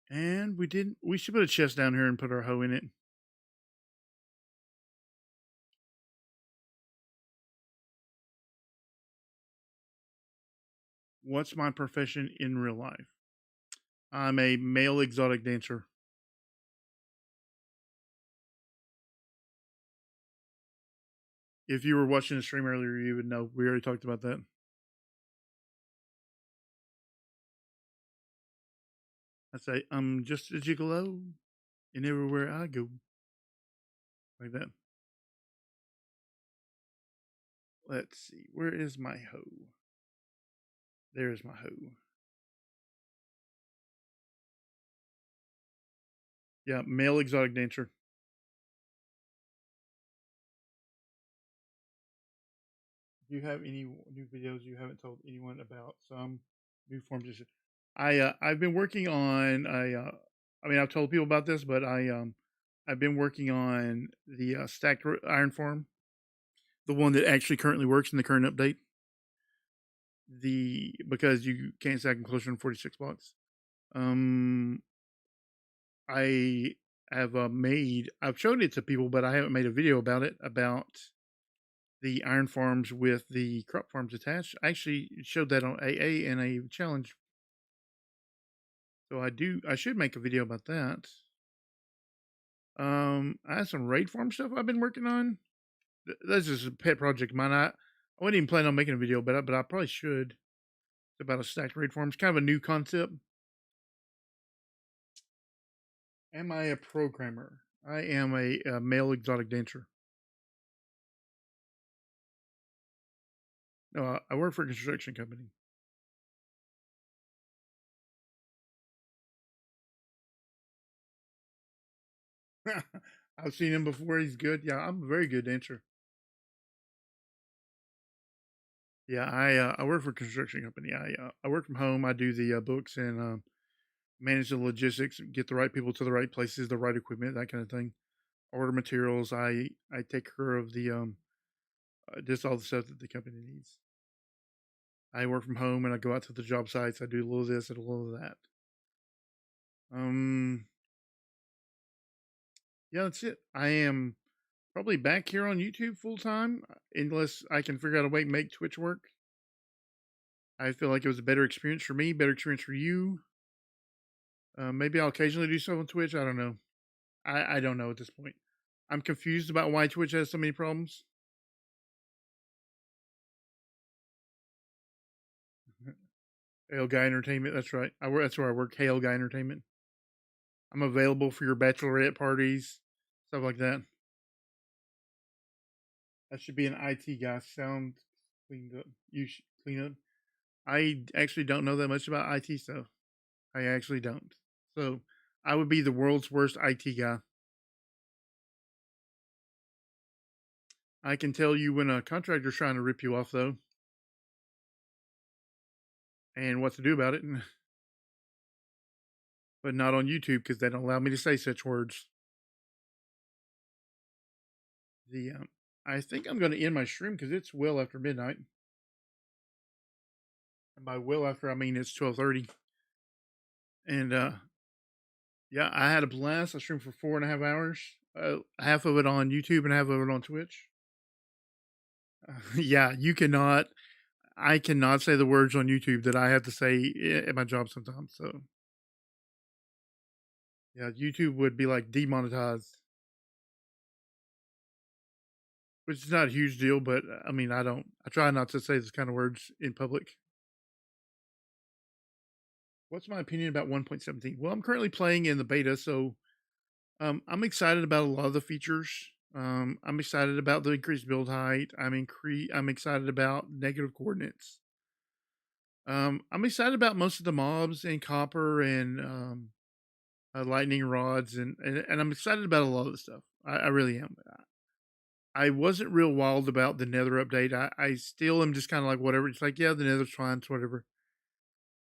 And we didn't. We should put a chest down here and put our hoe in it. What's my profession in real life? I'm a male exotic dancer. If you were watching the stream earlier, you would know. We already talked about that. I say, I'm just a gigolo, and everywhere I go. Like that. Let's see. Where is my hoe? There's my hoe. Yeah, male exotic dancer. Do you have any new videos you haven't told anyone about? Some new forms of. I've been working on I mean I've told people about this, but I've been working on the stacked iron farm, the one that actually currently works in the current update. The because you can't stack them closer than 46 blocks. I have made. I've showed it to people, but I haven't made a video about it. About the iron farms with the crop farms attached. I actually showed that on AA in a challenge. So I should make a video about that. I have some raid farm stuff I've been working on. That's just a pet project of mine. I wasn't even planning on making a video, but I probably should. It's about a stacked raid farm. It's kind of a new concept. Am I a programmer? I am a male exotic dancer. No, I work for a construction company. I've seen him before. He's good. Yeah, I'm a very good dancer. Yeah, I work for a construction company. I work from home. I do the books and manage the logistics, get the right people to the right places, the right equipment, that kind of thing. Order materials. I take care of the just all the stuff that the company needs. I work from home and I go out to the job sites. I do a little of this and a little of that. Um, yeah, that's it. I am probably back here on YouTube full time, unless I can figure out a way to make Twitch work. I feel like it was a better experience for me, better experience for you. Maybe I'll occasionally do stuff on Twitch. I don't know. I don't know at this point. I'm confused about why Twitch has so many problems. Hail Guy Entertainment. That's right. That's where I work. Hail Guy Entertainment. I'm available for your bachelorette parties, stuff like that. That should be an IT guy. Sound cleaned up. You should clean up. I actually don't know that much about IT stuff. I actually don't. So I would be the world's worst IT guy. I can tell you when a contractor's trying to rip you off, though, and what to do about it, but not on YouTube because they don't allow me to say such words. The I think I'm going to end my stream because it's well after midnight. And by well after, I mean it's 12:30. And yeah, I had a blast. I streamed for 4.5 hours. Half of it on YouTube and half of it on Twitch. Yeah, you cannot. I cannot say the words on YouTube that I have to say at my job sometimes. So yeah, YouTube would be like demonetized, which is not a huge deal. But I mean, I don't. I try not to say this kind of words in public. What's my opinion about 1.17? Well, I'm currently playing in the beta, so I'm excited about a lot of the features. I'm excited about the increased build height. I'm excited about negative coordinates. I'm excited about most of the mobs and copper and lightning rods, and I'm excited about a lot of the stuff. I really am. I wasn't real wild about the Nether update. I still am just kind of like whatever. It's like, yeah, the Nether's fine, it's whatever.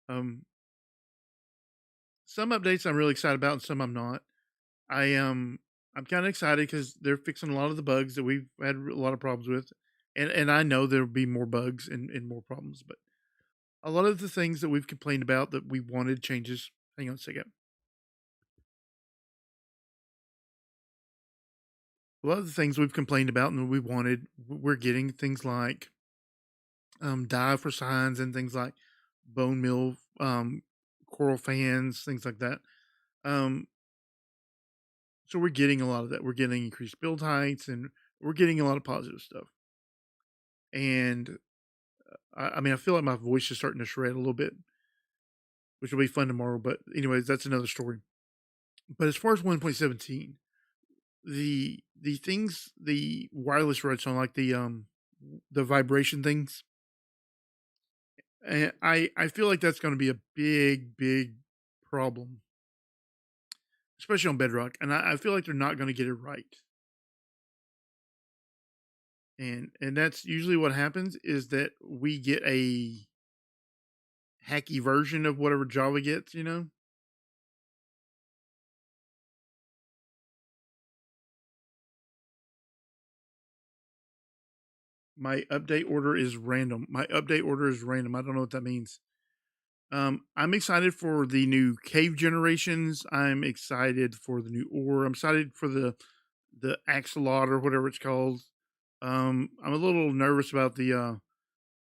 Um, some updates I'm really excited about, and some I'm not. I am. I'm kind of excited because they're fixing a lot of the bugs that we've had a lot of problems with, and I know there'll be more bugs and more problems, but a lot of the things that we've complained about that we wanted changes. Hang on a second. A lot of the things we've complained about and we wanted, we're getting things like dye for signs and things like bone meal, coral fans, things like that. Um, so we're getting a lot of that. We're getting increased build heights and we're getting a lot of positive stuff. And I mean, I feel like my voice is starting to shred a little bit, which will be fun tomorrow. But anyways, that's another story. But as far as 1.17, the things, the wireless redstone, like the vibration things, I feel like that's going to be a big problem, especially on Bedrock, and I feel like they're not going to get it right. And that's usually what happens is that we get a hacky version of whatever Java gets, you know? My update order is random. My update order is random. I don't know what that means. I'm excited for the new cave generations. I'm excited for the new ore. I'm excited for the axolot or whatever it's called. I'm a little nervous about the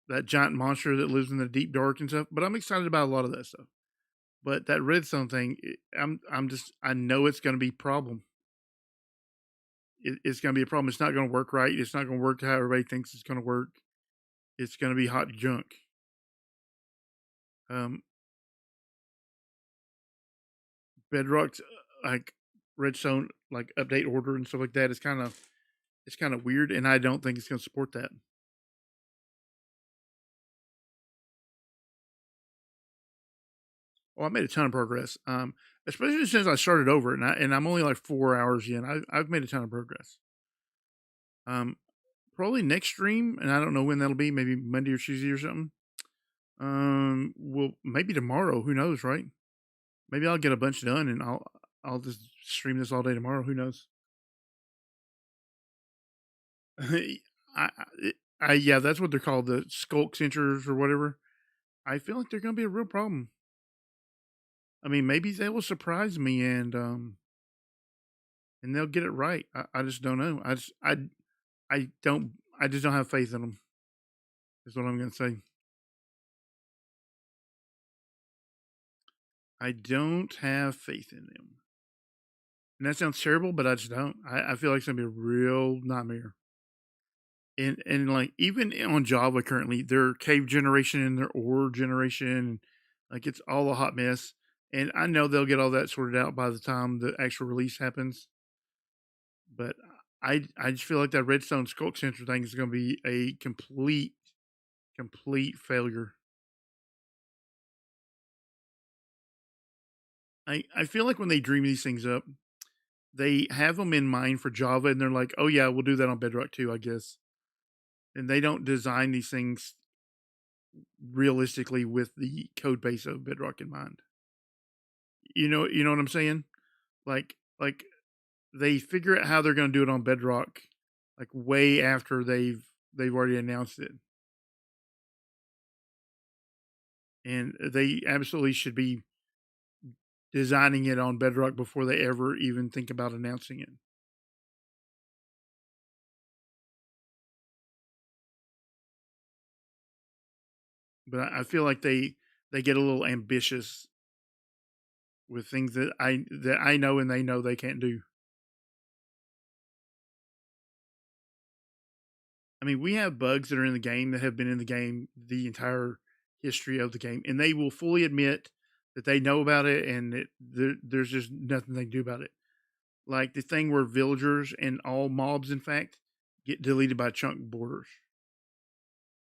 that giant monster that lives in the deep dark and stuff, but I'm excited about a lot of that stuff. But that redstone thing, I'm just I know it's going to be a problem. It's going to be a problem. It's not going to work right. It's not going to work how everybody thinks it's going to work. It's going to be hot junk. Um, Bedrock's like redstone like update order and stuff like that is kind of it's kind of weird, and I don't think it's going to support that. Oh, I made a ton of progress. Especially since I started over and I'm only like 4 hours in. I've made a ton of progress. Um, Probably next stream, and I don't know when that'll be, maybe Monday or Tuesday or something. Well, maybe tomorrow, who knows, right? Maybe I'll get a bunch done and I'll just stream this all day tomorrow, who knows? I yeah, that's what they're called, the skulk cinchers or whatever. I feel like they're gonna be a real problem. I mean, maybe they will surprise me and they'll get it right. I just don't know. I don't I just don't have faith in them. Is what I'm gonna say. I don't have faith in them. And that sounds terrible, but I just don't. I feel like it's gonna be a real nightmare. And like even on Java currently, their cave generation and their ore generation, like it's all a hot mess. And I know they'll get all that sorted out by the time the actual release happens. But I just feel like that redstone skulk sensor thing is gonna be a complete failure. I feel like when they dream these things up, they have them in mind for Java, and they're like, "Oh yeah, we'll do that on Bedrock too, I guess." And they don't design these things realistically with the code base of Bedrock in mind. You know what I'm saying? Like they figure out how they're going to do it on Bedrock, like way after they've already announced it, and they absolutely should be designing it on Bedrock before they ever even think about announcing it. But I feel like they get a little ambitious with things that I know and they know they can't do. I mean, we have bugs that are in the game that have been in the game the entire history of the game, and they will fully admit that they know about it, and there's just nothing they can do about it. Like the thing where villagers and all mobs, in fact, get deleted by chunk borders.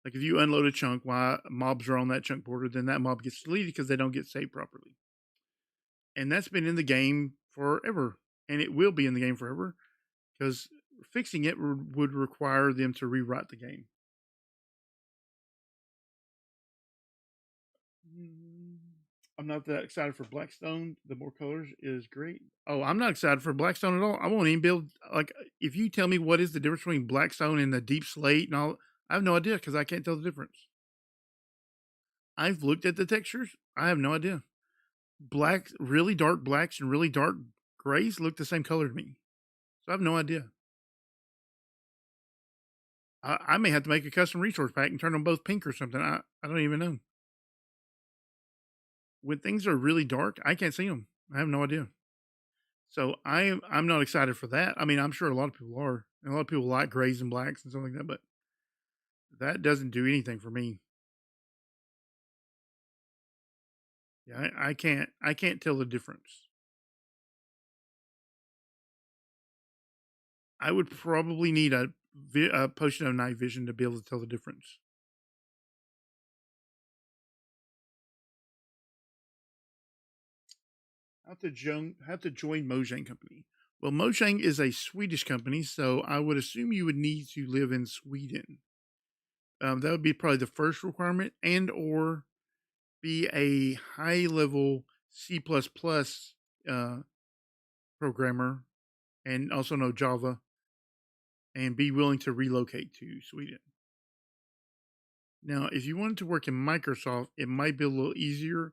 Like if you unload a chunk while mobs are on that chunk border, then that mob gets deleted because they don't get saved properly. And that's been in the game forever, and it will be in the game forever because fixing it would require them to rewrite the game. Mm, I'm not that excited for Blackstone. The more colors is great. Oh, I'm not excited for Blackstone at all. I won't even build like if you tell me what is the difference between Blackstone and the deep slate and all, I have no idea because I can't tell the difference. I've looked at the textures. I have no idea. Black, really dark blacks and really dark grays look the same color to me. So I have no idea. I may have to make a custom resource pack and turn them both pink or something. I don't even know. When things are really dark, I can't see them. I have no idea. So I'm not excited for that. I mean, I'm sure a lot of people are. And a lot of people like grays and blacks and stuff like that, but that doesn't do anything for me. Yeah, I can't tell the difference. I would probably need a potion of night vision to be able to tell the difference. How to join Mojang Company. Well, Mojang is a Swedish company, so I would assume you would need to live in Sweden. That would be probably the first requirement, and or be a high level C++ uh, programmer and also know Java and be willing to relocate to Sweden. Now, if you wanted to work in Microsoft, it might be a little easier,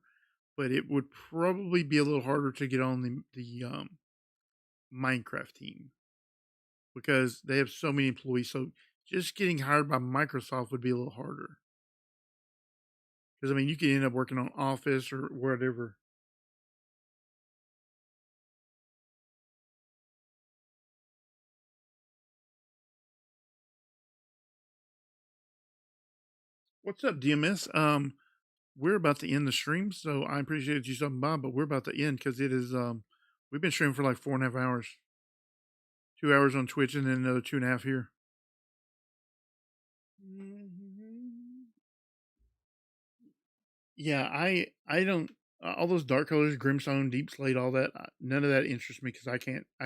but it would probably be a little harder to get on the Minecraft team because they have so many employees. So just getting hired by Microsoft would be a little harder. Because I mean, you could end up working on Office or whatever. What's up, DMS? We're about to end the stream, so I appreciate you stopping by, but we're about to end because it is we've been streaming for like 4.5 hours. 2 hours on Twitch and then another 2.5 here. Yeah, I don't all those dark colors, Grimstone, Deep Slate, all that. None of that interests me because I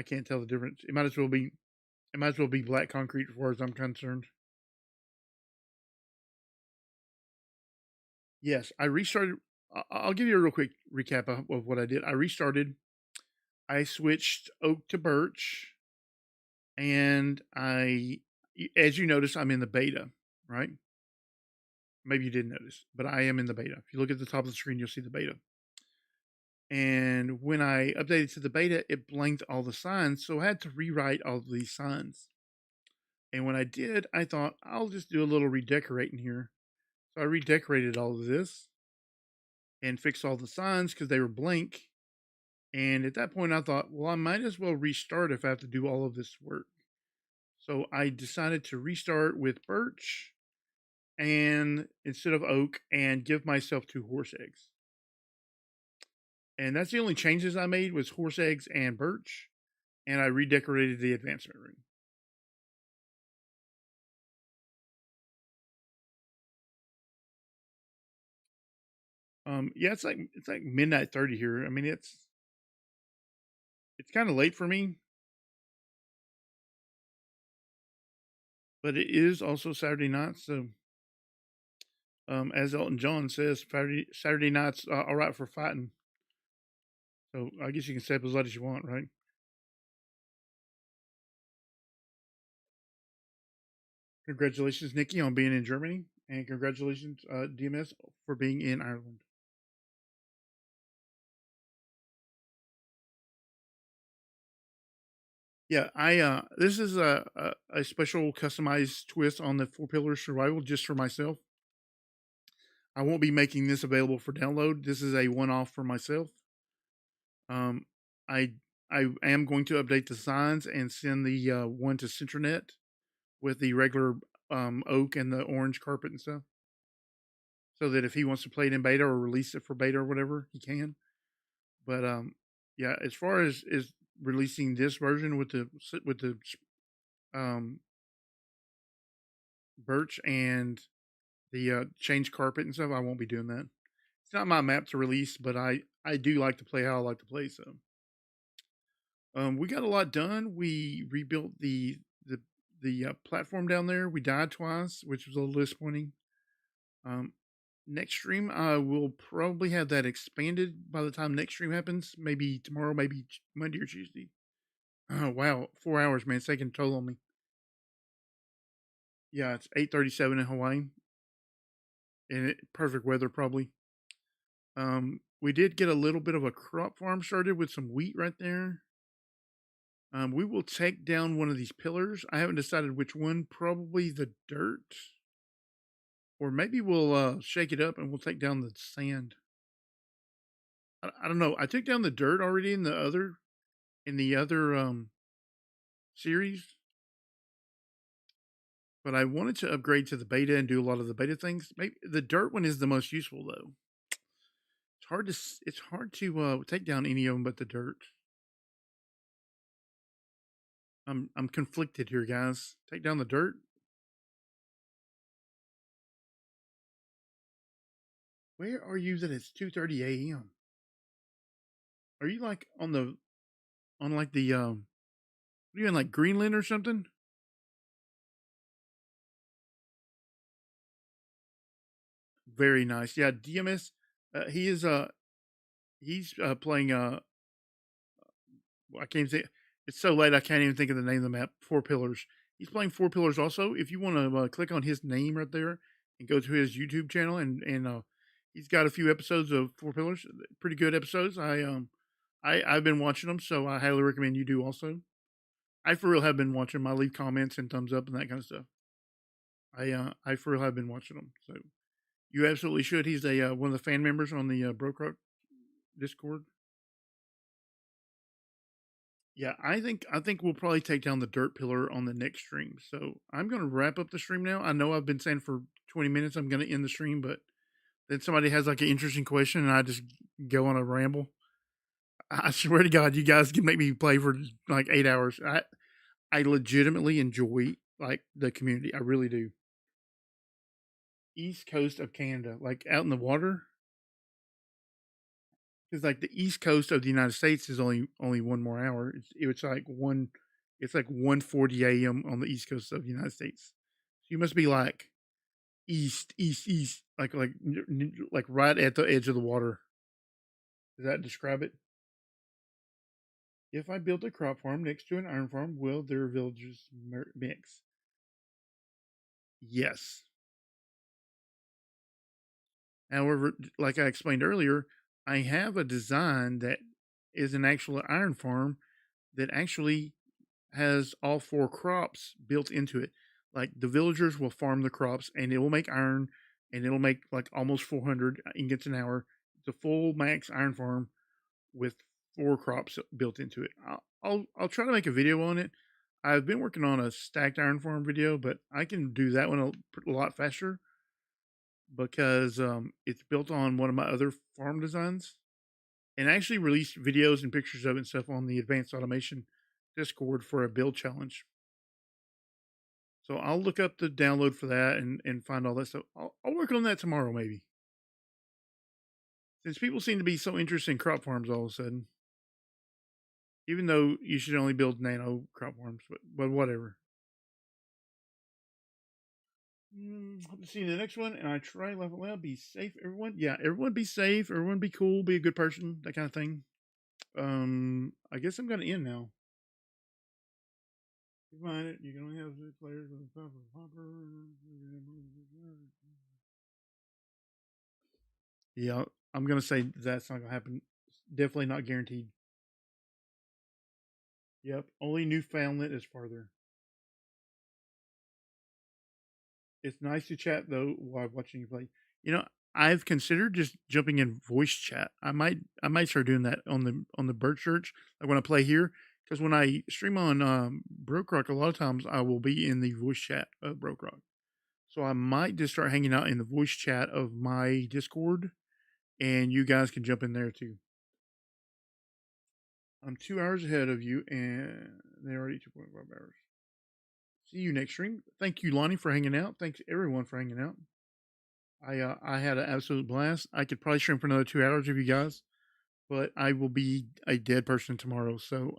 can't tell the difference. It might as well be black concrete as far as I'm concerned. Yes, I restarted. I'll give you a real quick recap of what I did. I restarted. I switched oak to birch, and as you notice, I'm in the beta, right? Maybe you didn't notice, but I am in the beta. If you look at the top of the screen, you'll see the beta. And when I updated to the beta, it blanked all the signs, so I had to rewrite all of these signs. And when I did, I thought I'll just do a little redecorating here. So I redecorated all of this and fixed all the signs because they were blank. And at that point, I thought, well, I might as well restart if I have to do all of this work. So I decided to restart with birch and instead of oak and give myself 2 horse eggs. And that's the only changes I made was horse eggs and birch, and I redecorated the advancement room. Yeah, it's like midnight 30 here. I mean, it's kind of late for me, but it is also Saturday night. So, as Elton John says, Saturday nights all right for fighting. So I guess you can stay up as late as you want, right? Congratulations, Nikki, on being in Germany, and congratulations, DMS, for being in Ireland. Yeah, this is a special customized twist on the 4 Pillars survival just for myself. I won't be making this available for download. This is a one-off for myself. Um, I I am going to update the signs and send the one to SentreNet with the regular oak and the orange carpet and stuff, so that if he wants to play it in beta or release it for beta or whatever, he can. But yeah, as far as releasing this version with the um birch and the change carpet and stuff, I won't be doing that. It's not my map to release, but I do like to play how I like to play. So we got a lot done. We rebuilt the platform down there. We died twice, which was a little disappointing. Next stream, I will probably have that expanded by the time next stream happens. Maybe tomorrow, maybe Monday or Tuesday. Oh wow, 4 hours, man! It's taking a toll on me. Yeah, it's 8:37 in Hawaii, and perfect weather probably. We did get a little bit of a crop farm started with some wheat right there. We will take down one of these pillars. I haven't decided which one. Probably the dirt, or maybe we'll shake it up and we'll take down the sand. I don't know. I took down the dirt already in the other series, but I wanted to upgrade to the beta and do a lot of the beta things. Maybe the dirt one is the most useful though. It's hard to take down any of them but the dirt. I'm conflicted here, guys. Take down the dirt. Where are you that it's 2:30 a.m.? Are you like on like the what are you in like Greenland or something? Very nice. Yeah, DMS he is he's playing I can't say it's so late I can't even think of the name of the map. 4 Pillars. He's playing 4 Pillars also. If you want to click on his name right there and go to his YouTube channel and he's got a few episodes of 4 Pillars, pretty good episodes. I've been watching them, so I highly recommend you do also. I for real have been watching them. I leave comments and thumbs up and that kind of stuff. I for real have been watching them. So you absolutely should. He's a one of the fan members on the BrokeRock Discord. Yeah, I think we'll probably take down the dirt pillar on the next stream. So I'm gonna wrap up the stream now. I know I've been saying for 20 minutes I'm gonna end the stream, but then somebody has like an interesting question and I just go on a ramble. I swear to God, you guys can make me play for like 8 hours. I legitimately enjoy like the community. I really do. East coast of Canada, like out in the water. because like the East Coast of the United States is only one more hour. It's like one. It's like 1:40 a.m. on the East Coast of the United States. So you must be like east, like right at the edge of the water. Does that describe it? If I built a crop farm next to an iron farm, will their villagers mix? Yes. However, like I explained earlier, I have a design that is an actual iron farm that actually has all four crops built into it. Like the villagers will farm the crops and it will make iron and it'll make like almost 400 ingots an hour. It's a full max iron farm with four crops built into it. I'll try to make a video on it. I've been working on a stacked iron farm video, but I can do that one a lot faster because it's built on one of my other farm designs. And I actually released videos and pictures of it and stuff on the Advanced Automation Discord for a build challenge. So I'll look up the download for that and find all that stuff. I'll work on that tomorrow, maybe. Since people seem to be so interested in crop farms all of a sudden. Even though you should only build nano crop farms, but whatever. Hope to see you in the next one. And I try life out loud. Be safe, everyone. Yeah, everyone be safe. Everyone be cool. Be a good person. That kind of thing. I guess I'm gonna end now. You find it. You can only have 6 players with a popper. Yeah, I'm gonna say that's not gonna happen. Definitely not guaranteed. Yep. Only Newfoundland is farther. It's nice to chat though while watching you play. You know, I've considered just jumping in voice chat. I might start doing that on the Bird Church, like when I play here. Because when I stream on BrokeRock, a lot of times I will be in the voice chat of BrokeRock. So I might just start hanging out in the voice chat of my Discord, and you guys can jump in there too. I'm 2 hours ahead of you, and they're already 2.5 hours. See you next stream. Thank you, Lonnie, for hanging out. Thanks everyone for hanging out. I had an absolute blast. I could probably stream for another 2 hours of you guys, but I will be a dead person tomorrow, so